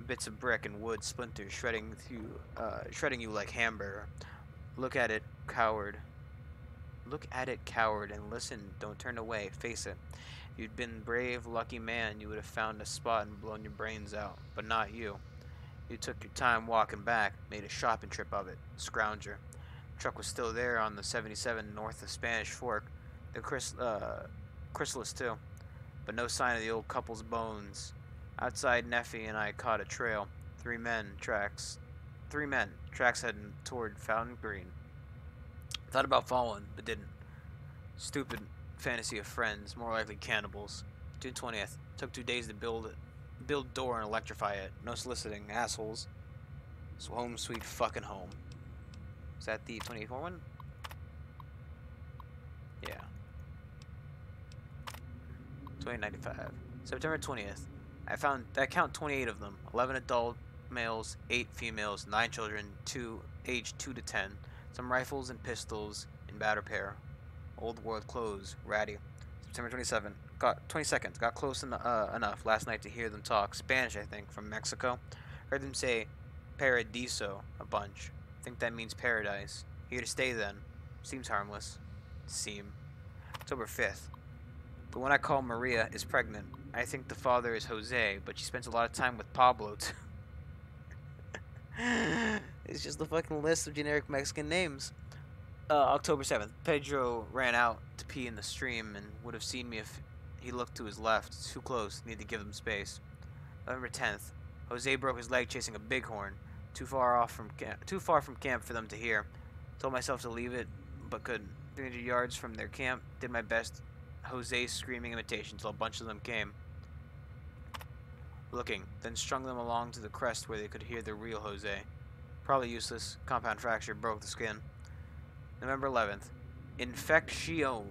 bits of brick and wood splinters shredding you like hamburger. Look at it, coward. Look at it, coward, and listen. Don't turn away. Face it. If you'd been brave, lucky man, you would have found a spot and blown your brains out. But not you. You took your time walking back, made a shopping trip of it. Scrounger. Truck was still there on the 77 north of Spanish Fork. The chrysalis too. But no sign of the old couple's bones. Outside, Neffy and I caught a trail. 3 men. Tracks heading toward Fountain Green. Thought about following, but didn't. Stupid fantasy of friends, more likely cannibals. June 20th. Took 2 days to build it. build door and electrify it. No soliciting, assholes. So home sweet fucking home. Is that the 24 one? Yeah. 2095. September 20th. I count 28 of them. 11 adult males, 8 females, 9 children, aged 2 to 10. Some rifles and pistols in bad repair. Old world clothes, ratty. September 22nd. Got close enough last night to hear them talk. Spanish, I think, from Mexico. Heard them say Paradiso a bunch. Think that means paradise. Here to stay then. Seems harmless. October 5th. The one I call Maria is pregnant. I think the father is Jose, but she spends a lot of time with Pablo too. It's just the fucking list of generic Mexican names. October 7th. Pedro ran out to pee in the stream and would have seen me if he looked to his left. Too close. Need to give him space. November 10th. Jose broke his leg chasing a bighorn. Too far from camp for them to hear. Told myself to leave it, but couldn't. 300 yards from their camp. Did my best Jose's screaming imitation till a bunch of them came. Looking, then strung them along to the crest where they could hear the real Jose. Probably useless. Compound fracture broke the skin. November 11th. Infection.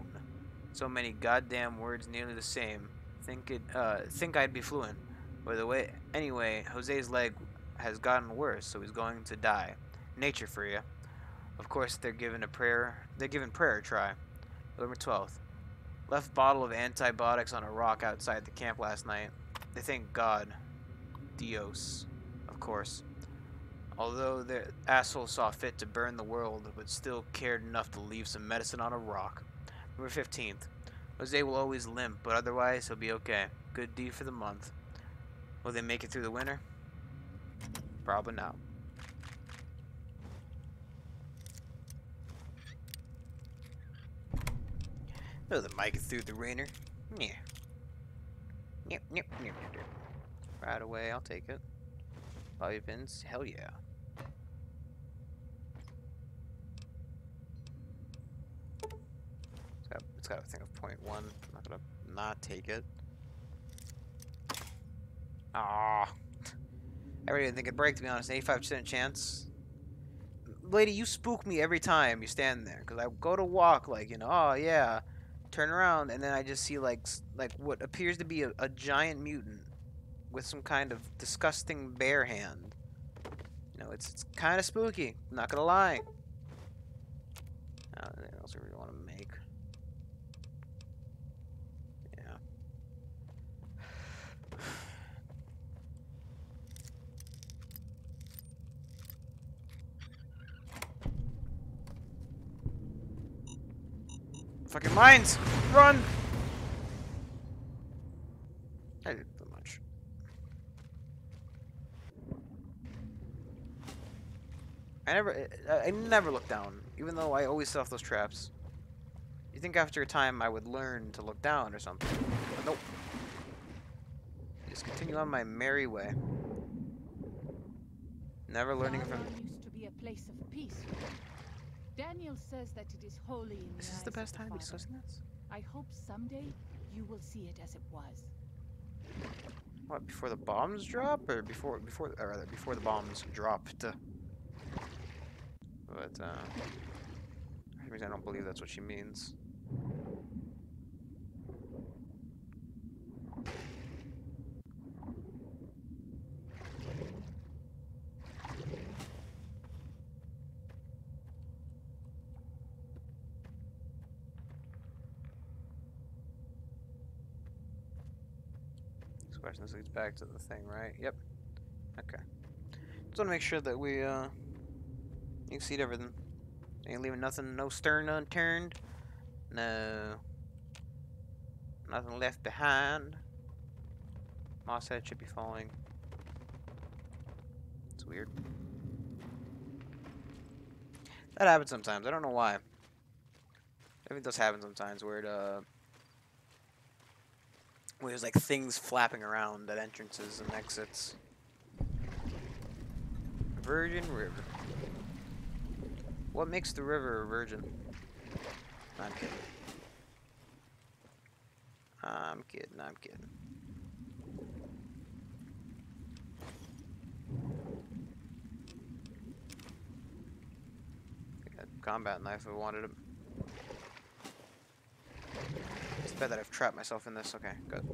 So many goddamn words nearly the same. Think I'd be fluent. By the way, anyway, Jose's leg has gotten worse, so he's going to die. Nature for you. Of course, they're giving prayer a try. November 12th. Left bottle of antibiotics on a rock outside the camp last night. They thank God. Dios. Of course. Although their asshole saw fit to burn the world, but still cared enough to leave some medicine on a rock. November 15th. Jose will always limp, but otherwise he'll be okay. Good deed for the month. Will they make it through the winter? Probably not. Will they make it through the winter? Yeah. Yep. Right away, I'll take it. Bobby pins, hell yeah. It's got a thing of 0.1. I'm not gonna not take it. Ah, I really didn't think it'd break, to be honest. 85% chance. Lady, you spook me every time you stand there, because I go to walk, like, you know, oh yeah, turn around, and then I just see like what appears to be a giant mutant with some kind of disgusting bare hand. You know, it's kind of spooky. I'm not gonna lie. Anything else I really want to make? Yeah. Fucking mines! Run! I did too much. I never look down, even though I always set off those traps. You think after a time I would learn to look down or something? But nope. Just continue on my merry way. Never learning from. Used to be a place of peace. Daniel says that it is holy in Is this the best time to be discussing this? I hope someday you will see it as it was. What, before the bombs drop, or before the bombs dropped? But for some reason I don't believe that's what she means. This leads back to the thing, right? Yep. Okay. Just want to make sure that we exceed everything. Ain't leaving nothing, no stone unturned. No. Nothing left behind. Moss head should be falling. It's weird. That happens sometimes. I don't know why. I think those happen sometimes where there's like things flapping around at entrances and exits. Virgin River. What makes the river a virgin? I'm kidding. I'm kidding. combat knife if I wanted it. It's bad that I've trapped myself in this. Okay, good.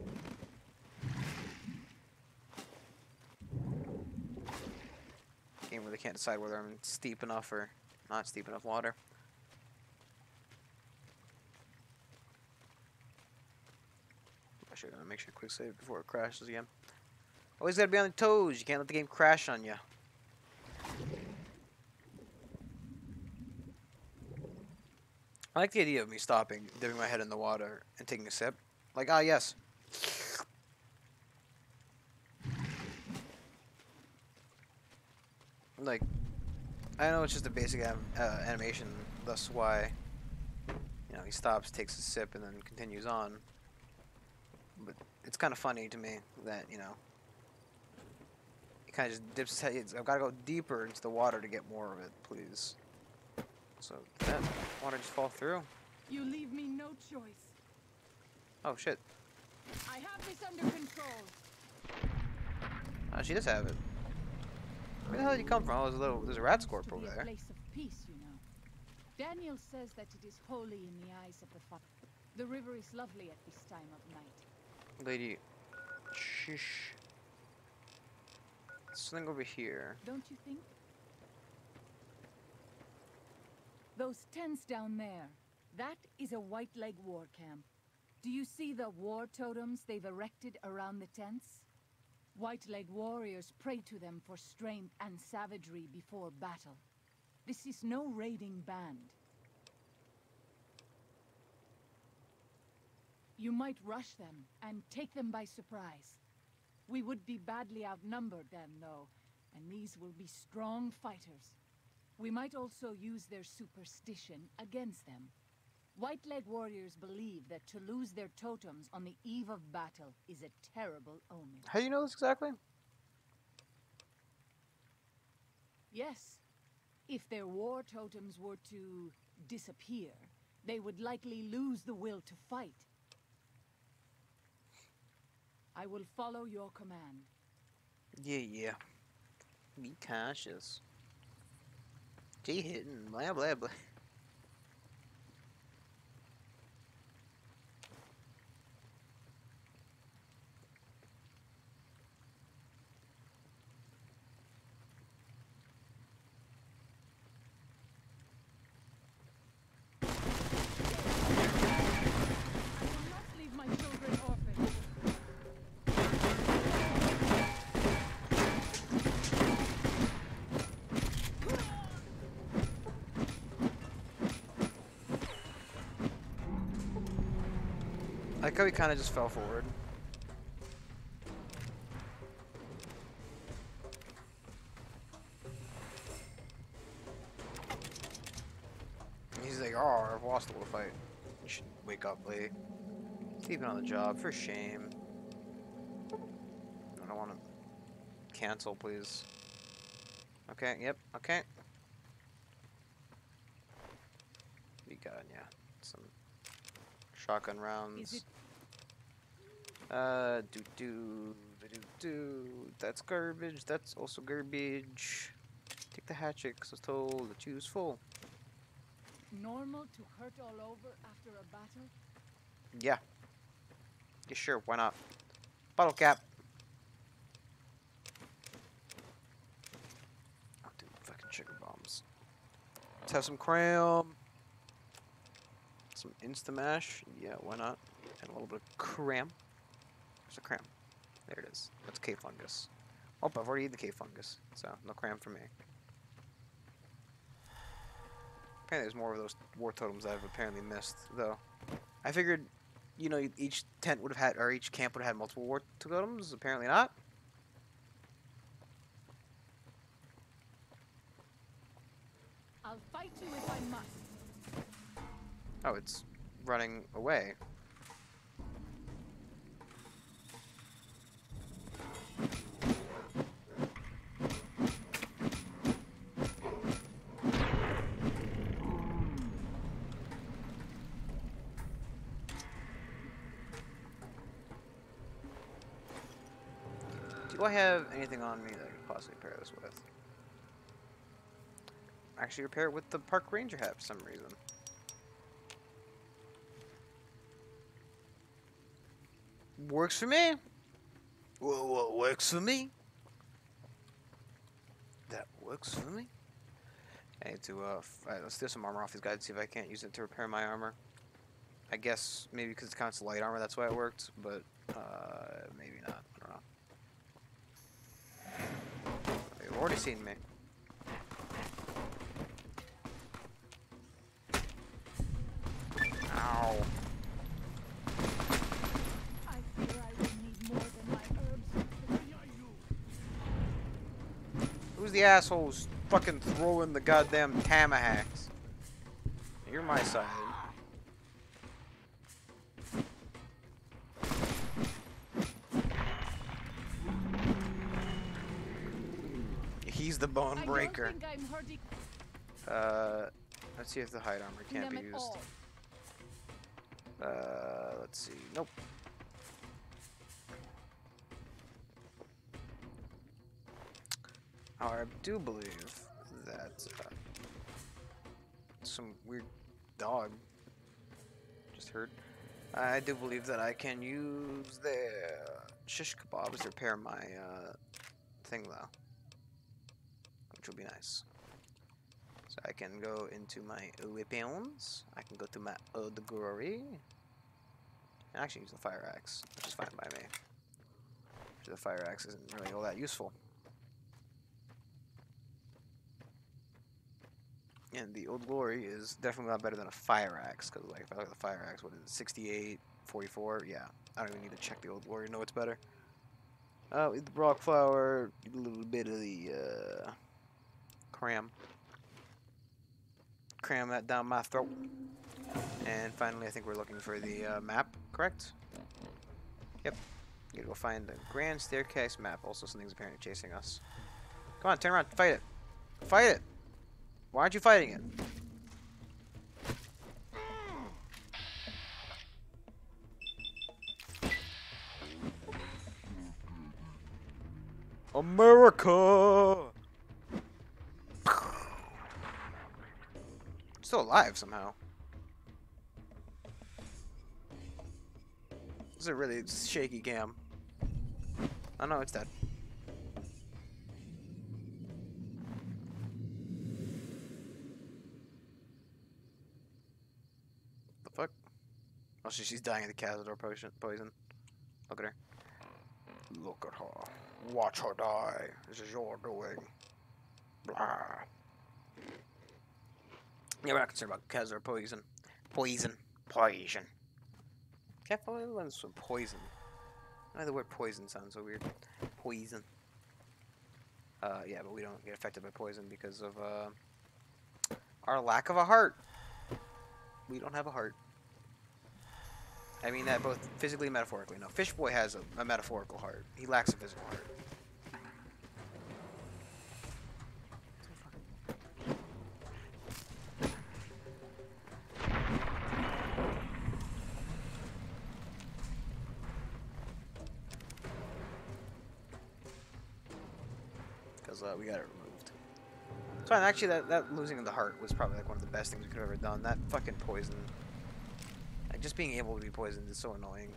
Game really can't decide whether I'm in steep enough or not steep enough water. I should make sure quick save before it crashes again. Always gotta be on the toes. You can't let the game crash on you. I like the idea of me stopping, dipping my head in the water, and taking a sip. Like, ah, yes. Like, I know it's just a basic animation, thus why, you know, he stops, takes a sip, and then continues on. But it's kind of funny to me that, you know, he kind of just dips his head. I've got to go deeper into the water to get more of it, please. So, did that water just fall through? You leave me no choice. Oh, shit. I have this under control. Oh, she does have it. Where the hell did you come from? Oh, there's a rat scorp over there. A place of peace, you know. Daniel says that it is holy in the eyes of the Father. The river is lovely at this time of night. Lady, shish. Something over here. Don't you think? Those tents down there, that is a White Leg war camp. Do you see the war totems they've erected around the tents? White Leg warriors pray to them for strength and savagery before battle. This is no raiding band. You might rush them and take them by surprise. We would be badly outnumbered then, though, and these will be strong fighters. We might also use their superstition against them. White Leg warriors believe that to lose their totems on the eve of battle is a terrible omen. How do you know this exactly? Yes. If their war totems were to disappear, they would likely lose the will to fight. I will follow your command. Yeah. Be cautious. G hitting, blah blah blah. I like how he kind of just fell forward. He's like, oh, I've lost the fight. You should wake up, Lee. Keeping on the job, for shame. I don't want to cancel, please. Okay, yep, okay. We got, yeah, some shotgun rounds. That's garbage. That's also garbage. Take the hatchet, because I was told to choose full. Normal to hurt all over after a battle? Yeah. Yeah, sure. Why not? Bottle cap. Oh, dude, fucking sugar bombs. Let's have some cram. Some Instamash. Yeah, why not? And a little bit of cram. There's a cram. There it is. That's cave fungus. Oh, I've already eaten the cave fungus, so no cram for me. Apparently there's more of those war totems that I've apparently missed, though. I figured, you know, each tent would have had, or each camp would have had multiple war totems. Apparently not. I'll fight you if I must. Oh, it's running away. Do I have anything on me that I could possibly pair this with? actually repair it with the park ranger hat for some reason. Works for me. What works for me? That works for me. I need to, let's steal some armor off these guys and see if I can't use it to repair my armor. I guess maybe because it counts light armor, that's why it worked, but, maybe not. I don't know. They've already seen me. Ow. I fear I will need more than my herbs. Who's the assholes fucking throwing the goddamn tamahacks? You're my side. He's the bone breaker. Let's see if the hide armor can't be used. Let's see. Nope. I do believe that some weird dog just heard. I do believe that I can use the shish kebabs to repair my thing though, which will be nice. So I can go into my weapons. I can go to my eau de glory. And actually use the fire axe, which is fine by me. The fire axe isn't really all that useful. And the Old Glory is definitely a lot better than a fire axe, because like if I look at the fire axe, what is it, 68, 44? Yeah, I don't even need to check the Old Glory to know it's better. Eat the rock flour, a little bit of the cram that down my throat. And finally, I think we're looking for the map, correct? Yep. You gotta go find the Grand Staircase map. Also, something's apparently chasing us. Come on, turn around, fight it. Fight it! Why aren't you fighting it? America! Still alive somehow. This is a really shaky cam. Oh no, it's dead. The fuck? Oh, she's dying of the Cazador poison. Look at her. Look at her. Watch her die. This is your doing. Blah. Yeah, we're not concerned about Cazador poison. Poison. Can't follow the ones with poison. Why the word poison sounds so weird. Poison. Yeah, but we don't get affected by poison because of our lack of a heart. We don't have a heart. I mean that both physically and metaphorically. No, Fish Boy has a metaphorical heart. He lacks a physical heart. Because we got it removed. It's fine. Actually, that losing the heart was probably like one of the best things we could have ever done. That fucking poison. Like, just being able to be poisoned is so annoying.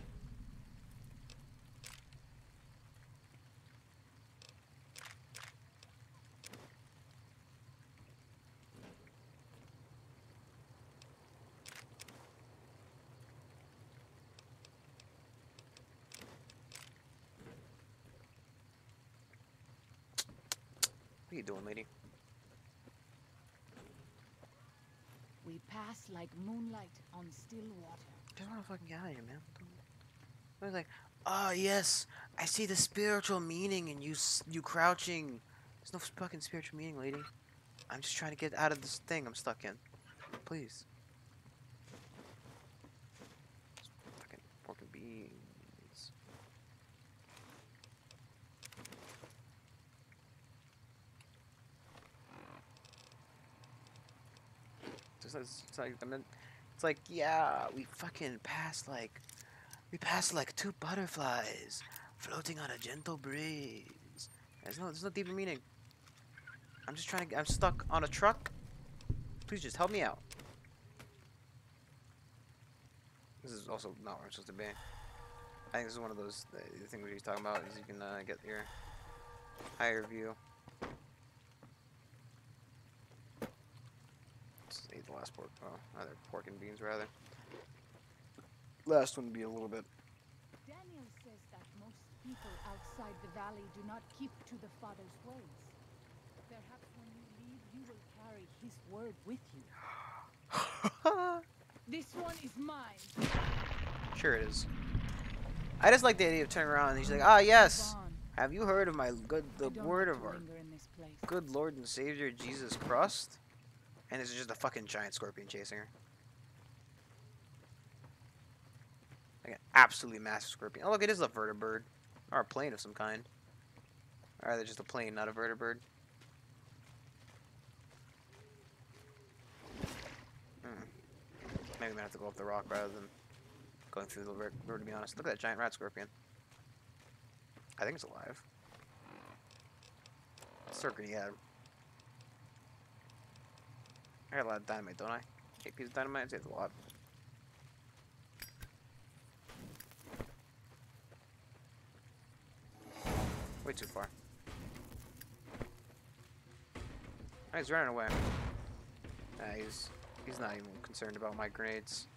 What are you doing, lady? We pass like moonlight on still water. Just want to fucking get out of here, man. I was like, oh yes, I see the spiritual meaning in you crouching. There's no fucking spiritual meaning, lady. I'm just trying to get out of this thing I'm stuck in. Please. Fucking pork and beans. It's like, yeah, we fucking passed like 2 butterflies floating on a gentle breeze. There's no deeper meaning. I'm just trying to. I'm stuck on a truck Please just help me out. This is also not where I'm supposed to be. I think this is one of those the things he's talking about is you can get your higher view. Let's eat the last pork. Oh, either pork and beans rather. Last one would be a little bit. Daniel says that most people outside the valley do not keep to the Father's ways. Perhaps when you leave, you will carry his word with you. This one is mine. Sure it is. I just like the idea of turning around and he's like, ah, yes. Have you heard of the word of our good Lord and Savior Jesus Christ? And it's just a fucking giant scorpion chasing her. Like an absolutely massive scorpion. Oh look, it is a vertibird. Or a plane of some kind. Or rather just a plane, not a vertibird. Maybe I'm gonna have to go up the rock rather than going through the river, to be honest. Look at that giant rat scorpion. I think it's alive. Circuit he had. I got a lot of dynamite, don't I? 8 pieces of dynamite? I'd say it's a lot. Way too far. Oh, he's running away. Nah, he's not even concerned about my grenades.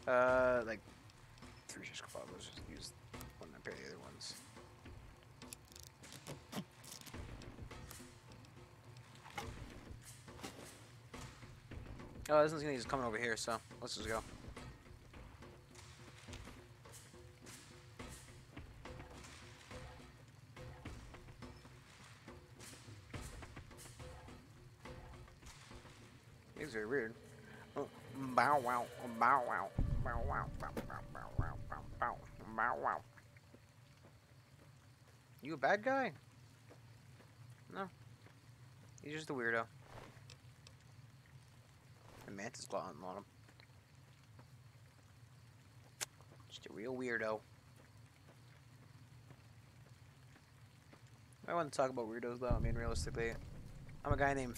Like 3 shish kebab. Let's just use one and pair the other ones. Oh, this one's gonna just coming over here, so let's just go. It's very weird. Bow wow, bow wow, bow wow, bow wow, bow wow, bow wow, bow wow. You a bad guy? No. He's just a weirdo. The mantis clawing on him. Just a real weirdo. I want to talk about weirdos though. I mean, realistically, I'm a guy named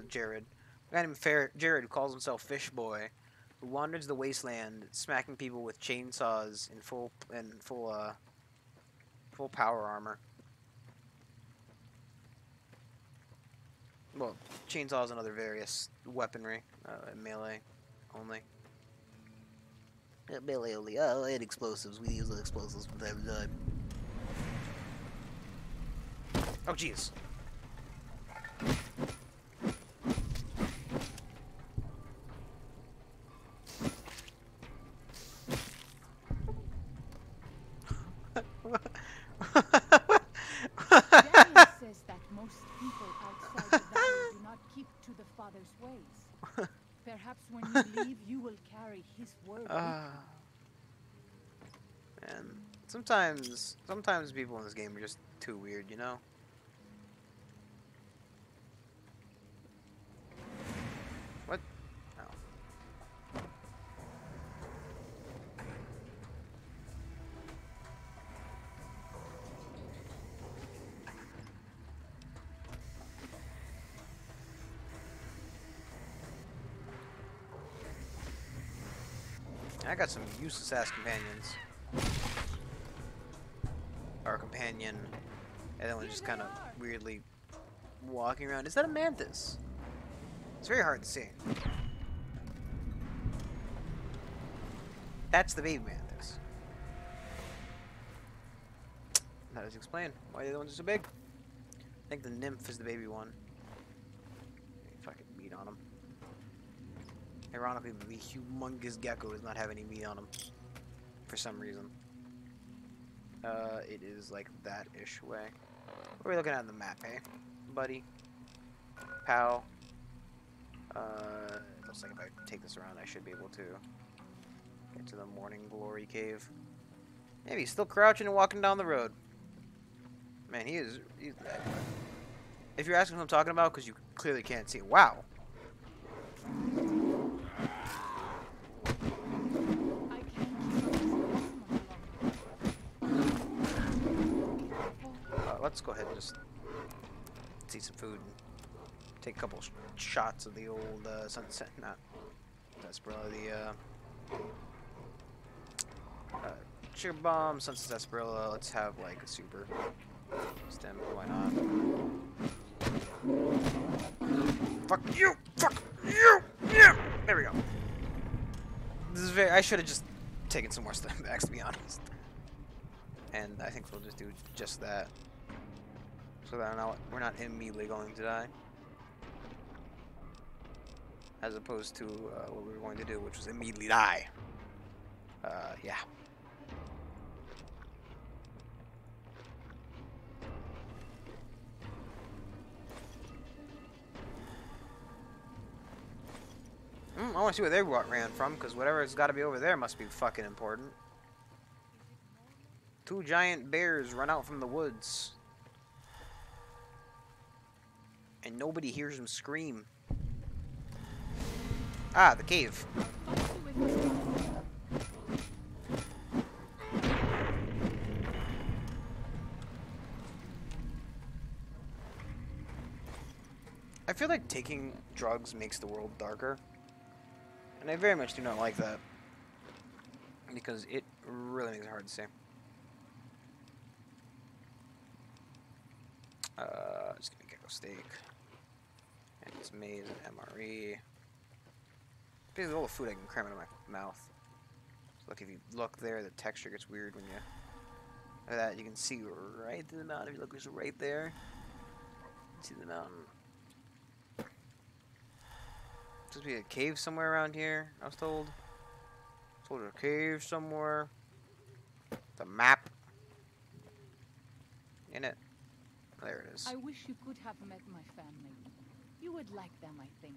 Jared. A guy named Jared who calls himself Fish Boy, who wanders the wasteland, smacking people with chainsaws in full power armor. Well, chainsaws and other various weaponry, melee only. Melee only. Oh, and explosives. We use the explosives from time to time. Oh, jeez. Daniel says that most people outside the valley do not keep to the Father's ways. Perhaps when you leave, you will carry his word with you. And sometimes people in this game are just too weird, you know? What? Oh. I got some useless ass companions. Or a companion, and then we're just kind of weirdly walking around. Is that a mantis? It's very hard to see. That's the baby mantis. That does explain why the other ones are so big. I think the nymph is the baby one. If I could meat on him. Ironically, the humongous gecko does not have any meat on him. For some reason. It is like that-ish way. What are we looking at on the map, hey? Buddy. Pal. Looks like if I take this around, I should be able to get to the Morning Glory Cave. Maybe he's still crouching and walking down the road. Man, he's if you're asking who I'm talking about, because you clearly can't see. Wow. Let's go ahead and just eat some food and Take a couple shots of the old sunset, not sarsaparilla, the sugar bomb, sunset sarsaparilla. Let's have like a super stem. Why not? Fuck you! Fuck you! Yeah! There we go. This is very. I should have just taken some more stem backs, to be honest. And I think we'll just do just that, so that we're not immediately going to die. As opposed to what we were going to do, which was immediately die. Yeah. I want to see where they ran from, because whatever's got to be over there must be fucking important. 2 giant bears run out from the woods. And nobody hears them scream. Ah, the cave. I feel like taking drugs makes the world darker. And I very much do not like that. Because it really makes it hard to see. Just gonna get a steak. And it's maize and MRE. Basically all the food I can cram into my mouth. Look, if you look there, the texture gets weird when you... Look at that, you can see right through the mountain. If you look just right there, you can see the mountain. Supposed to be a cave somewhere around here, I was told. There's a cave somewhere. The map. In it. There it is. I wish you could have met my family. You would like them, I think.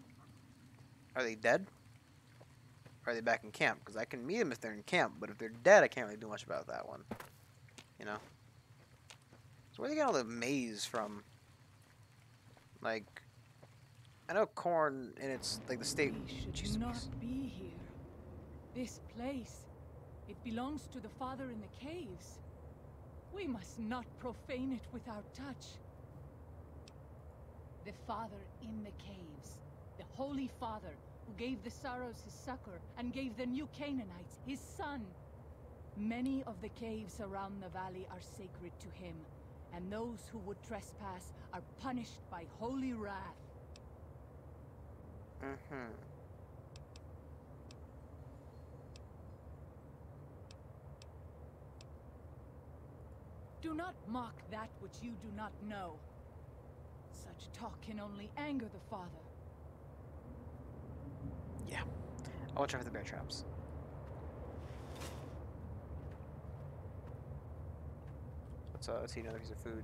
Are they dead? Or are they back in camp? Because I can meet them if they're in camp, but if they're dead, I can't really do much about that one. You know? So where do they get all the maize from? Like, I know corn in its, like, the state... We should not be here. This place, it belongs to the Father in the caves. We must not profane it with our touch. The Father in the caves. The Holy Father who gave the Saros his succor and gave the new Canaanites his son. Many of the caves around the valley are sacred to him, and those who would trespass are punished by holy wrath. Do not mock that which you do not know. Such talk can only anger the Father. Yeah. I'll watch out for the bear traps. Let's eat another piece of food.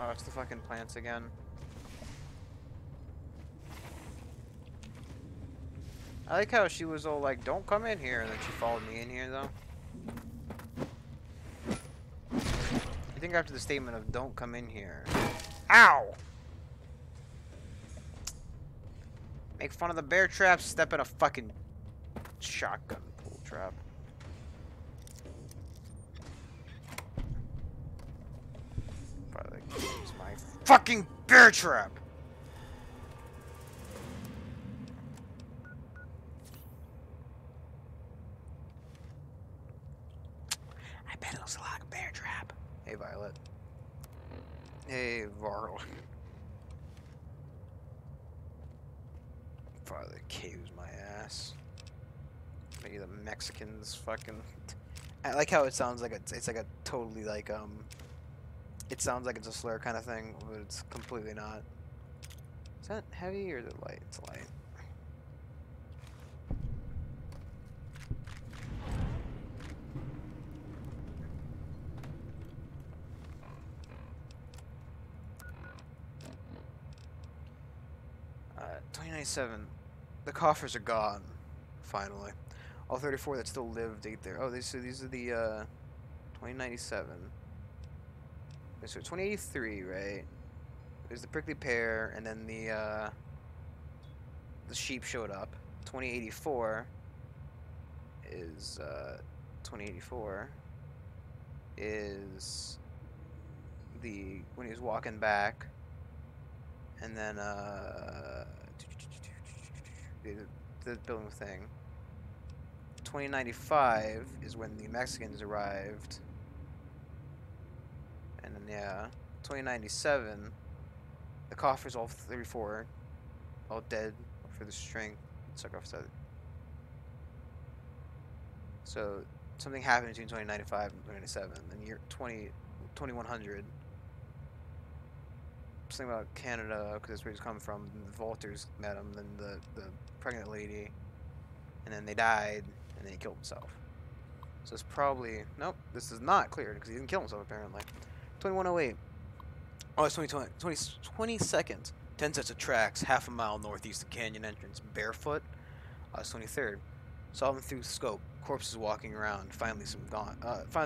Oh, it's the fucking plants again. I like how she was all like, don't come in here, and then she followed me in here, though. I think after the statement of, don't come in here. Ow! Make fun of the bear traps, step in a fucking shotgun pull trap. Probably use my fucking bear trap! I bet it looks like a bear trap. Hey, Violet. Hey, Varl. Father caves my ass. Maybe the Mexicans fucking... I like how it sounds like it's like a totally like, it sounds like it's a slur kind of thing, but it's completely not. Is that heavy or is it light? It's light. $20.97. The coffers are gone. Finally. All 34 that still lived ate there. Oh, these are the 2097. So 2083, right? There's the prickly pear, and then the sheep showed up. 2084. is 2084 is when he was walking back, and then the building thing. 2095 is when the Mexicans arrived, and then yeah, 2097, the coffers all 34, all dead for the string. Suck off side. So something happened between 2095 and 2097. Then year 2100. Something about Canada, because that's where he's coming from. The Volters met him, then the pregnant lady, and then they died, and then he killed himself. So it's probably... Nope, this is not clear, because he didn't kill himself, apparently. 2108. Oh, it's 22nd. 10 sets of tracks, half a mile northeast of Canyon entrance, barefoot. It's 23rd. Saw them through scope. Corpses walking around. Finally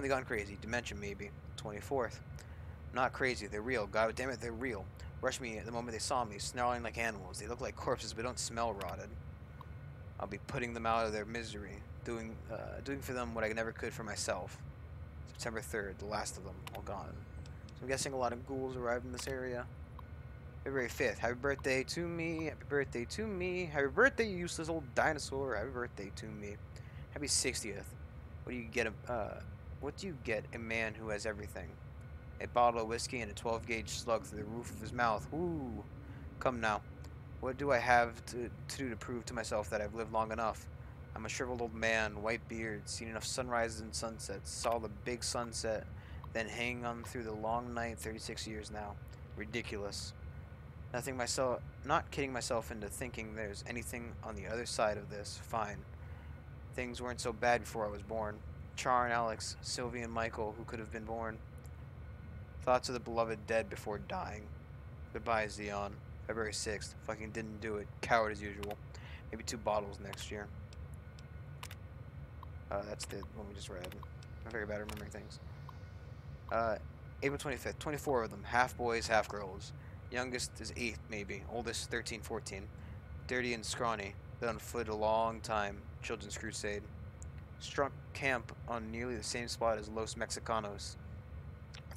gone crazy. Dementia, maybe. 24th. Not crazy. They're real. God damn it, they're real. Rushed me at the moment they saw me, snarling like animals. They look like corpses, but don't smell rotted. I'll be putting them out of their misery, doing for them what I never could for myself. September 3rd, the last of them, all gone. So I'm guessing a lot of ghouls arrived in this area. February 5th, happy birthday to me, happy birthday to me, happy birthday, you useless old dinosaur, happy birthday to me. Happy 60th. What do you get a man who has everything? A bottle of whiskey and a 12-gauge slug through the roof of his mouth. Ooh. Come now. What do I have to do to prove to myself that I've lived long enough? I'm a shriveled old man, white beard, seen enough sunrises and sunsets, saw the big sunset, then hang on through the long night, 36 years now. Ridiculous. Not kidding myself into thinking there's anything on the other side of this. Fine. Things weren't so bad before I was born. Char and Alex, Sylvie and Michael, who could have been born. Thoughts of the beloved dead before dying. Goodbye, Xeon. February 6th. Fucking didn't do it. Coward as usual. Maybe 2 bottles next year. That's the one we just read. I'm very bad at remembering things. April 25th. 24 of them. Half boys, half girls. Youngest is 8, maybe. Oldest, 13, 14. Dirty and scrawny. Been on foot a long time. Children's Crusade. Struck camp on nearly the same spot as Los Mexicanos.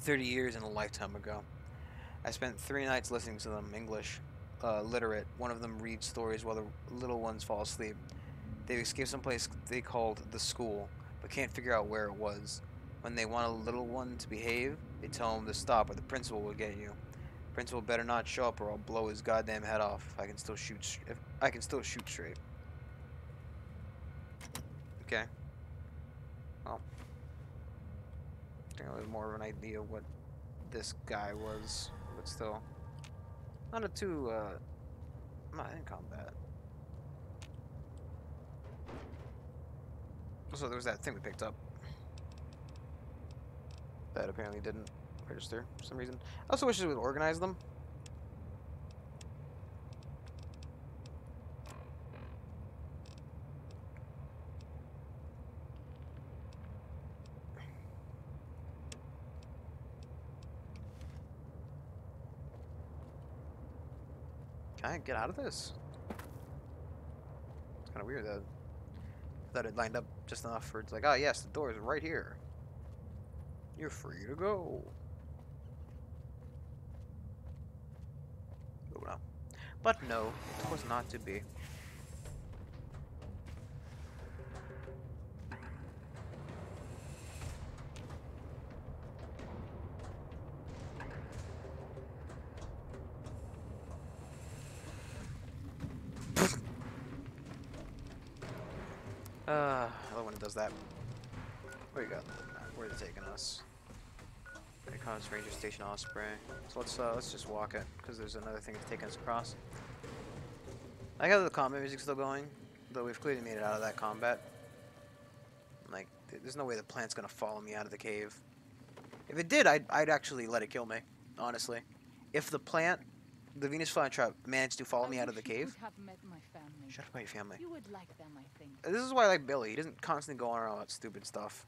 30 years and a lifetime ago. I spent 3 nights listening to them. English. Literate. One of them reads stories while the little ones fall asleep. They've escaped someplace they called the school, but can't figure out where it was. When they want a little one to behave, they tell him to stop or the principal will get you. Principal better not show up or I'll blow his goddamn head off. If I can still shoot straight. Okay. Well, I think I was more of an idea what this guy was, but still, not in combat. So there was that thing we picked up that apparently didn't register for some reason. I also wish we would organize them. Can I get out of this? It's kind of weird that I thought it lined up just enough for it's like, oh yes, the door is right here. You're free to go. Oh no. But no, it was not to be. I love when it does that. Where you got? Where is it taking us? Icons, Ranger Station, Osprey. So let's just walk it, because there's another thing that's taking us across. I got the combat music still going, though we've clearly made it out of that combat. Like, there's no way the plant's gonna follow me out of the cave. If it did, I'd actually let it kill me, honestly. If the plant, the Venus flytrap, managed to follow me out of the cave. Have met my family. Shut up about your family. You would like them, I think. This is why I like Billy. He doesn't constantly go on around that stupid stuff.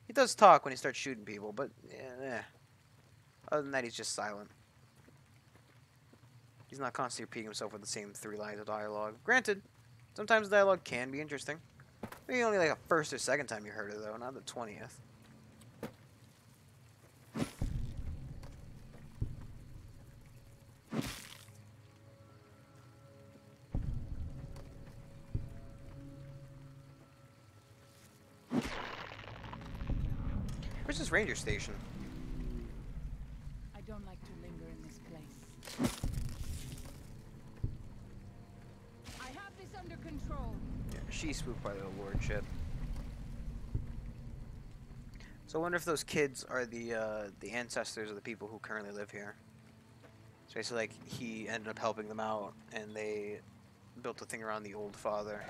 He does talk when he starts shooting people, but yeah. Other than that, he's just silent. He's not constantly repeating himself with the same 3 lines of dialogue. Granted, sometimes the dialogue can be interesting. Maybe only like a first or second time you heard it though, not the 20th. Where's this ranger station? I don't like to linger in this place. I have this under control. Yeah, she's spooked by the Lord shit. So I wonder if those kids are the ancestors of the people who currently live here. So basically, like, he ended up helping them out, and they built a thing around the old father.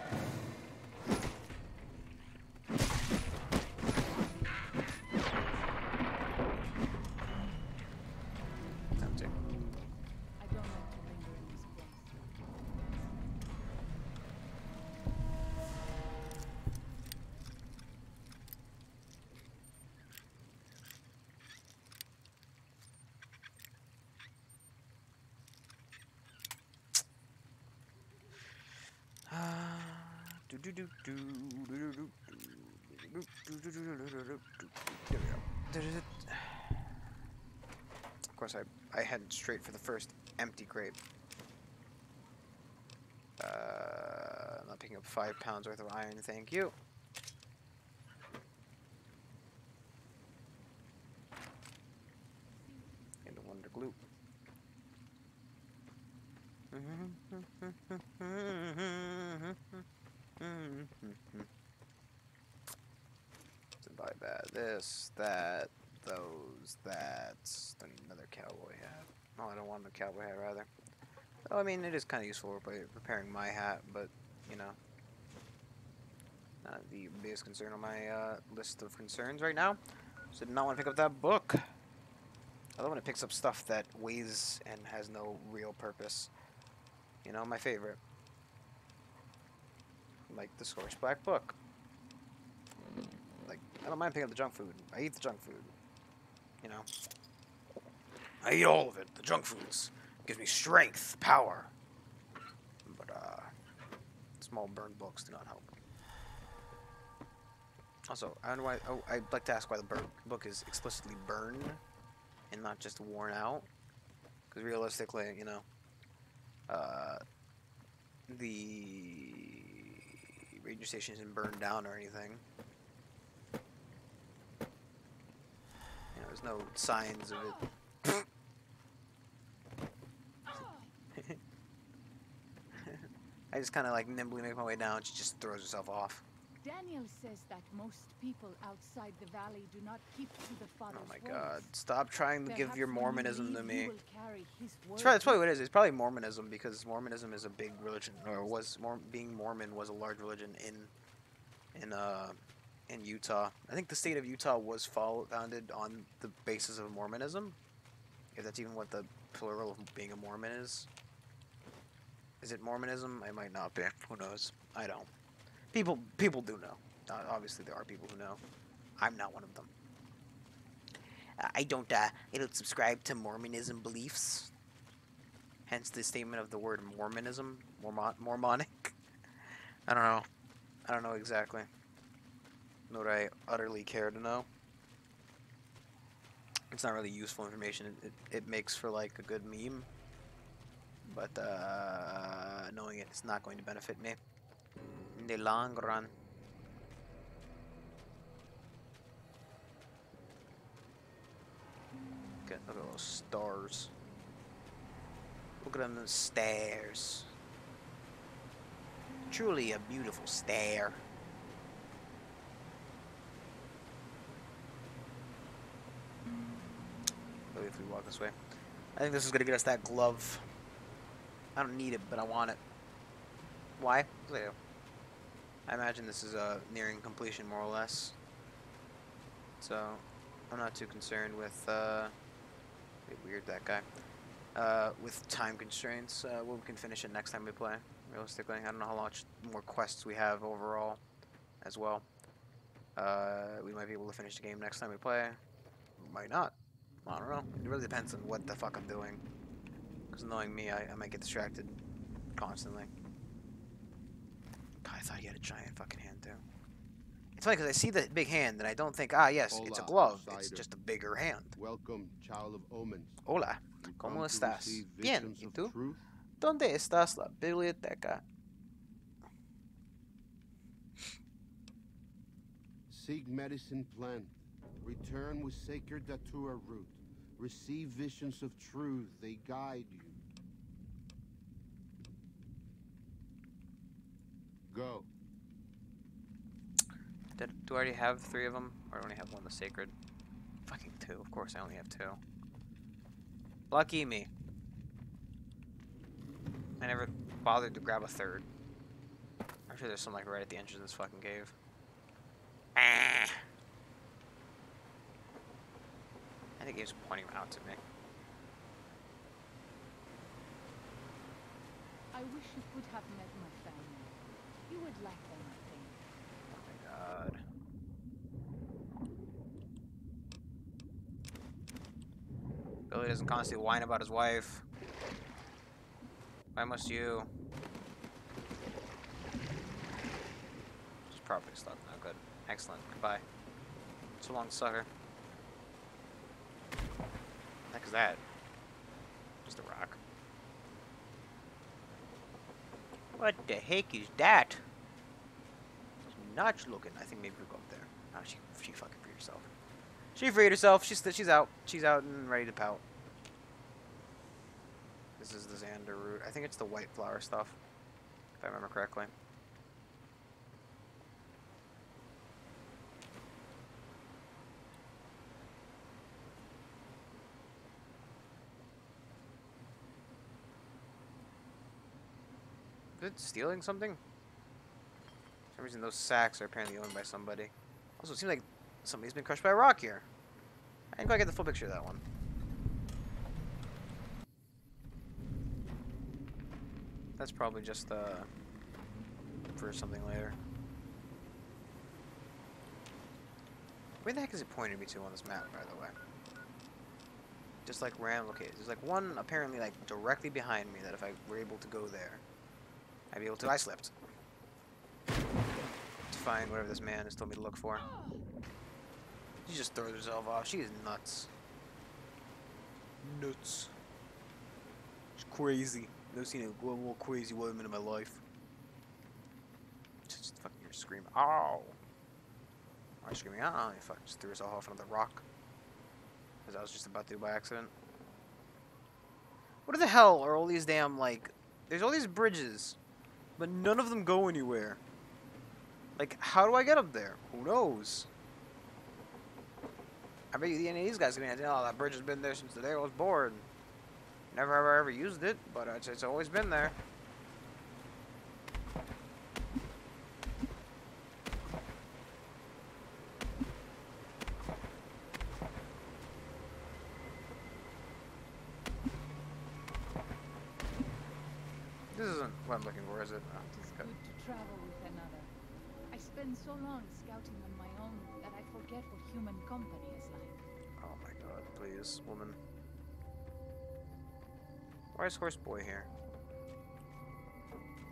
Tempting. I don't like to linger in this place. Of course, I headed straight for the first empty crate. I'm not picking up 5 pounds worth of iron, thank you. And a wonder glue. To buy that, this, that, those, that. Don't need another cowboy hat. Oh, I don't want a cowboy hat, rather. Oh, I mean, it is kind of useful by repairing my hat, but, you know, not the biggest concern on my list of concerns right now. So did not want to pick up that book. I love when it picks up stuff that weighs and has no real purpose. You know, my favorite. Like the Scorched Black Book. Like, I don't mind picking up the junk food. I eat the junk food. You know? I eat all of it. The junk foods. Gives me strength, power. But, small burned books do not help. Also, I don't know why. Oh, I'd like to ask why the book is explicitly burned and not just worn out. Because realistically, you know, the ranger station isn't burned down or anything. You know, there's no signs of it. I just kind of like nimbly make my way down. She just throws herself off. Daniel says that most people outside the valley do not keep to the Father's Oh my words. God! Stop trying to give Perhaps your when you Mormonism to leave, me. you will carry his That's probably what it is. It's probably Mormonism because Mormonism is a big religion, or was being Mormon was a large religion in Utah. I think the state of Utah was founded on the basis of Mormonism. If that's even what the plural of being a Mormon is. Is it Mormonism? I might not be. Who knows? I don't. People do know. Obviously, there are people who know. I'm not one of them. I don't subscribe to Mormonism beliefs. Hence the statement of the word Mormonism, Mormonic. I don't know. I don't know exactly. Nor do I utterly care to know. It's not really useful information. It makes for like a good meme. But knowing it is not going to benefit me in the long run. Okay, look at those stars. Look at them stairs. Truly a beautiful stair. Maybe if we walk this way. I think this is gonna get us that glove. I don't need it, but I want it. Why? Because I do. I imagine this is nearing completion, more or less. So, I'm not too concerned with, weird, that guy. With time constraints, we can finish it next time we play, realistically. I don't know how much more quests we have overall, as well. We might be able to finish the game next time we play. Might not. I don't know. It really depends on what the fuck I'm doing. Because knowing me, I might get distracted constantly. God, I thought he had a giant fucking hand, too. funny because I see the big hand and I don't think, ah, yes, it's a Hola, glove. It's outsider. just a bigger hand. Welcome, child of omens. Hola, You ¿cómo come to estás? receive Bien, visions ¿y of tú? truth? ¿Dónde estás la biblioteca? Seek medicine plant. Return with sacred datura root. Receive visions of truth. They guide you. Go. Do I already have 3 of them? Or I only have one, the sacred? Fucking 2, of course I only have 2. Lucky me. I never bothered to grab a 3rd. I'm sure there's some like right at the entrance of this fucking cave. Ah. I think he was pointing out to me. I wish you could have met my family. You would like them, I think. Oh my god. Billy doesn't constantly whine about his wife. Why must you? Just property stuff, not good. Excellent. Goodbye. So long, sucker. What the heck is that? Just a rock. What the heck is that? It's nuts looking. I think maybe we'll go up there. Oh, she fucking freed herself. She freed herself. She's out. She's out and ready to pout. This is the Xander root. I think it's the white flower stuff, if I remember correctly. Is it stealing something? For some reason, those sacks are apparently owned by somebody. Also, it seems like somebody's been crushed by a rock here. I didn't quite get the full picture of that one. That's probably just for something later. Where the heck is it pointing me to on this map, by the way? Just like random locations. There's like one apparently like directly behind me that if I were able to go there, I'd be able to. I slipped. To find whatever this man has told me to look for. She just throws herself off. She is nuts. Nuts. She's crazy. Never seen a more crazy woman in my life. Just fucking hear her scream. Ow! Why are you screaming? Ah! He fucking just threw herself off another rock. As I was just about to by accident. What the hell are all these damn, like... There's all these bridges, but none of them go anywhere. Like, how do I get up there? Who knows? I bet you any of these guys are gonna say, oh, that bridge has been there since the day I was born. Never ever used it, but it's always been there. This isn't what I'm looking for, is it? Oh, It is good to travel with another. I spend so long scouting on my own that I forget what human company is like. Oh my god, please, woman. Why is Horse Boy here?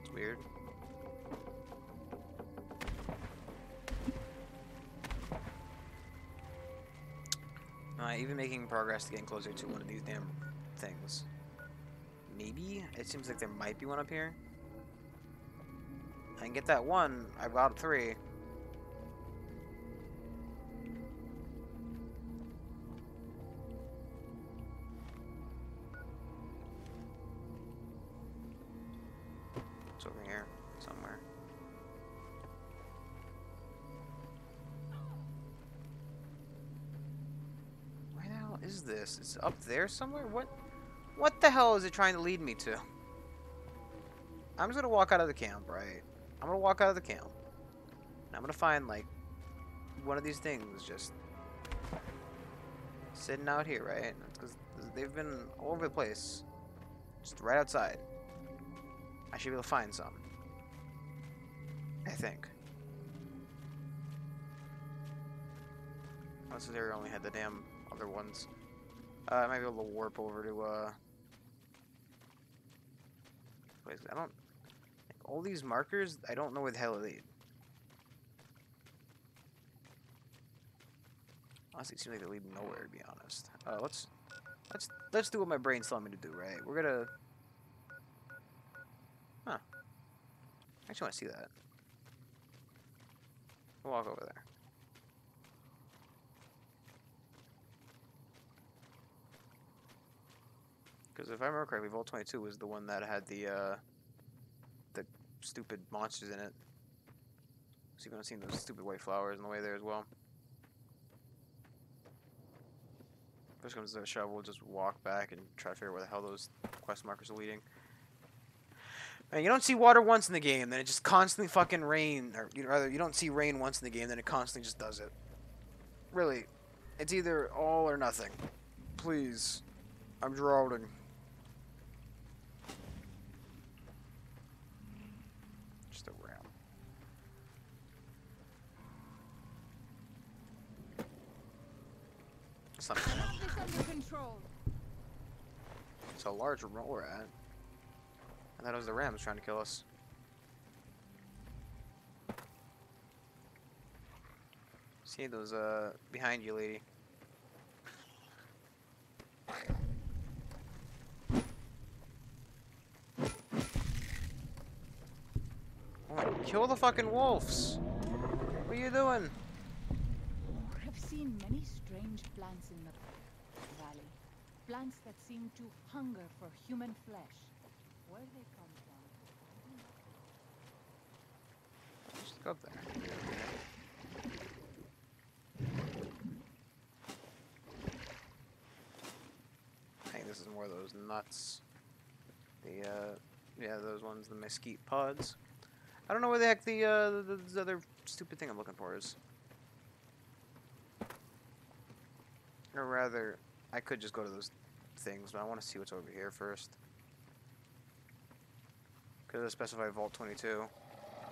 It's weird. Even making progress to getting closer to one of these damn things. Maybe? It seems like there might be one up here. I can get that one. I got 3. It's over here somewhere. Where the hell is this? It's up there somewhere? What the hell is it trying to lead me to? I'm just gonna walk out of the camp, right? I'm gonna walk out of the camp. And I'm gonna find, like, one of these things just sitting out here, right? Because they've been all over the place. Just right outside. I should be able to find some. I think. Unless they only had the damn other ones. I might be able to warp over to, I don't... Like, all these markers, I don't know where the hell they lead. Honestly, it seems like they're leading nowhere, to be honest. Let's do what my brain's telling me to do, right? We're gonna... Huh. I actually want to see that. We'll walk over there. Because if I remember correctly, Vault 22 was the one that had the stupid monsters in it. So you're gonna see those stupid white flowers in the way there as well. First comes to the shove, we'll just walk back and try to figure out where the hell those quest markers are leading. Man, you don't see water once in the game, then it just constantly fucking rain, or rather, you don't see rain once in the game, then it constantly just does it. Really, it's either all or nothing. Please, I'm drowning. Just a ram. It's not bad. Under control. It's a large remote we're at. I thought it was the Rams trying to kill us. See those behind you, lady. Oh my, kill the fucking wolves! What are you doing? I've seen many strange plants in the valley. Plants that seem to hunger for human flesh. Where they come from? Just go up there. I think this is more of those nuts. The yeah, those ones, the mesquite pods. I don't know where the heck the other stupid thing I'm looking for is. Or rather, I could just go to those things, but I want to see what's over here first. Because I specify Vault 22.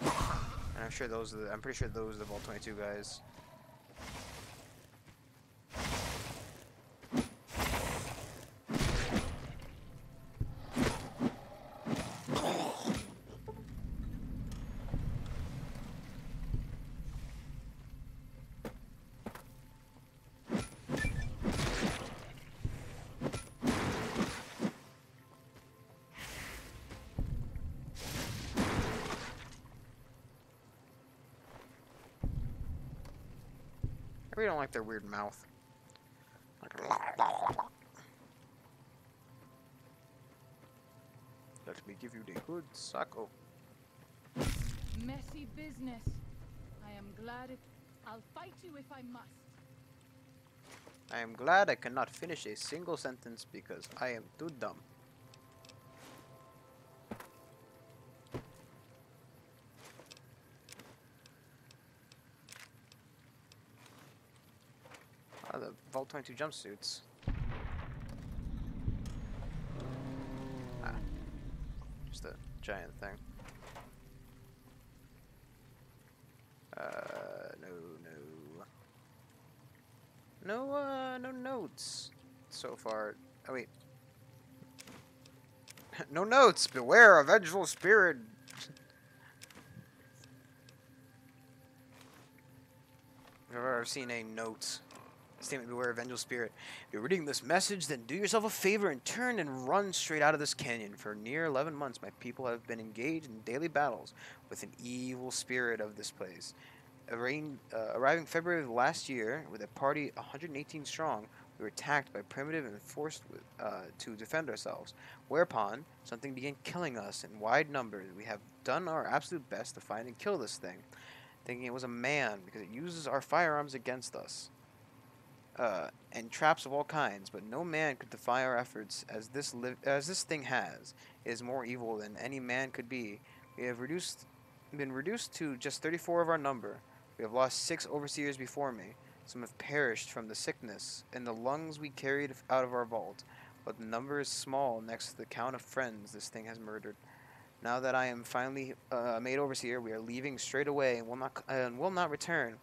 And I'm sure those are the, I'm pretty sure those are the Vault 22 guys. I really don't like their weird mouth. Let me give you the good sacco. Messy business. I am glad it... I'll fight you if I must. I am glad I cannot finish a single sentence because I am too dumb. Ah, the Vault 22 jumpsuits. Ah, just a giant thing. No notes so far. Oh wait. No notes. Beware a vengeful spirit. If I've ever seen a note. Statement: beware a vengeful spirit. If you're reading this message, then do yourself a favor and turn and run straight out of this canyon. For near 11 months, my people have been engaged in daily battles with an evil spirit of this place. Arriving February of last year with a party 118 strong, we were attacked by primitive and forced to defend ourselves. Whereupon, something began killing us in wide numbers. We have done our absolute best to find and kill this thing, thinking it was a man because it uses our firearms against us. And traps of all kinds, but no man could defy our efforts as this thing has. It is more evil than any man could be. We have been reduced to just 34 of our number. We have lost 6 overseers before me. Some have perished from the sickness and the lungs we carried out of our vault, but the number is small next to the count of friends this thing has murdered. Now that I am finally made overseer, we are leaving straight away and will not return.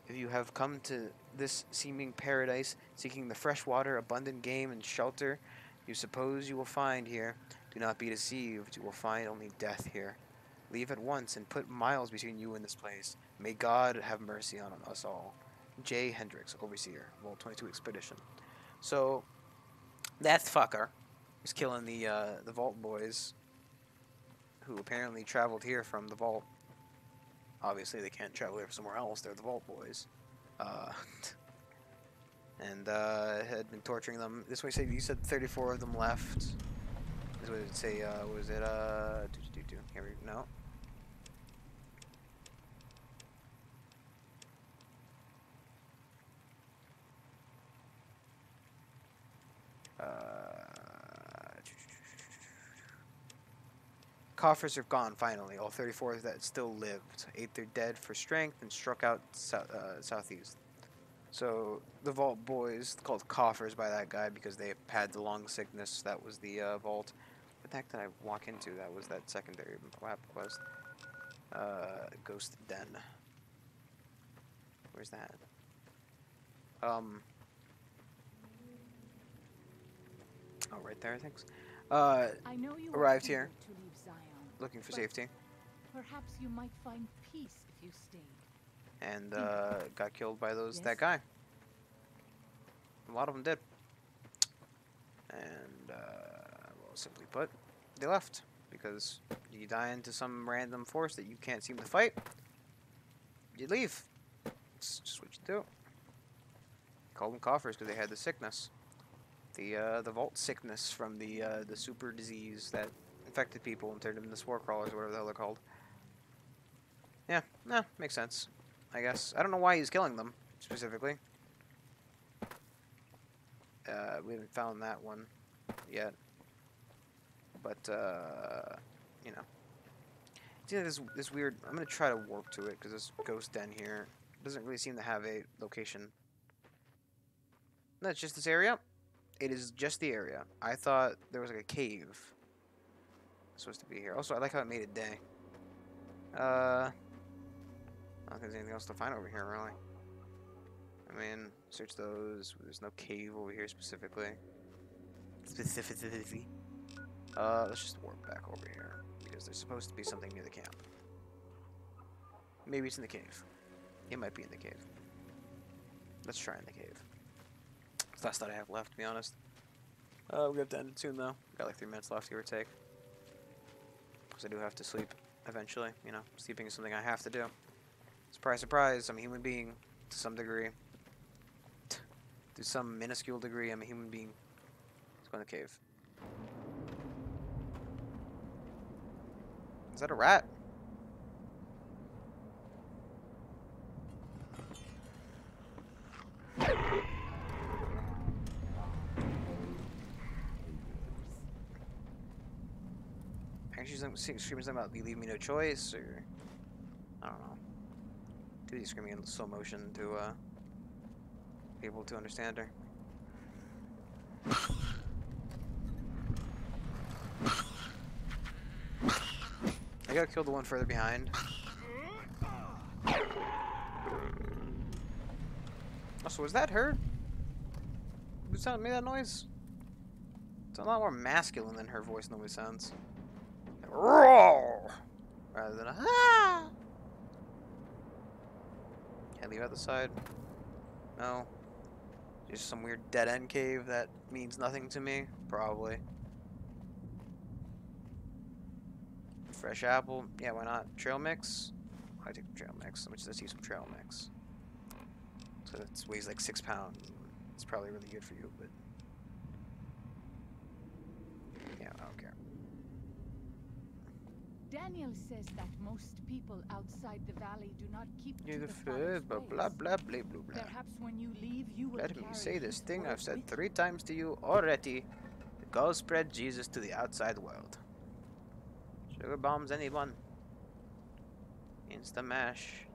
If you have come to this seeming paradise, seeking the fresh water, abundant game, and shelter you suppose you will find here, do not be deceived. You will find only death here. Leave at once and put miles between you and this place. May God have mercy on us all. J. Hendricks, Overseer, Vault 22 Expedition. So, that fucker is killing the Vault boys, who apparently traveled here from the Vault. Obviously, they can't travel here from somewhere else. They're the Vault boys. And had been torturing them. This way, you said 34 of them left. This would say, was it, here we no. Coffers are gone, finally. All 34 that still lived ate their dead for strength and struck out southeast. So, the Vault boys, called Coffers by that guy because they had the long sickness. That was the Vault. What the heck did I walk into? That was that secondary map quest. Ghost Den. Where's that? Oh, right there, I think. I know you arrived here, to leave Zion, looking for safety, perhaps you might find peace if you stayed. and got killed by that guy. A lot of them did. And, well, simply put, they left. Because you die into some random force that you can't seem to fight, you leave. It's just what you do. Called them Coffers because they had the sickness. The Vault sickness from the super disease that infected people and turned them into spore crawlers, or whatever the hell they're called. Yeah, nah, makes sense. I guess. I don't know why he's killing them, specifically. We haven't found that one yet. But, you know. See, this weird... I'm going to try to warp to it, because this Ghost Den here doesn't really seem to have a location. No, it's just this area. It is just the area. I thought there was like a cave supposed to be here. Also, I like how it made it day. I don't think there's anything else to find over here, really. I mean, search those. There's no cave over here specifically. Let's just warp back over here, because there's supposed to be something near the camp. Maybe it's in the cave. It might be in the cave. Let's try in the cave. It's the last thought I have left, to be honest. We have to end it soon, though. Got like 3 minutes left, give or take. Because I do have to sleep eventually. You know, sleeping is something I have to do. Surprise, surprise, I'm a human being to some degree. To some minuscule degree, I'm a human being. Let's go in the cave. Is that a rat? She's screaming something about you leave me no choice, or I don't know. Dude, he's screaming in slow motion to be able to understand her. I gotta kill the one further behind. Oh, so was that her? Who made that noise? It's a lot more masculine than her voice normally sounds. Roar! Rather than a ah! Can I leave out the side? No. Just some weird dead end cave that means nothing to me? Probably. Fresh apple? Yeah, why not? Trail mix? I take the trail mix. Let's use some trail mix. So it weighs like 6 pounds. It's probably really good for you, but yeah, I don't care. Daniel says that most people outside the valley do not keep You're to the father's first, blah ways. blah blah blah blah blah. Perhaps when you leave, you will Let me carry say this his thing word I've said with 3 times to you already. Go spread Jesus to the outside world. Sugar bombs, anyone? Insta mash.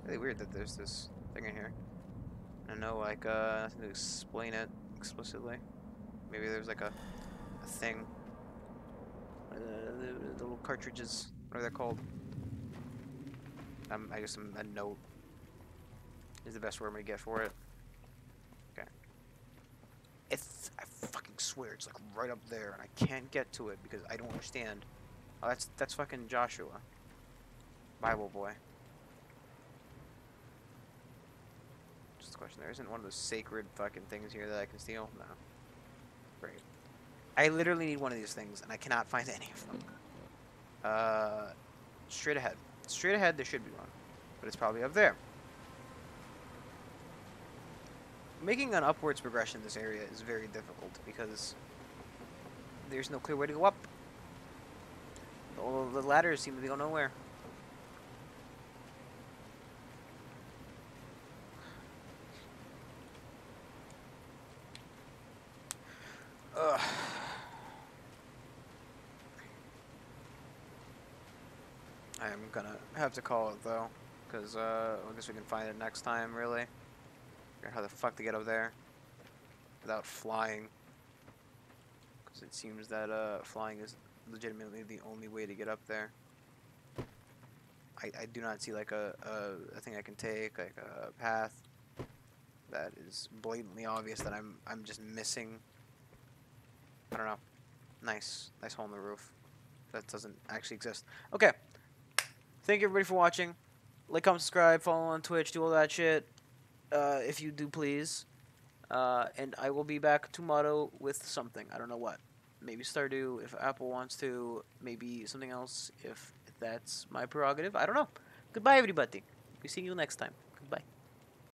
Really weird that there's this thing in here. I know, like, nothing to explain it explicitly. Maybe there's like a thing. The little cartridges, what are they called? I guess a note is the best word I'm gonna get for it. Okay. I fucking swear it's like right up there, and I can't get to it because I don't understand. Oh, that's fucking Joshua. Bible boy. question. There isn't one of those sacred fucking things here that I can steal? No. Great. I literally need one of these things, and I cannot find any of them. Straight ahead. Straight ahead, there should be one. But it's probably up there. Making an upwards progression in this area is very difficult, because there's no clear way to go up. All the ladders seem to go nowhere. Ugh. I am gonna have to call it though, because I guess we can find it next time, really. Figure out how the fuck to get up there without flying, because it seems that flying is legitimately the only way to get up there. I do not see like a thing I can take, like a path that is blatantly obvious that I'm just missing. I don't know. Nice hole in the roof that doesn't actually exist. Okay. Thank you everybody for watching. Like, comment, subscribe, follow on Twitch, do all that shit. If you do, please. And I will be back tomorrow with something. I don't know what. Maybe Stardew if Apple wants to. Maybe something else if that's my prerogative. I don't know. Goodbye, everybody. We see you next time.